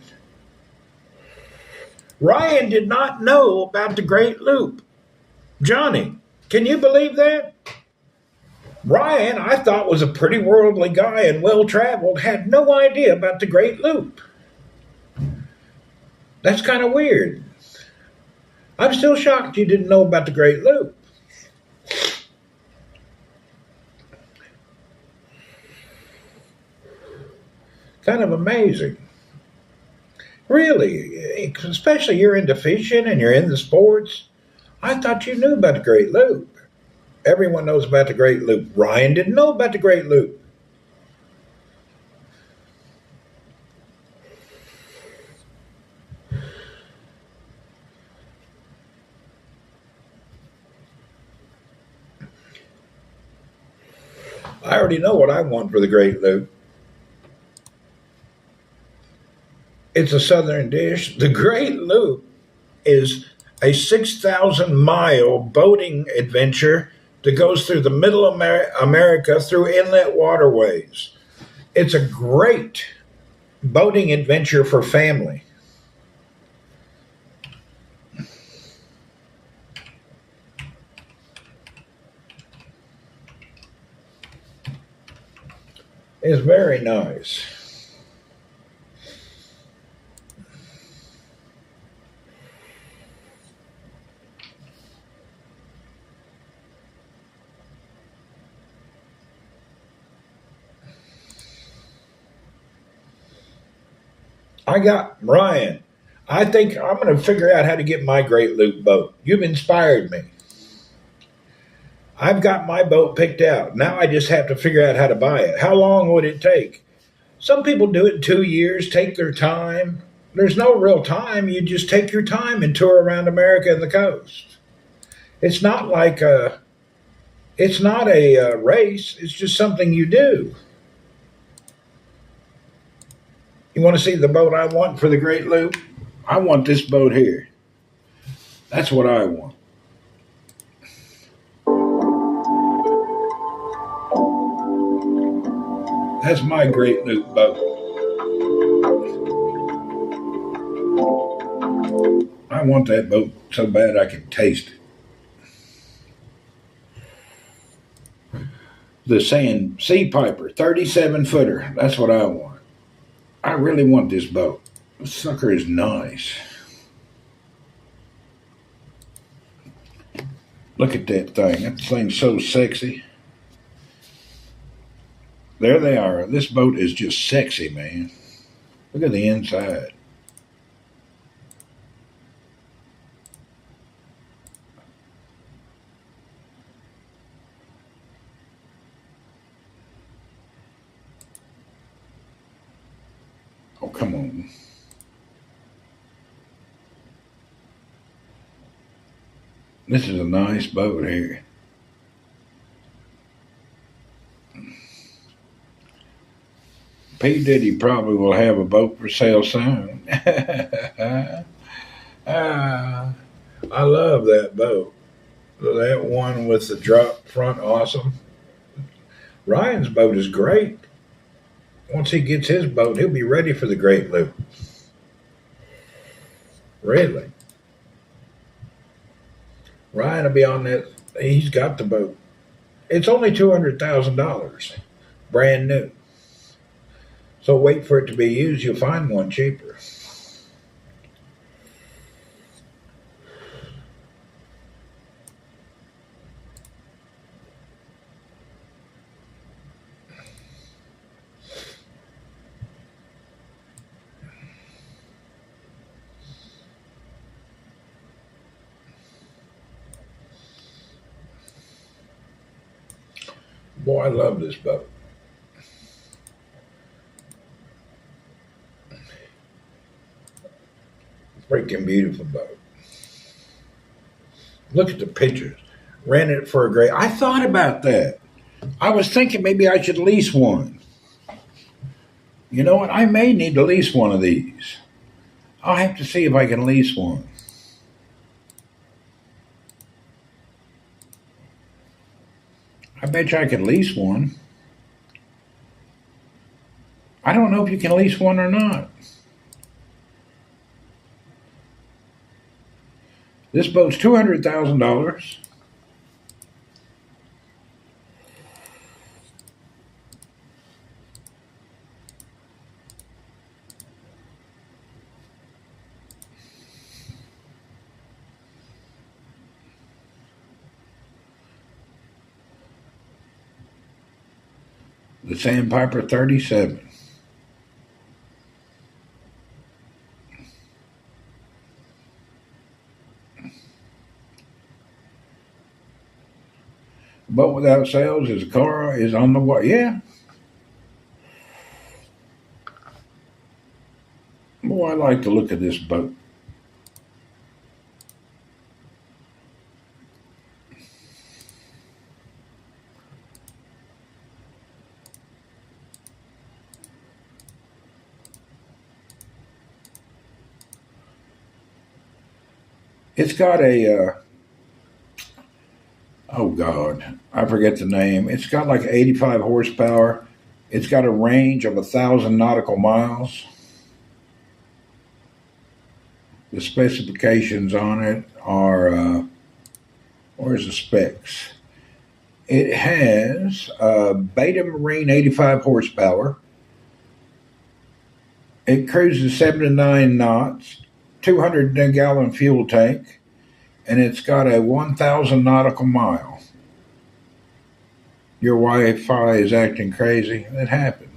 Ryan did not know about the great loop. Johnny, can you believe that? Ryan, I thought was a pretty worldly guy and well-traveled, had no idea about the great loop. That's kind of weird. I'm still shocked you didn't know about the Great Loop. Kind of amazing. Really, especially you're into fishing and you're into sports. I thought you knew about the Great Loop. Everyone knows about the Great Loop. Ryan didn't know about the Great Loop. I already know what I want for the Great Loop. It's a southern dish. The Great Loop is a 6,000-mile boating adventure that goes through the middle of America through inlet waterways. It's a great boating adventure for family. is very nice. I got Ryan. I think I'm going to figure out how to get my Great Loop boat. You've inspired me. I've got my boat picked out. Now I just have to figure out how to buy it. How long would it take? Some people do it in 2 years, take their time. There's no real time. You just take your time and tour around America and the coast. It's not like it's not a race. It's just something you do. You want to see the boat I want for the Great Loop? I want this boat here. That's what I want. That's my Great Loop boat. I want that boat so bad I can taste it. The Sand Sea Piper, 37 footer. That's what I want. I really want this boat. This sucker is nice. Look at that thing. That thing's so sexy. There they are. This boat is just sexy, man. Look at the inside. Oh, come on. This is a nice boat here. P. Diddy probably will have a boat for sale soon. I love that boat. That one with the drop front, awesome. Ryan's boat is great. Once he gets his boat, he'll be ready for the Great Loop. Really. Ryan will be on that. He's got the boat. It's only $200,000, brand new. So wait for it to be used. You'll find one cheaper. Boy, I love this boat. Freaking beautiful boat. Look at the pictures. Rented it for a great. I thought about that. I was thinking maybe I should lease one. You know what? I may need to lease one of these. I'll have to see if I can lease one. I bet you I could lease one. I don't know if you can lease one or not. This boat's $200,000. The Sandpiper 37. Boat without sails is a car is on the water. Yeah. Boy, I like to look at this boat. It's got a oh God, I forget the name. It's got like 85 horsepower. It's got a range of 1,000 nautical miles. The specifications on it are where's the specs? It has a Beta Marine 85 horsepower. It cruises 79 knots, 200-gallon fuel tank, and it's got a 1,000 nautical mile. Your Wi-Fi is acting crazy. It happens.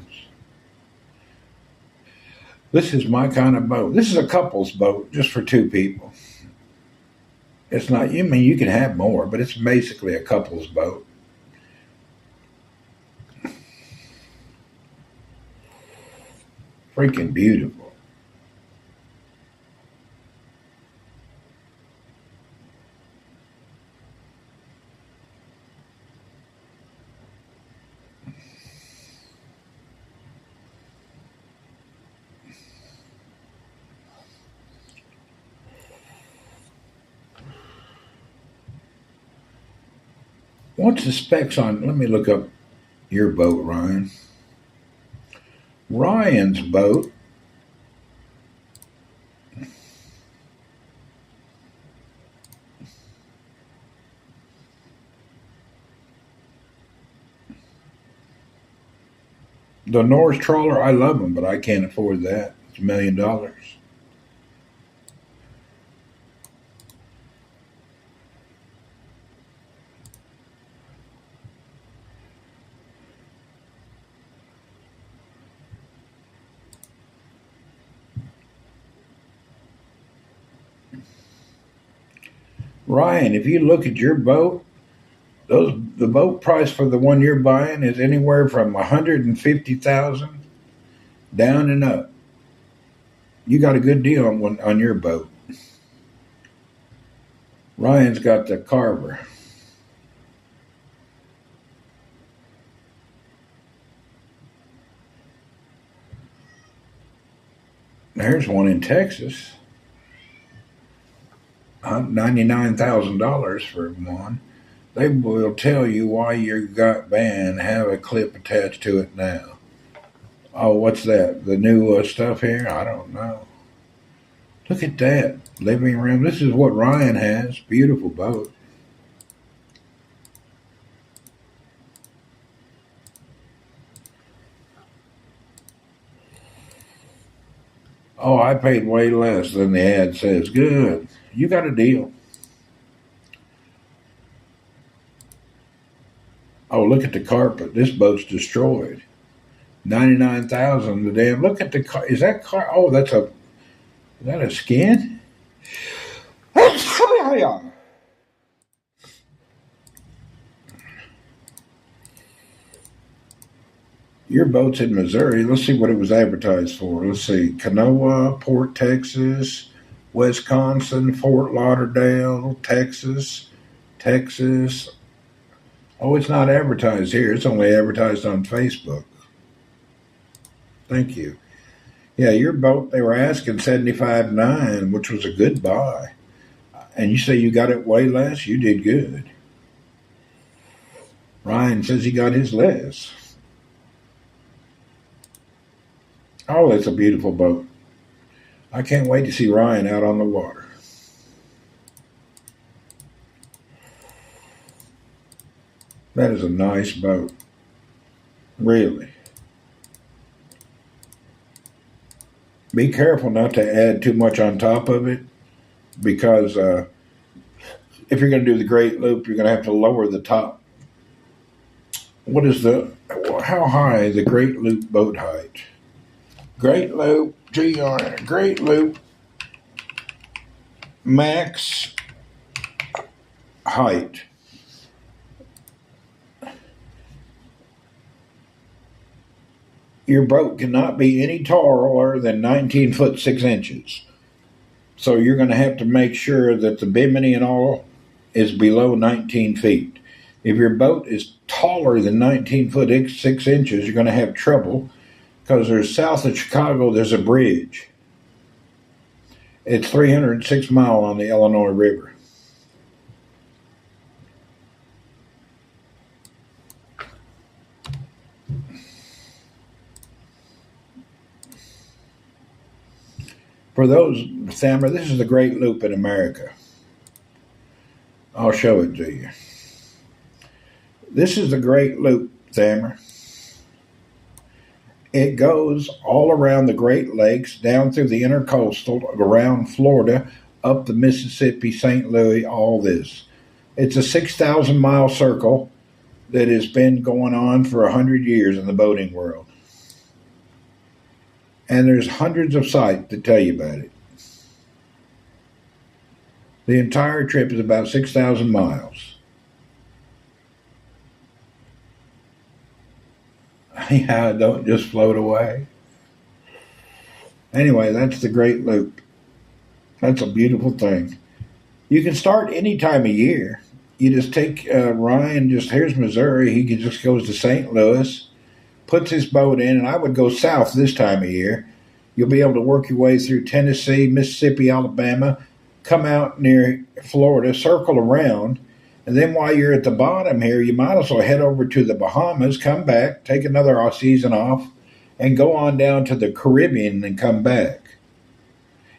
This is my kind of boat. This is a couple's boat, just for two people. It's not. You mean you can have more, but it's basically a couple's boat. Freaking beautiful. What's the specs on? Let me look up your boat, Ryan. Ryan's boat. The Norse trawler, I love them, but I can't afford that. It's $1 million. Ryan, if you look at your boat, the boat price for the one you're buying is anywhere from 150,000 down and up. You got a good deal on your boat. Ryan's got the Carver. There's one in Texas. $99,000 for one. They will tell you why your got banned. Have a clip attached to it now. Oh, what's that? The new stuff here? I don't know. Look at that living room. This is what Ryan has. Beautiful boat. Oh, I paid way less than the ad says. Good. You got a deal. Oh, look at the carpet. This boat's destroyed. 99,000. The damn. Look at the car. Is that car? Oh, that's a. Is that a skin? Your boat's in Missouri. Let's see what it was advertised for. Let's see. Kanawha, Port, Texas, Wisconsin, Fort Lauderdale, Texas, Texas. Oh, it's not advertised here. It's only advertised on Facebook. Thank you. Yeah, your boat, they were asking $75,900, which was a good buy. And you say you got it way less? You did good. Ryan says he got his less. Oh, it's a beautiful boat. I can't wait to see Ryan out on the water. That is a nice boat. Really. Be careful not to add too much on top of it, because if you're going to do the Great Loop, you're going to have to lower the top. How high is the Great Loop boat height? Great Loop, Great Loop max height. Your boat cannot be any taller than 19 foot 6 inches. So you're going to have to make sure that the bimini and all is below 19 feet. If your boat is taller than 19 foot 6 inches, you're going to have trouble, because there's south of Chicago, there's a bridge. It's 306 miles on the Illinois River. For those, Thammer, this is the Great Loop in America. I'll show it to you. This is the Great Loop, Thammer. It goes all around the Great Lakes, down through the intercoastal, around Florida, up the Mississippi, St. Louis, all this. It's a 6,000-mile circle that has been going on for 100 years in the boating world. And there's hundreds of sites that tell you about it. The entire trip is about 6,000 miles. Yeah, don't just float away. Anyway, that's the Great Loop. That's a beautiful thing. You can start any time of year. You just take Ryan, just here's Missouri. He just goes to St. Louis, puts his boat in, and I would go south this time of year. You'll be able to work your way through Tennessee, Mississippi, Alabama, come out near Florida, circle around, and then while you're at the bottom here, you might as well head over to the Bahamas, come back, take another season off, and go on down to the Caribbean and come back.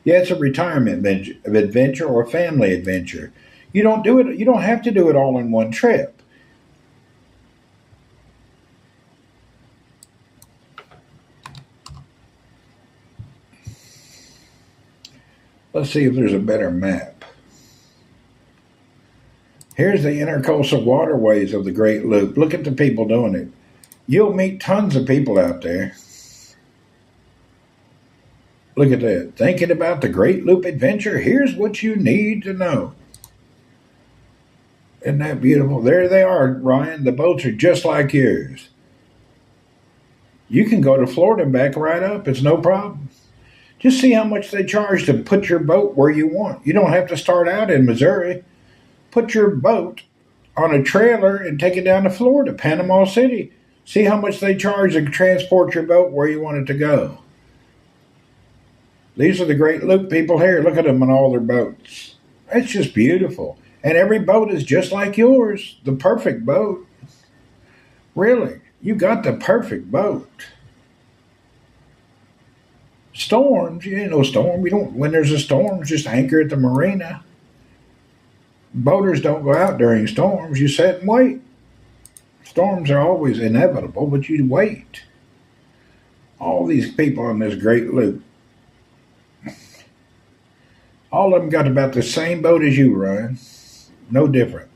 Yeah, it's a retirement adventure or a family adventure. You don't do it. You don't have to do it all in one trip. Let's see if there's a better map. Here's the intercoastal waterways of the Great Loop. Look at the people doing it. You'll meet tons of people out there. Look at that. Thinking about the Great Loop adventure? Here's what you need to know. Isn't that beautiful? There they are, Ryan. The boats are just like yours. You can go to Florida and back right up. It's no problem. Just see how much they charge to put your boat where you want. You don't have to start out in Missouri. Put your boat on a trailer and take it down to Florida, Panama City. See how much they charge to transport your boat where you want it to go. These are the Great Loop people here. Look at them on all their boats. It's just beautiful. And every boat is just like yours. The perfect boat. Really, you got the perfect boat. Storms, you ain't no storm. You don't. When there's a storm, just anchor at the marina. Boaters don't go out during storms. You sit and wait. Storms are always inevitable, but you wait. All these people on this Great Loop, all of them got about the same boat as you, Ryan. No different.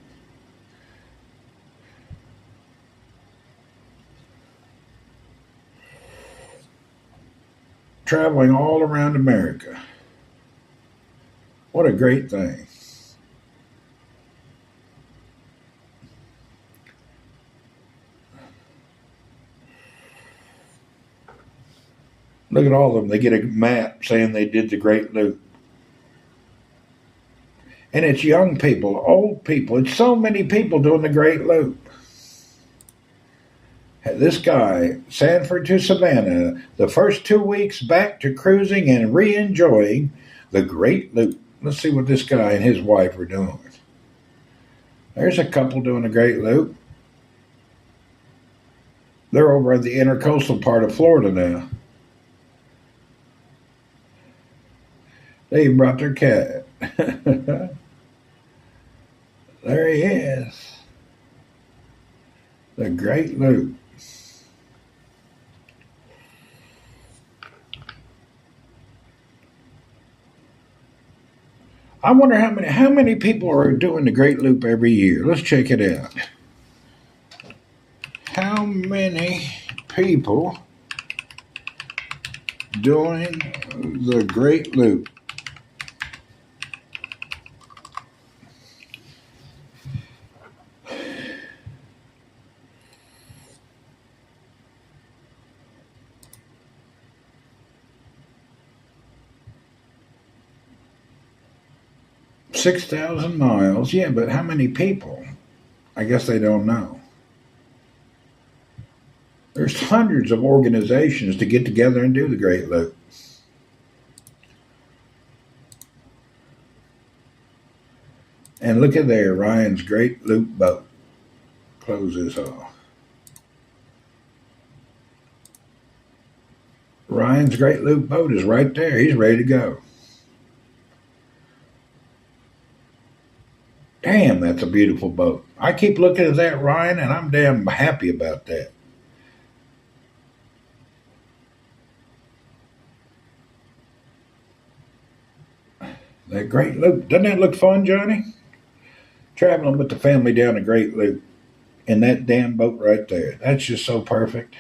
Traveling all around America. What a great thing. Look at all of them. They get a map saying they did the Great Loop. And it's young people, old people. It's so many people doing the Great Loop. This guy, Sanford to Savannah, the first 2 weeks back to cruising and re-enjoying the Great Loop. Let's see what this guy and his wife are doing. There's a couple doing the Great Loop. They're over in the intercoastal part of Florida now. They even brought their cat. There he is. The Great Loop. I wonder how many people are doing the Great Loop every year. Let's check it out. How many people doing the Great Loop? $6,000 miles. Yeah, but how many people? I guess they don't know. There's hundreds of organizations to get together and do the Great Loop. And look at there, Ryan's Great Loop boat. Close this off. Ryan's Great Loop boat is right there. He's ready to go. Damn, that's a beautiful boat. I keep looking at that, Ryan, and I'm damn happy about that. That Great Loop. Doesn't that look fun, Johnny? Traveling with the family down the Great Loop in that damn boat right there. That's just so perfect.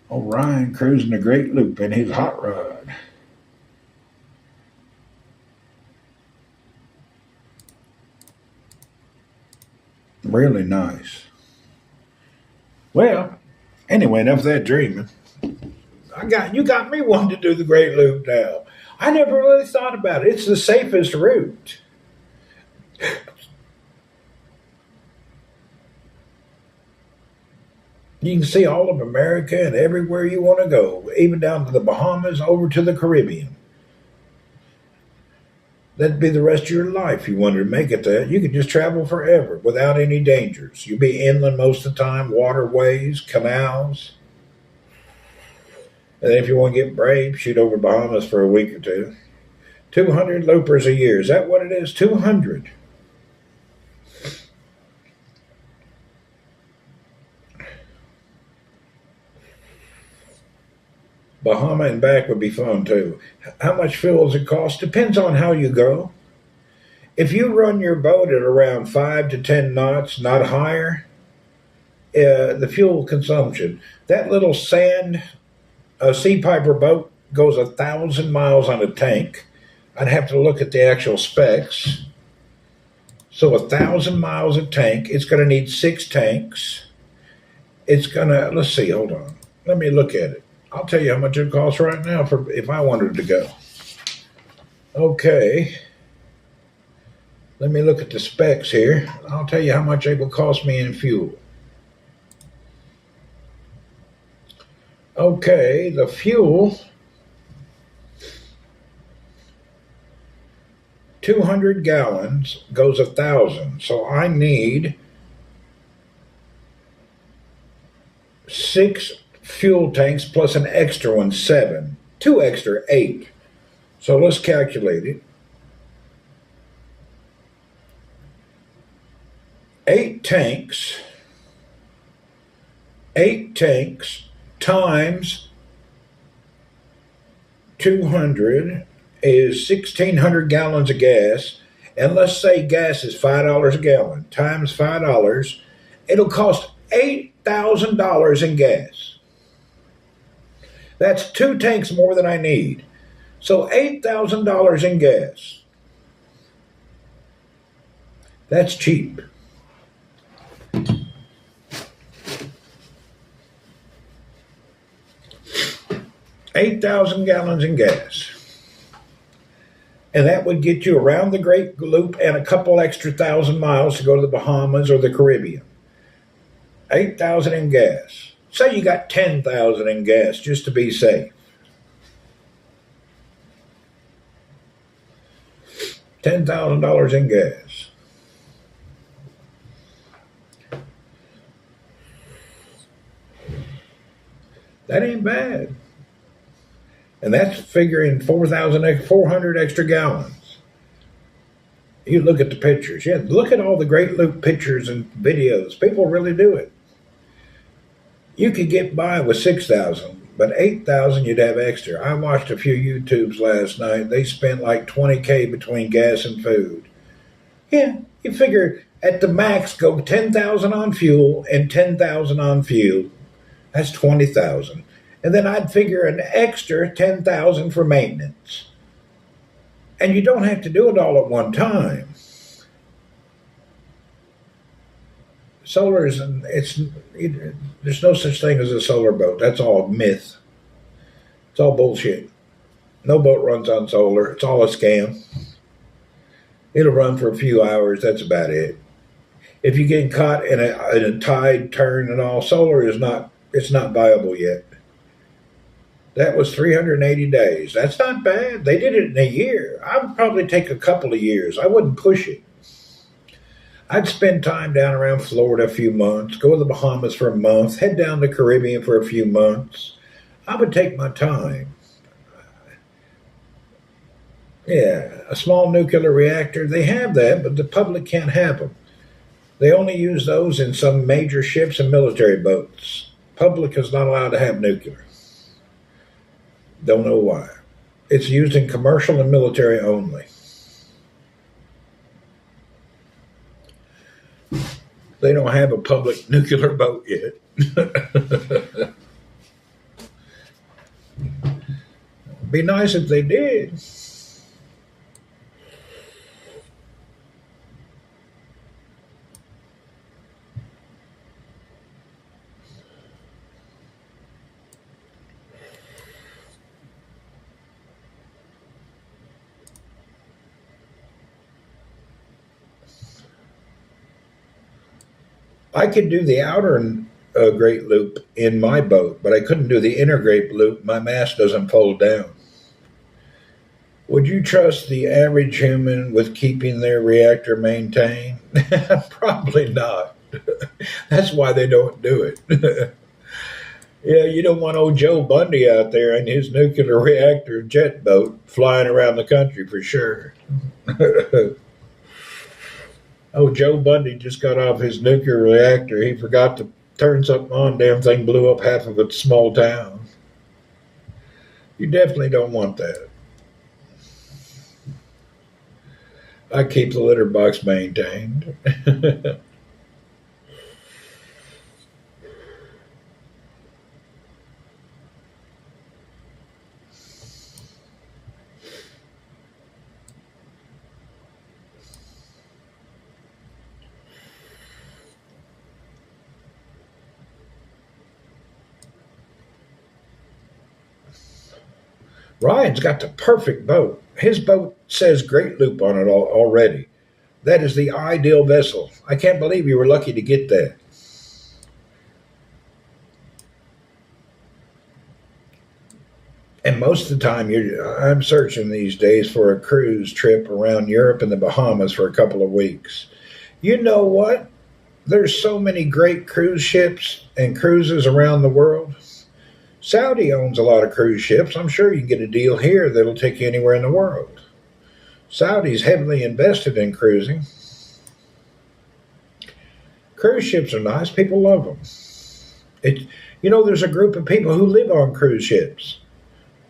Oh, Ryan cruising the Great Loop in his hot rod. Really nice. Well, anyway, enough of that dreaming. You got me wanting to do the Great Loop now. I never really thought about it. It's the safest route. You can see all of America and everywhere you want to go, even down to the Bahamas, over to the Caribbean. That'd be the rest of your life. You wanted to make it there. You could just travel forever without any dangers. You'd be inland most of the time, waterways, canals. And if you want to get brave, shoot over Bahamas for a week or two. 200 loopers a year. Is that what it is? 200. Bahama and back would be fun too. How much fuel does it cost? Depends on how you go. If you run your boat at around 5 to 10 knots, not higher, the fuel consumption, that little sea piper boat goes 1,000 miles on a tank. I'd have to look at the actual specs. So 1,000 miles a tank. It's going to need 6 tanks. It's going to, let's see, hold on. Let me look at it. I'll tell you how much it costs right now for if I wanted to go. Okay. Let me look at the specs here. I'll tell you how much it will cost me in fuel. Okay, the fuel, 200 gallons goes 1,000. So I need 6 fuel tanks plus an extra one, 7. 2 extra, 8. So let's calculate it. 8 tanks times 200 is 1,600 gallons of gas. And let's say gas is $5 a gallon times $5. It'll cost $8,000 in gas. That's 2 tanks more than I need. So $8,000 in gas. That's cheap. $8,000 gallons in gas. And that would get you around the Great Loop and a couple extra 1,000 miles to go to the Bahamas or the Caribbean. 8,000 in gas. Say you got 10,000 in gas just to be safe. $10,000 in gas. That ain't bad. And that's figuring 400 extra gallons. You look at the pictures. Yeah, look at all the Great Loop pictures and videos. People really do it. You could get by with 6,000, but 8,000 you'd have extra. I watched a few YouTubes last night. They spent like $20K between gas and food. Yeah, you figure at the max go 10,000 on fuel and 10,000 on fuel. That's 20,000. And then I'd figure an extra 10,000 for maintenance. And you don't have to do it all at one time. Solar there's no such thing as a solar boat. That's all myth. It's all bullshit. No boat runs on solar. It's all a scam. It'll run for a few hours. That's about it. If you get caught in a tide turn and all, solar is not viable yet. That was 380 days. That's not bad. They did it in a year. I would probably take a couple of years. I wouldn't push it. I'd spend time down around Florida a few months, go to the Bahamas for a month, head down to the Caribbean for a few months. I would take my time. Yeah, a small nuclear reactor, they have that, but the public can't have them. They only use those in some major ships and military boats. Public is not allowed to have nuclear. Don't know why. It's used in commercial and military only. They don't have a public nuclear boat yet. Be nice if they did. I could do the outer great loop in my boat, but I couldn't do the inner great loop. My mast doesn't fold down. Would you trust the average human with keeping their reactor maintained? Probably not. That's why they don't do it. Yeah, you don't want old Joe Bundy out there in his nuclear reactor jet boat flying around the country for sure. Oh, Joe Bundy just got off his nuclear reactor. He forgot to turn something on. Damn thing blew up half of its small town. You definitely don't want that. I keep the litter box maintained. Ryan's got the perfect boat. His boat says Great Loop on it already. That is the ideal vessel. I can't believe you were lucky to get that. And most of the time, I'm searching these days for a cruise trip around Europe and the Bahamas for a couple of weeks. You know what? There's so many great cruise ships and cruises around the world. Saudi owns a lot of cruise ships. I'm sure you can get a deal here that'll take you anywhere in the world. Saudi's heavily invested in cruising. Cruise ships are nice. People love them. It, there's a group of people who live on cruise ships.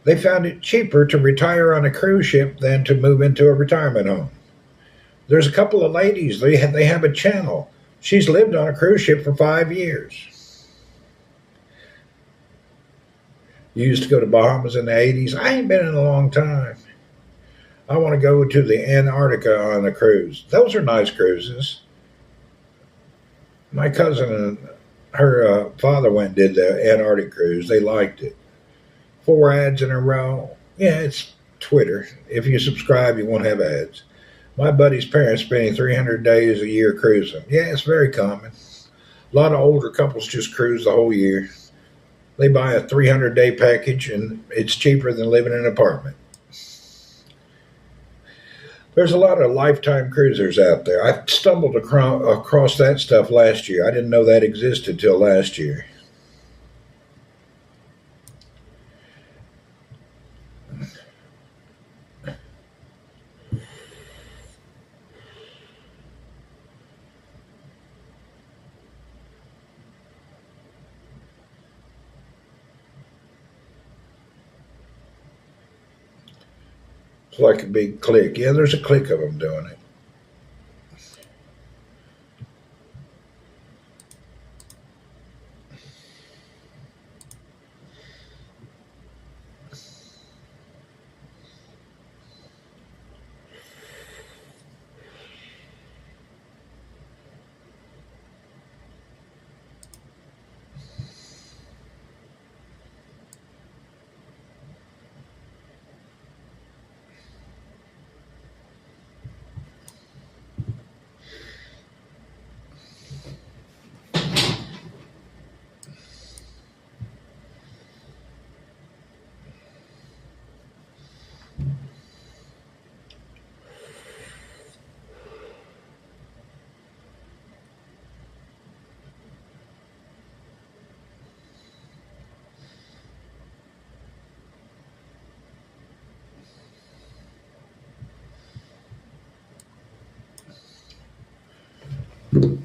They found it cheaper to retire on a cruise ship than to move into a retirement home. There's a couple of ladies. They have a channel. She's lived on a cruise ship for 5 years. You used to go to Bahamas in the 80s. I ain't been in a long time. I want to go to the Antarctica on a cruise. Those are nice cruises. My cousin and her father went and did the Antarctic cruise. They liked it. 4 ads in a row. Yeah, it's Twitter. If you subscribe, you won't have ads. My buddy's parents spending 300 days a year cruising. Yeah, it's very common. A lot of older couples just cruise the whole year. They buy a 300-day package, and it's cheaper than living in an apartment. There's a lot of lifetime cruisers out there. I stumbled across that stuff last year. I didn't know that existed till last year. It's like a big clique. Yeah, there's a clique of them doing it.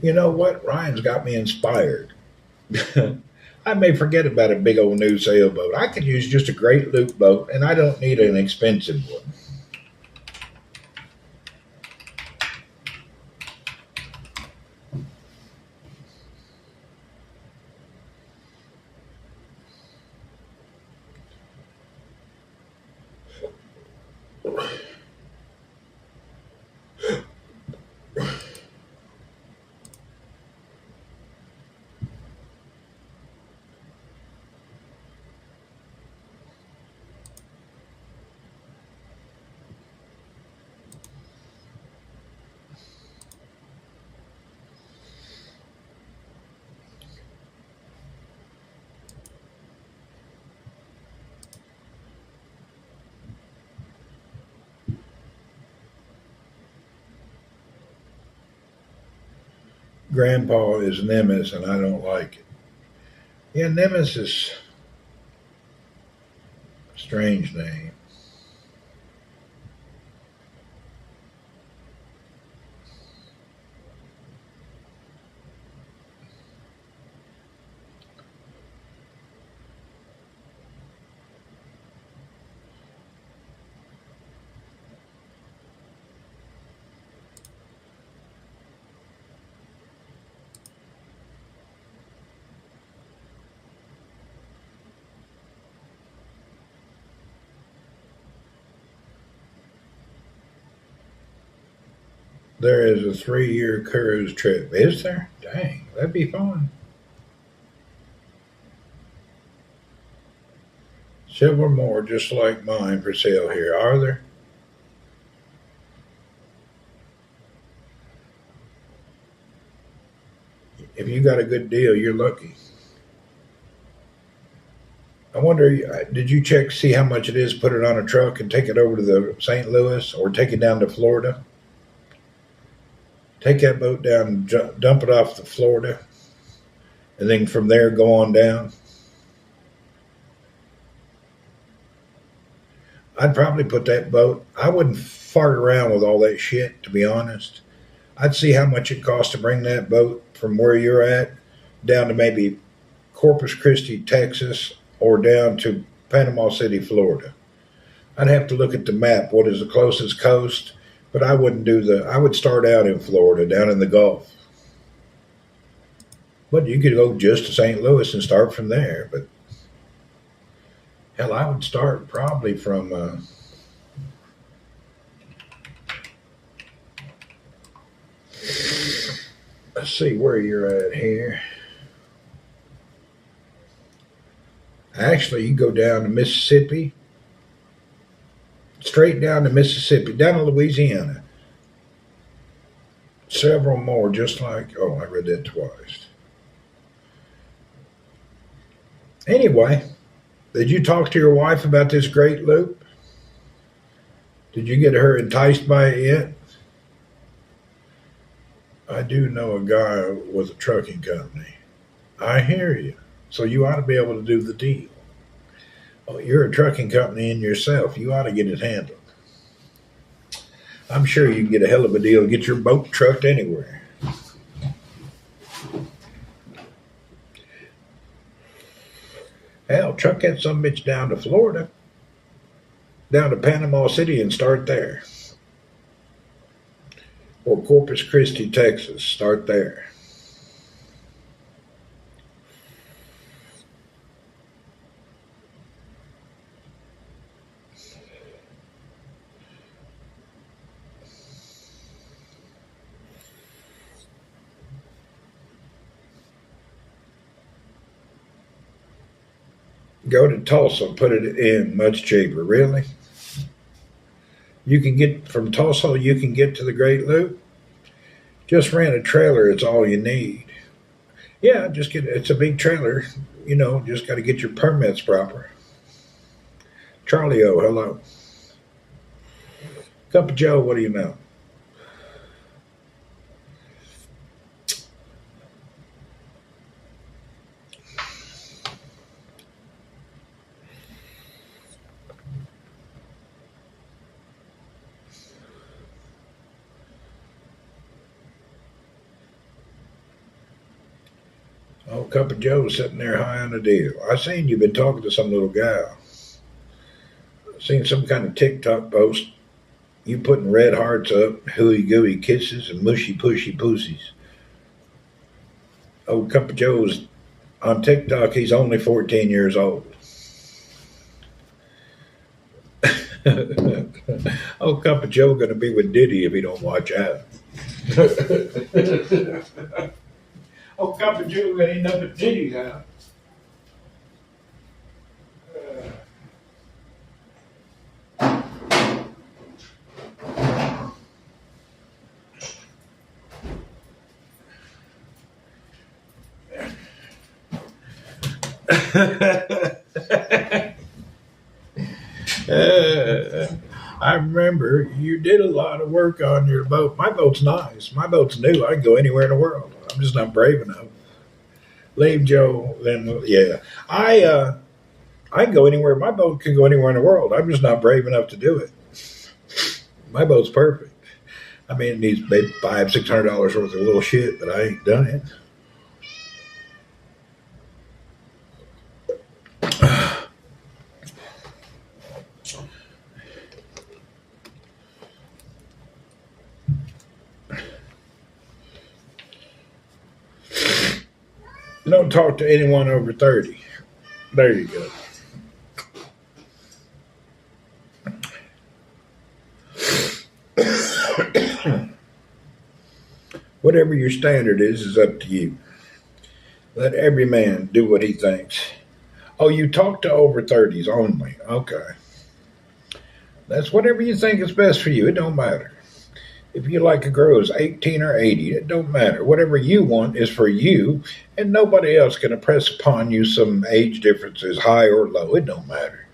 You know what? Ryan's got me inspired. I may forget about a big old new sailboat. I could use just a great loop boat, and I don't need an expensive one. Grandpa is Nemesis, and I don't like it. Yeah, Nemesis is a strange name. There is a 3-year cruise trip. Is there? Dang, that'd be fun. Several more just like mine for sale here. Are there? If you got a good deal, you're lucky. I wonder, did you check see how much it is? Put it on a truck and take it over to the St. Louis, or take it down to Florida. Take that boat down, and dump it off to Florida, and then from there go on down. I'd probably put that boat. I wouldn't fart around with all that shit, to be honest. I'd see how much it costs to bring that boat from where you're at down to maybe Corpus Christi, Texas, or down to Panama City, Florida. I'd have to look at the map. What is the closest coast? But I wouldn't do the. I would start out in Florida, down in the Gulf. But you could go just to St. Louis and start from there. But hell, I would start probably from. Let's see where you're at here. Actually, you go down to Mississippi, straight down to Mississippi, down to Louisiana. Several more, just like. Oh, I read that twice. Anyway, did you talk to your wife about this great loop? Did you get her enticed by it yet? I do know a guy with a trucking company. I hear you. So you ought to be able to do the deal. Oh, you're a trucking company in yourself. You ought to get it handled. I'm sure you can get a hell of a deal to get your boat trucked anywhere. Hell, truck that some bitch down to Florida, down to Panama City, and start there. Or Corpus Christi, Texas, start there. Go to Tulsa, put it in much cheaper. Really? You can get from Tulsa, you can get to the Great Loop. Just rent a trailer, it's all you need. Yeah, just get it's a big trailer. Just got to get your permits proper. Charlie O, hello. Cup of Joe, what do you know? Old Cup of Joe sitting there high on the deal. I seen you been talking to some little gal. Seen some kind of TikTok post. You putting red hearts up, hooey gooey kisses, and mushy pushy pussies. Old Cup of Joe's on TikTok. He's only 14 years old. Old Cup of Joe gonna be with Diddy if he don't watch out. Old Cup of Joe gonna end up at Diddy's house. I remember you did a lot of work on your boat. My boat's nice. My boat's new. I can go anywhere in the world. I'm just not brave enough. Leave Joe. Then yeah, I can go anywhere. My boat can go anywhere in the world. I'm just not brave enough to do it. My boat's perfect. I mean, it needs maybe $500-600 worth of little shit, but I ain't done it. Don't talk to anyone over 30. There you go. Whatever your standard is up to you. Let every man do what he thinks. Oh, you talk to over 30s only. Okay. That's whatever you think is best for you. It don't matter. If you like a girl who's 18 or 80, it don't matter. Whatever you want is for you, and nobody else can impress upon you some age differences, high or low. It don't matter.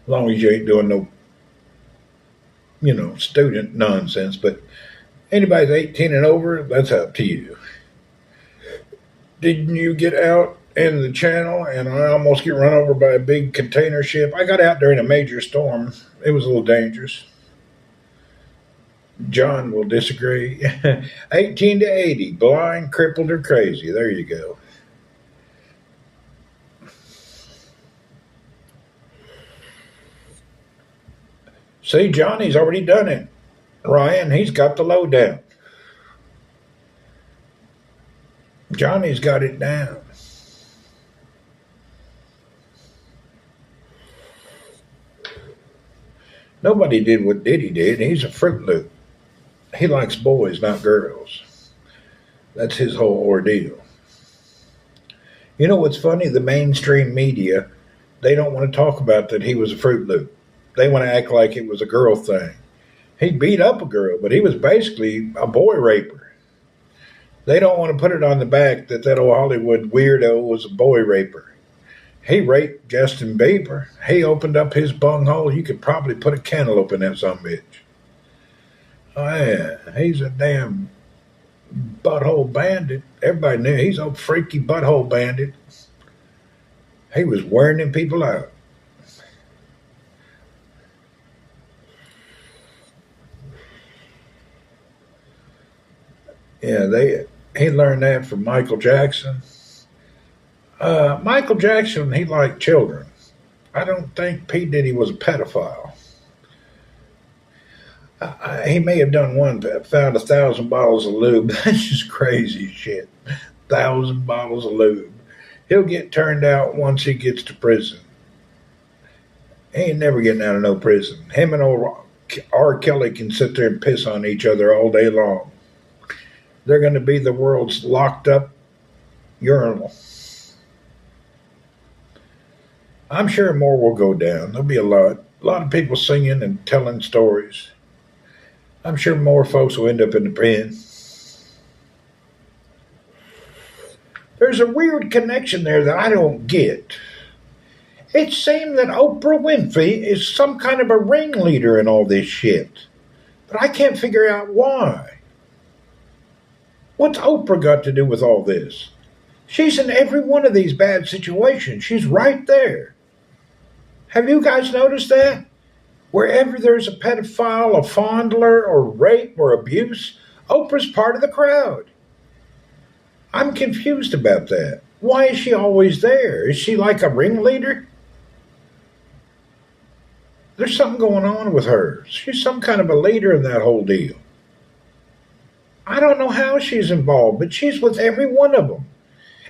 As long as you ain't doing no, student nonsense. But anybody's 18 and over, that's up to you. Didn't you get out in the channel and I almost get run over by a big container ship? I got out during a major storm. It was a little dangerous. John will disagree. 18 to 80, blind, crippled, or crazy. There you go. See, Johnny's already done it. Ryan, he's got the lowdown. Johnny's got it down. Nobody did what Diddy did. He's a Fruit Loop. He likes boys, not girls. That's his whole ordeal. You know what's funny? The mainstream media, they don't want to talk about that he was a Fruit Loop. They want to act like it was a girl thing. He beat up a girl, but he was basically a boy raper. They don't want to put it on the back that old Hollywood weirdo was a boy raper. He raped Justin Bieber. He opened up his bunghole. You could probably put a cantaloupe in that sumbitch. Oh yeah, he's a damn butthole bandit. Everybody knew he's a freaky butthole bandit. He was wearing them people out. Yeah, he learned that from Michael Jackson. Michael Jackson, he liked children. I don't think P. Diddy was a pedophile. He may have done one, found 1,000 bottles of lube. That's just crazy shit. 1,000 bottles of lube. He'll get turned out once he gets to prison. He ain't never getting out of no prison. Him and old R. Kelly can sit there and piss on each other all day long. They're going to be the world's locked up urinal. I'm sure more will go down. There'll be a lot of people singing and telling stories. I'm sure more folks will end up in the pen. There's a weird connection there that I don't get. It seemed that Oprah Winfrey is some kind of a ringleader in all this shit. But I can't figure out why. What's Oprah got to do with all this? She's in every one of these bad situations. She's right there. Have you guys noticed that? Wherever there's a pedophile, a fondler, or rape or abuse, Oprah's part of the crowd. I'm confused about that. Why is she always there? Is she like a ringleader? There's something going on with her. She's some kind of a leader in that whole deal. I don't know how she's involved, but she's with every one of them.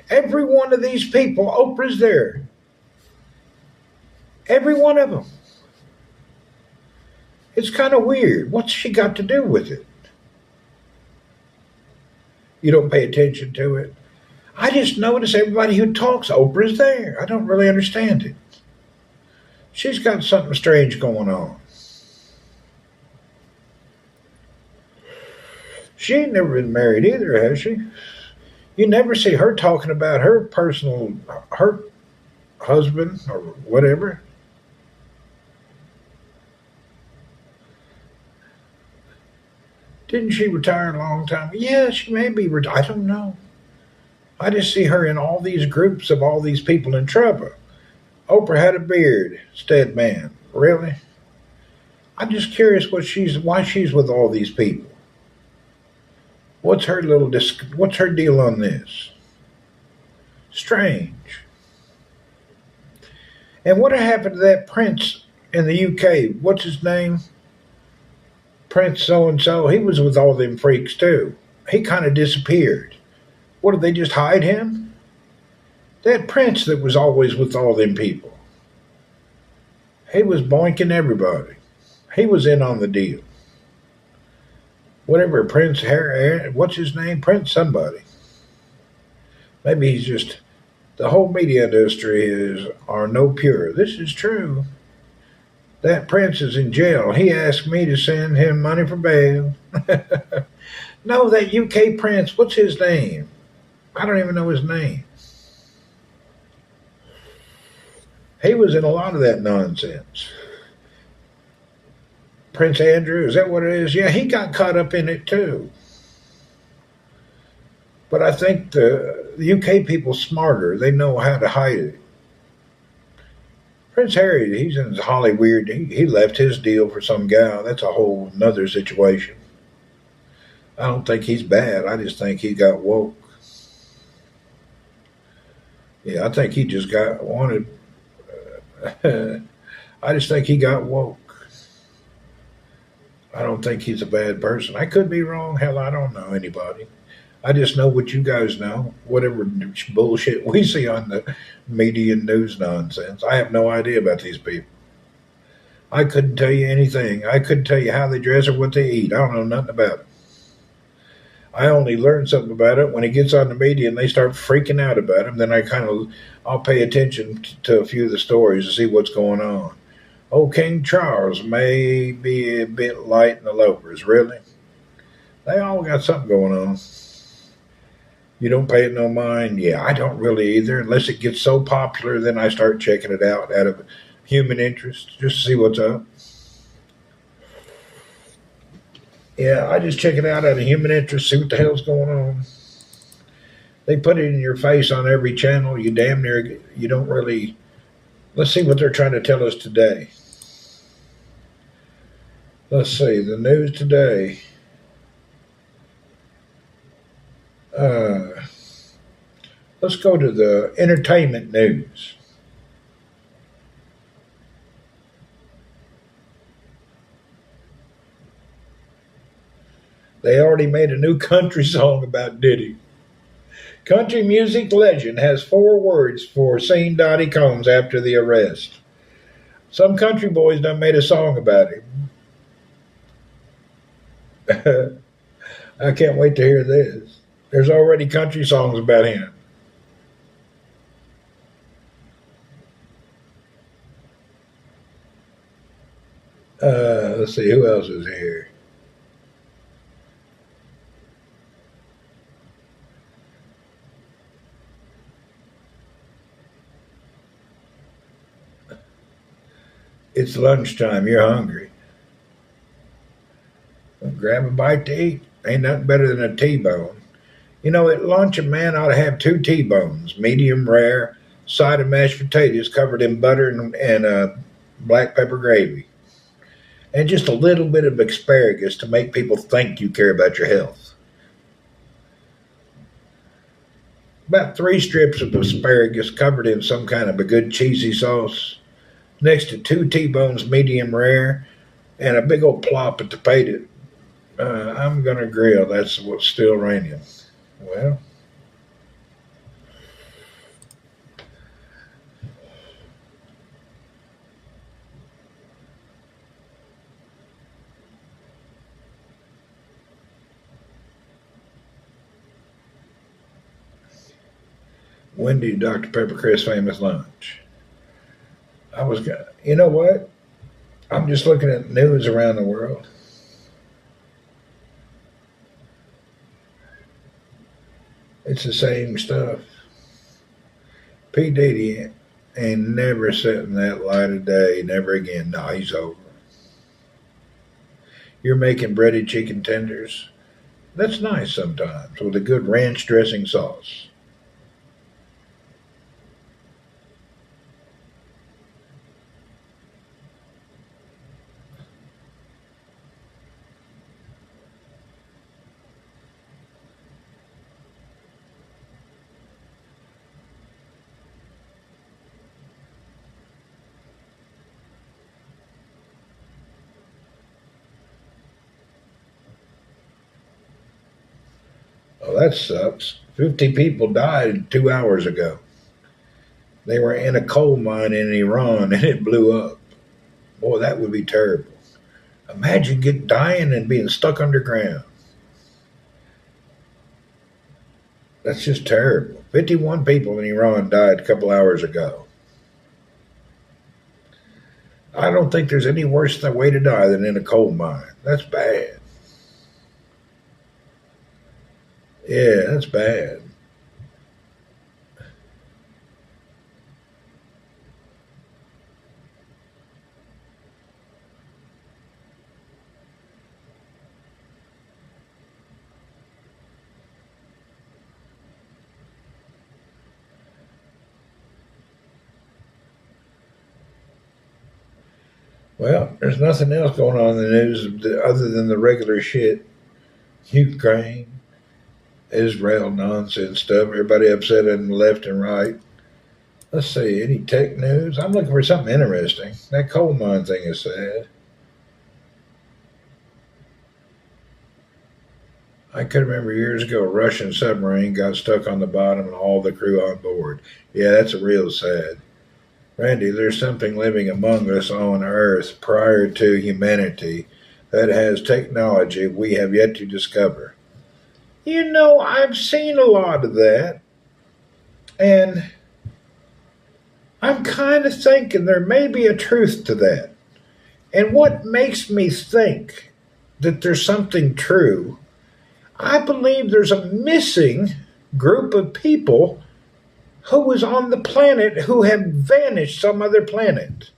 Every one of these people, Oprah's there. Every one of them. It's kind of weird. What's she got to do with it? You don't pay attention to it. I just notice everybody who talks, Oprah's there. I don't really understand it. She's got something strange going on. She ain't never been married either, has she? You never see her talking about her husband or whatever. Didn't she retire a long time? Yeah, she may be retired. I don't know. I just see her in all these groups of all these people in trouble. Oprah had a beard, Steadman. Really? I'm just curious why she's with all these people. What's her deal on this? Strange. And what happened to that prince in the UK? What's his name? Prince so and so. He was with all them freaks too. He kind of disappeared. What, did they just hide him? That prince that was always with all them people. He was boinking everybody. He was in on the deal. Whatever, Prince Harry, what's his name? Prince somebody. Maybe he's just, the whole media industry are no pure. This is true. That prince is in jail. He asked me to send him money for bail. No, that UK prince, what's his name? I don't even know his name. He was in a lot of that nonsense. Prince Andrew, is that what it is? Yeah, he got caught up in it too. But I think the UK people smarter. They know how to hide it. Prince Harry, he's in Hollywood. He left his deal for some gal. That's a whole nother situation. I don't think he's bad. I just think he got woke. Yeah, I think he just got wanted. I just think he got woke. I don't think he's a bad person. I could be wrong. Hell, I don't know anybody. I just know what you guys know. Whatever bullshit we see on the media and news nonsense. I have no idea about these people. I couldn't tell you anything. I couldn't tell you how they dress or what they eat. I don't know nothing about it. I only learn something about it when it gets on the media and they start freaking out about him. Then I'll pay attention to a few of the stories to see what's going on. Oh, King Charles may be a bit light in the lopers, really. They all got something going on. You don't pay it no mind? Yeah, I don't really either. Unless it gets so popular, then I start checking it out of human interest, just to see what's up. Yeah, I just check it out of human interest, see what the hell's going on. They put it in your face on every channel. You damn near, you don't really. Let's see what they're trying to tell us today. Let's see, the news today. Let's go to the entertainment news. They already made a new country song about Diddy. Country music legend has 4 words for seeing Dottie Combs after the arrest. Some country boys done made a song about him. I can't wait to hear this. There's already country songs about him. Let's see, who else is here? It's lunchtime. You're hungry. Well, grab a bite to eat. Ain't nothing better than a T-bone. You know, at lunch, a man ought to have 2 T-bones, medium rare, side of mashed potatoes covered in butter and black pepper gravy, and just a little bit of asparagus to make people think you care about your health. About 3 strips of asparagus covered in some kind of a good cheesy sauce, next to 2 T-bones medium rare, and a big old plop of potato. I'm gonna grill. That's what's still raining. Well, Wendy, Dr. Pepper Chris famous lunch. I was gonna. You know what? I'm just looking at news around the world. It's the same stuff. P. Diddy ain't never setting that light of day. Never again. No, he's over. You're making breaded chicken tenders. That's nice sometimes with a good ranch dressing sauce. Oh, that sucks. 50 people died 2 hours ago. They were in a coal mine in Iran and it blew up. Boy, that would be terrible. Imagine dying and being stuck underground. That's just terrible. 51 people in Iran died a couple hours ago. I don't think there's any worse way to die than in a coal mine. That's bad. Yeah, that's bad. Well, there's nothing else going on in the news other than the regular shit. Ukraine, Israel nonsense stuff. Everybody upset on the left and right. Let's see, any tech news? I'm looking for something interesting. That coal mine thing is sad. I could remember years ago a Russian submarine got stuck on the bottom and all the crew on board. Yeah, that's real sad. Randy, there's something living among us on Earth prior to humanity that has technology we have yet to discover. You know, I've seen a lot of that, and I'm kind of thinking there may be a truth to that. And what makes me think that there's something true, I believe there's a missing group of people who was on the planet who have vanished some other planet.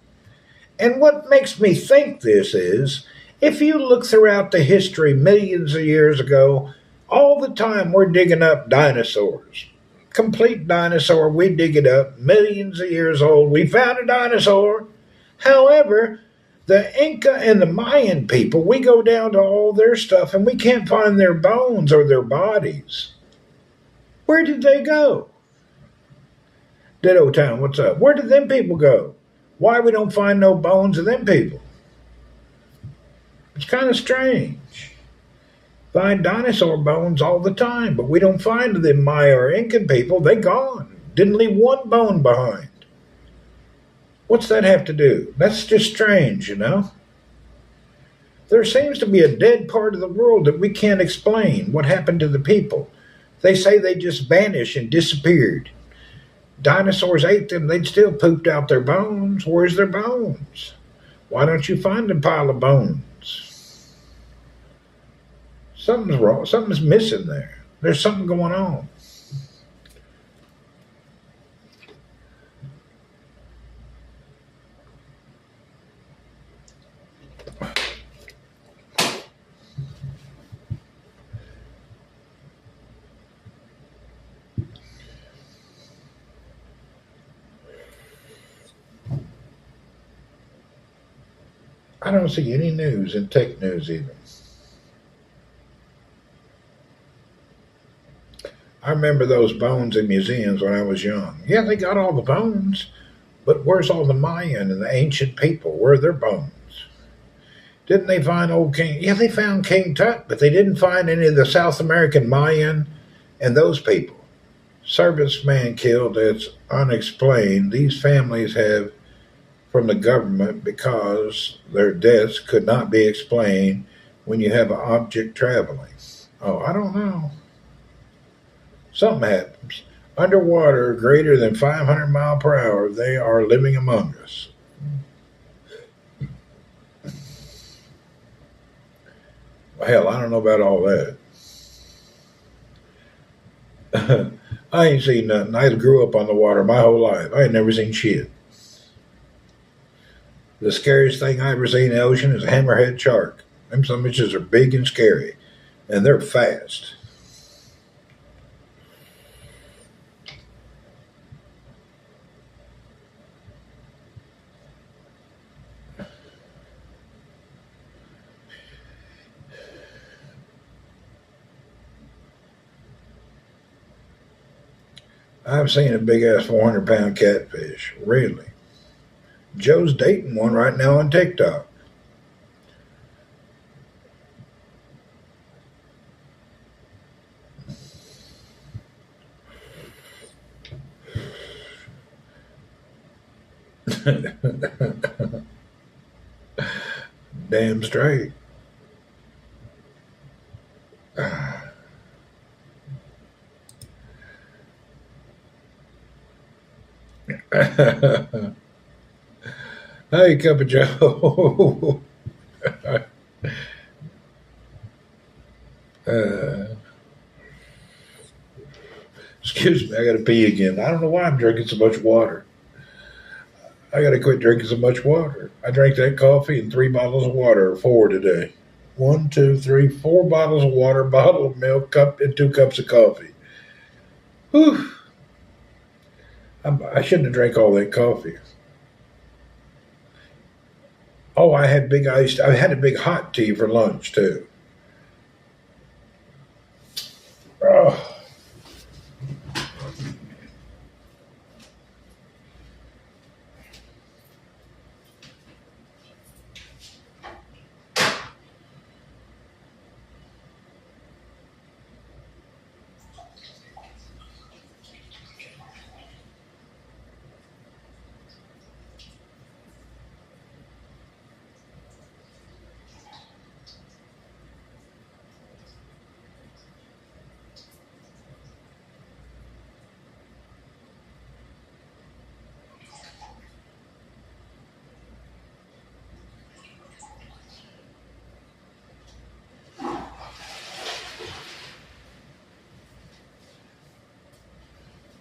And what makes me think this is, if you look throughout the history millions of years ago, all the time we're digging up dinosaurs. Complete dinosaur, we dig it up, millions of years old. We found a dinosaur. However, the Inca and the Mayan people, we go down to all their stuff and we can't find their bones or their bodies. Where did they go? Ditto Town, what's up? Where did them people go? Why we don't find no bones of them people? It's kind of strange. Find dinosaur bones all the time, but we don't find them Maya or Incan people. They gone. Didn't leave one bone behind. What's that have to do? That's just strange, you know? There seems to be a dead part of the world that we can't explain. What happened to the people? They say they just vanished and disappeared. Dinosaurs ate them, they'd still pooped out their bones. Where's their bones? Why don't you find a pile of bones? Something's wrong. Something's missing there. There's something going on. I don't see any news in tech news either. I remember those bones in museums when I was young. Yeah, they got all the bones, but where's all the Mayan and the ancient people? Where are their bones? Didn't they find old King? Yeah, they found King Tut, but they didn't find any of the South American Mayan and those people. Serviceman killed, it's unexplained. These families have from the government because their deaths could not be explained when you have an object traveling. Oh, I don't know. Something happens. Underwater, greater than 500 mph, they are living among us. Well, hell, I don't know about all that. I ain't seen nothing. I grew up on the water my whole life. I ain't never seen shit. The scariest thing I ever seen in the ocean is a hammerhead shark. Them some bitches are big and scary, and they're fast. I've seen a big ass 400-pound catfish. Really. Joe's dating one right now on TikTok. Damn straight. Hey, Cup of Joe. uh, excuse me, I got to pee again. I don't know why I'm drinking so much water. I got to quit drinking so much water. I drank that coffee and 3 bottles of water, or 4 today. 1, 2, 3, 4 bottles of water, bottle of milk, cup, and 2 cups of coffee. Whew. I shouldn't have drank all that coffee. Oh, I had big iced. I had a big hot tea for lunch too. Oh,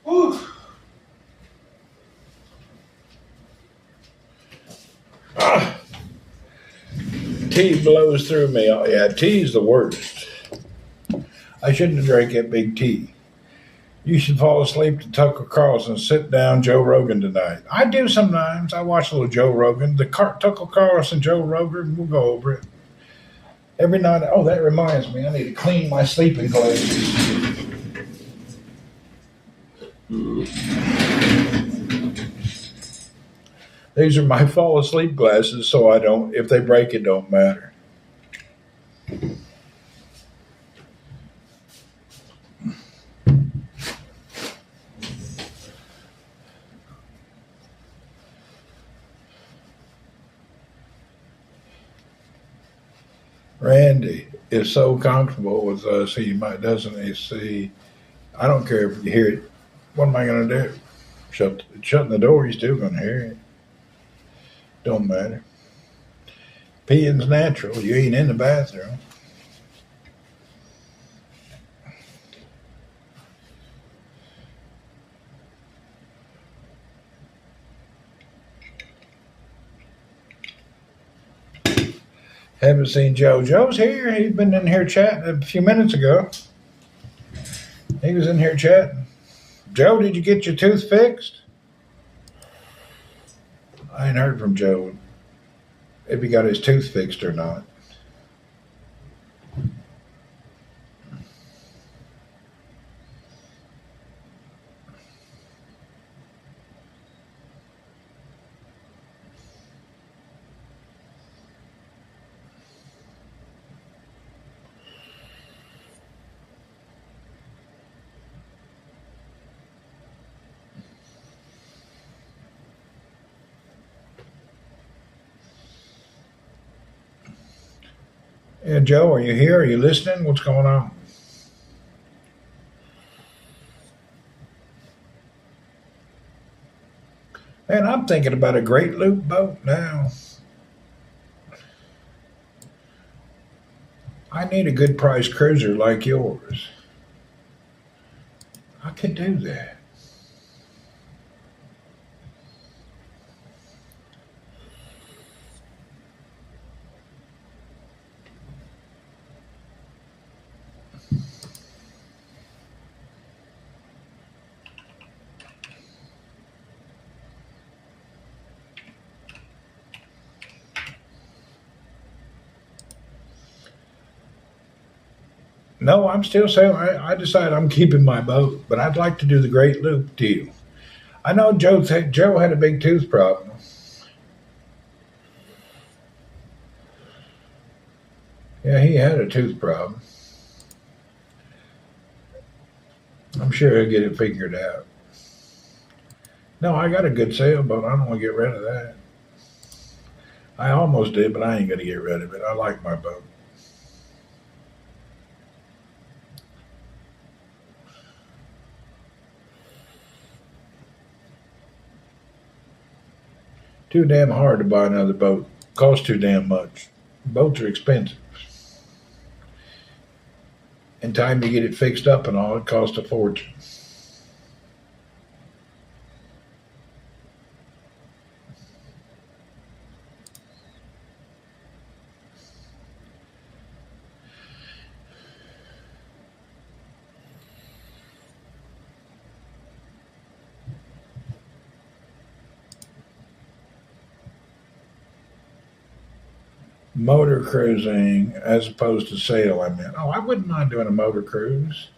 whew. Ah, tea blows through me. Oh, yeah, tea's the worst. I shouldn't have drank that big tea. You should fall asleep to Tucker Carlson and sit down Joe Rogan tonight. I do sometimes. I watch a little Joe Rogan. Tucker Carlson, Joe Rogan, we'll go over it. Every night. Oh, that reminds me. I need to clean my sleeping glasses. These are my fall asleep glasses, so I don't, if they break, it don't matter. Randy is so comfortable with us, doesn't he see? I don't care if you hear it. What am I going to do? Shutting the door, you're still going to hear it. Don't matter. Peeing's natural. You ain't in the bathroom. Haven't seen Joe. Joe's here. He's been in here chatting a few minutes ago. He was in here chatting. Joe, did you get your tooth fixed? I ain't heard from Joe if he got his tooth fixed or not. Yeah, Joe, are you here? Are you listening? What's going on? Man, I'm thinking about a great loop boat now. I need a good price cruiser like yours. I could do that. No, I'm still saying I decided I'm keeping my boat, but I'd like to do the great loop deal. I know Joe had a big tooth problem. Yeah, he had a tooth problem. I'm sure he'll get it figured out. No, I got a good sailboat. I don't want to get rid of that. I almost did, but I ain't going to get rid of it. I like my boat. Too damn hard to buy another boat. Costs too damn much. Boats are expensive. And time to get it fixed up and all, it costs a fortune. Motor cruising as opposed to sail, I meant. Oh, I wouldn't mind doing a motor cruise.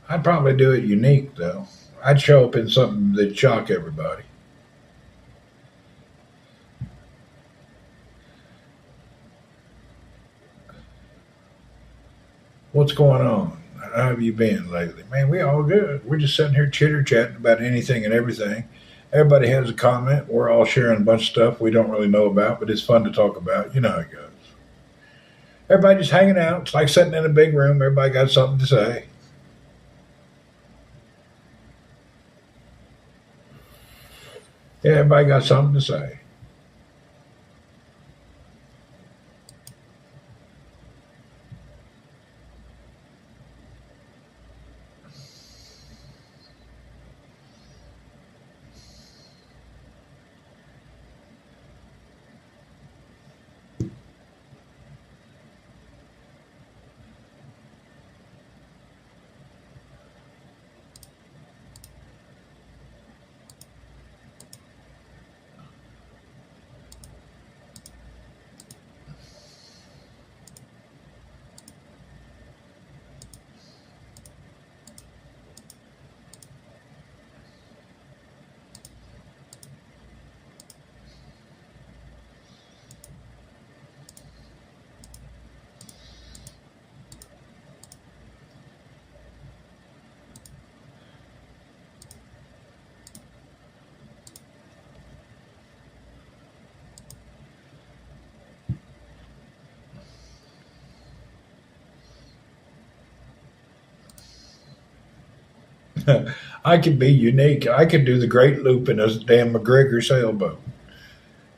I'd probably do it unique, though. I'd show up in something that'd shock everybody. What's going on? How have you been lately? Man, we all good. We're just sitting here chitter chatting about anything and everything. Everybody has a comment. We're all sharing a bunch of stuff we don't really know about, but it's fun to talk about. You know how it goes. Everybody just hanging out. It's like sitting in a big room. Everybody got something to say. Yeah, everybody got something to say. I could be unique. I could do the great loop in a damn McGregor sailboat.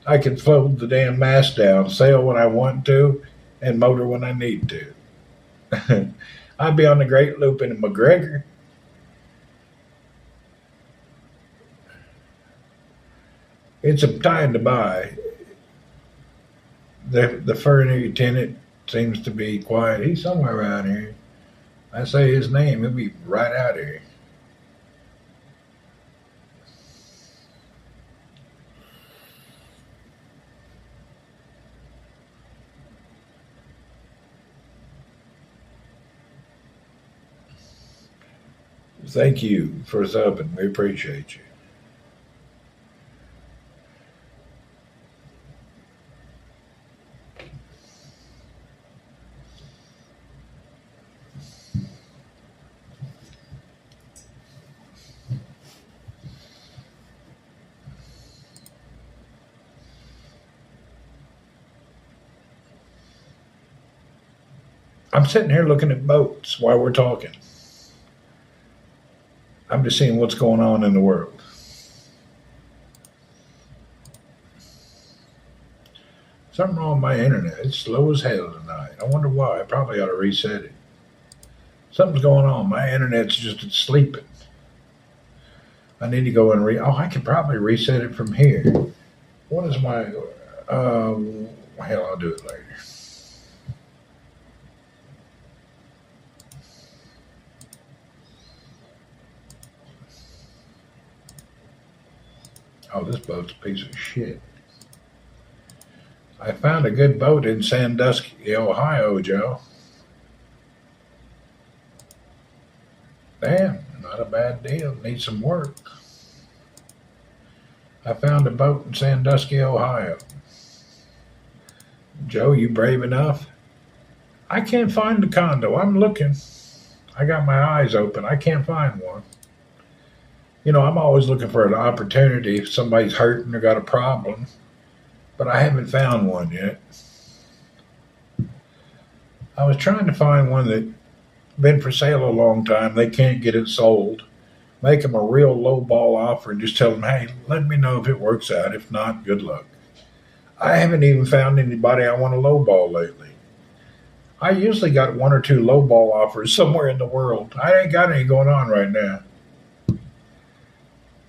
I could fold the damn mast down, sail when I want to, and motor when I need to. I'd be on the great loop in a McGregor. It's a time to buy. The furniture tenant seems to be quiet. He's somewhere around here. I say his name, he'll be right out here. Thank you for subbing. We appreciate you. I'm sitting here looking at boats while we're talking. I'm just seeing what's going on in the world. Something wrong with my internet. It's slow as hell tonight. I wonder why. I probably ought to reset it. Something's going on. My internet's just sleeping. I need to go and I can probably reset it from here. What is my? Hell, I'll do it later. Oh, this boat's a piece of shit. I found a good boat in Sandusky, Ohio, Joe. Damn, not a bad deal. Needs some work. I found a boat in Sandusky, Ohio. Joe, you brave enough? I can't find the condo. I'm looking. I got my eyes open. I can't find one. I'm always looking for an opportunity if somebody's hurting or got a problem, but I haven't found one yet. I was trying to find one that been for sale a long time. They can't get it sold. Make them a real low ball offer and just tell them, hey, let me know if it works out. If not, good luck. I haven't even found anybody I want to low ball lately. I usually got one or two low ball offers somewhere in the world. I ain't got any going on right now.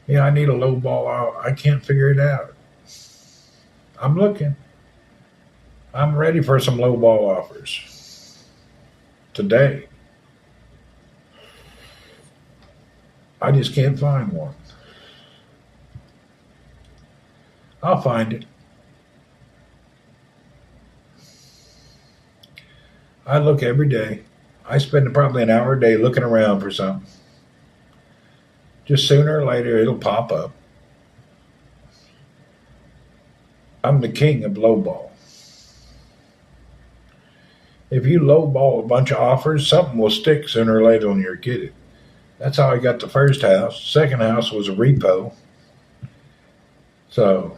I need a low ball. I can't figure it out. I'm looking. I'm ready for some low ball offers today. I just can't find one. I'll find it. I look every day. I spend probably an hour a day looking around for something. Just sooner or later, it'll pop up. I'm the king of lowball. If you lowball a bunch of offers, something will stick sooner or later when you're kidding. That's how I got the first house. Second house was a repo. So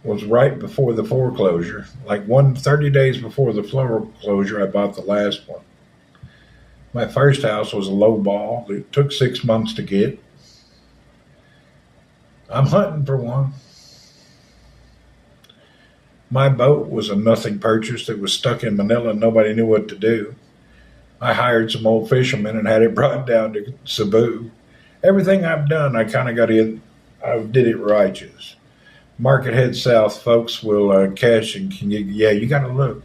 was right before the foreclosure. Like 30 days before the foreclosure, I bought the last one. My first house was a low ball. It took 6 months to get. I'm hunting for one. My boat was a nothing purchase that was stuck in Manila and nobody knew what to do. I hired some old fishermen and had it brought down to Cebu. Everything I've done, I kind of I did it righteous. Market head south, folks will cash and can get, you got to look.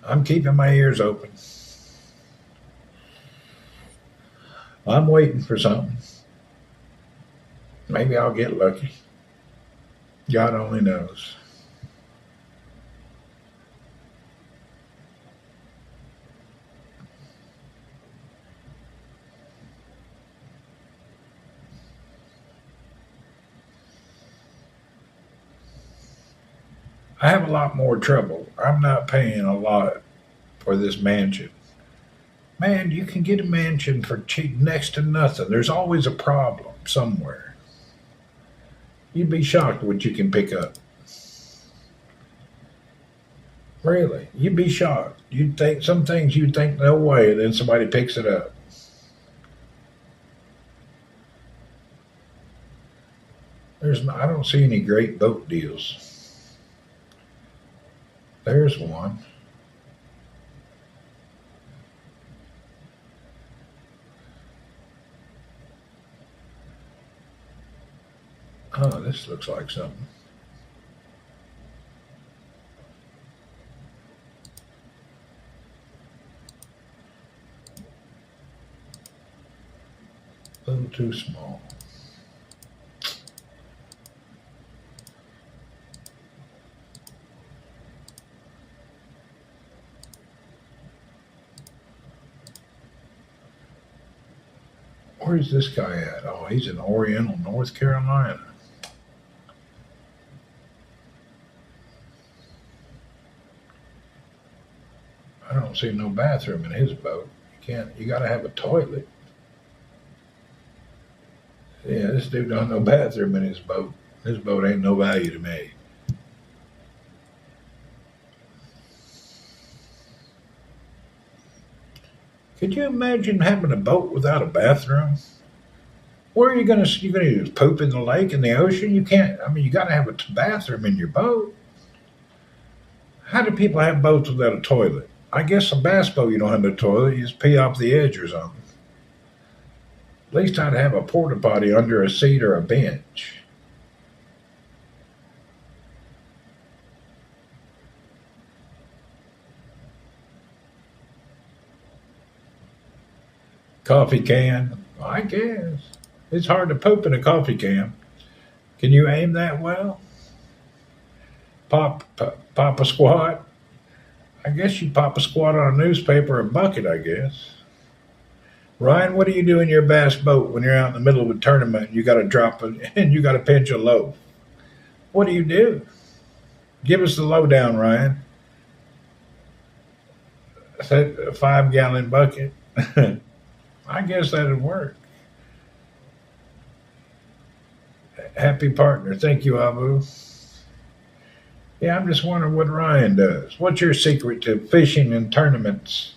I'm keeping my ears open. I'm waiting for something. Maybe I'll get lucky. God only knows. I have a lot more trouble. I'm not paying a lot for this mansion. Man, you can get a mansion for cheap, next to nothing. There's always a problem somewhere. You'd be shocked what you can pick up. Really, you'd be shocked. You'd think some things you'd think no way, and then somebody picks it up. I don't see any great boat deals. There's one. Oh, this looks like something. A little too small. Where's this guy at? Oh, he's in Oriental, North Carolina. I don't see no bathroom in his boat. You gotta have a toilet. Yeah, this dude don't have no bathroom in his boat. His boat ain't no value to me. Could you imagine having a boat without a bathroom? Where are you going to? You going to poop in the lake, in the ocean? You can't. I mean, you got to have a bathroom in your boat. How do people have boats without a toilet? I guess a bass boat you don't have a toilet. You just pee off the edge or something. At least I'd have a porta potty under a seat or a bench. Coffee can. I guess it's hard to poop in a coffee can. Can you aim that well? Pop a squat. I guess you pop a squat on a newspaper or a bucket. I guess. Ryan, what do you do in your bass boat when you're out in the middle of a tournament and you got to drop it and you got to pinch a loaf? What do you do? Give us the lowdown, Ryan. A 5-gallon bucket. I guess that'd work. Happy partner. Thank you, Abu. Yeah, I'm just wondering what Ryan does. What's your secret to fishing in tournaments?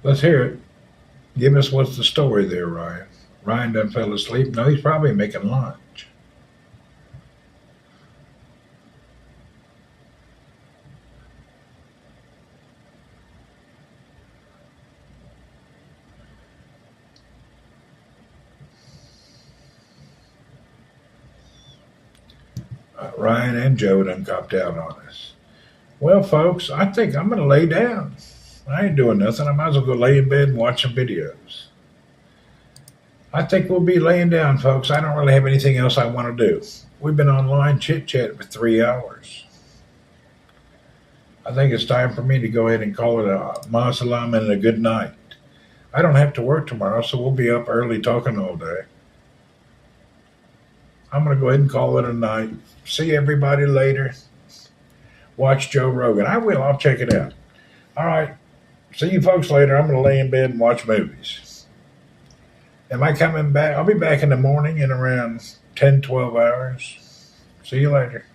Let's hear it. Give us what's the story there, Ryan. Ryan done fell asleep. No, he's probably making lunch. Ryan and Joe done copped out on us. Well, folks, I think I'm going to lay down. I ain't doing nothing. I might as well go lay in bed and watch some videos. I think we'll be laying down, folks. I don't really have anything else I want to do. We've been online chit-chat for 3 hours. I think it's time for me to go ahead and call it a masalam and a good night. I don't have to work tomorrow, so we'll be up early talking all day. I'm going to go ahead and call it a night. See everybody later. Watch Joe Rogan. I will. I'll check it out. All right. See you folks later. I'm going to lay in bed and watch movies. Am I coming back? I'll be back in the morning in around 10, 12 hours. See you later.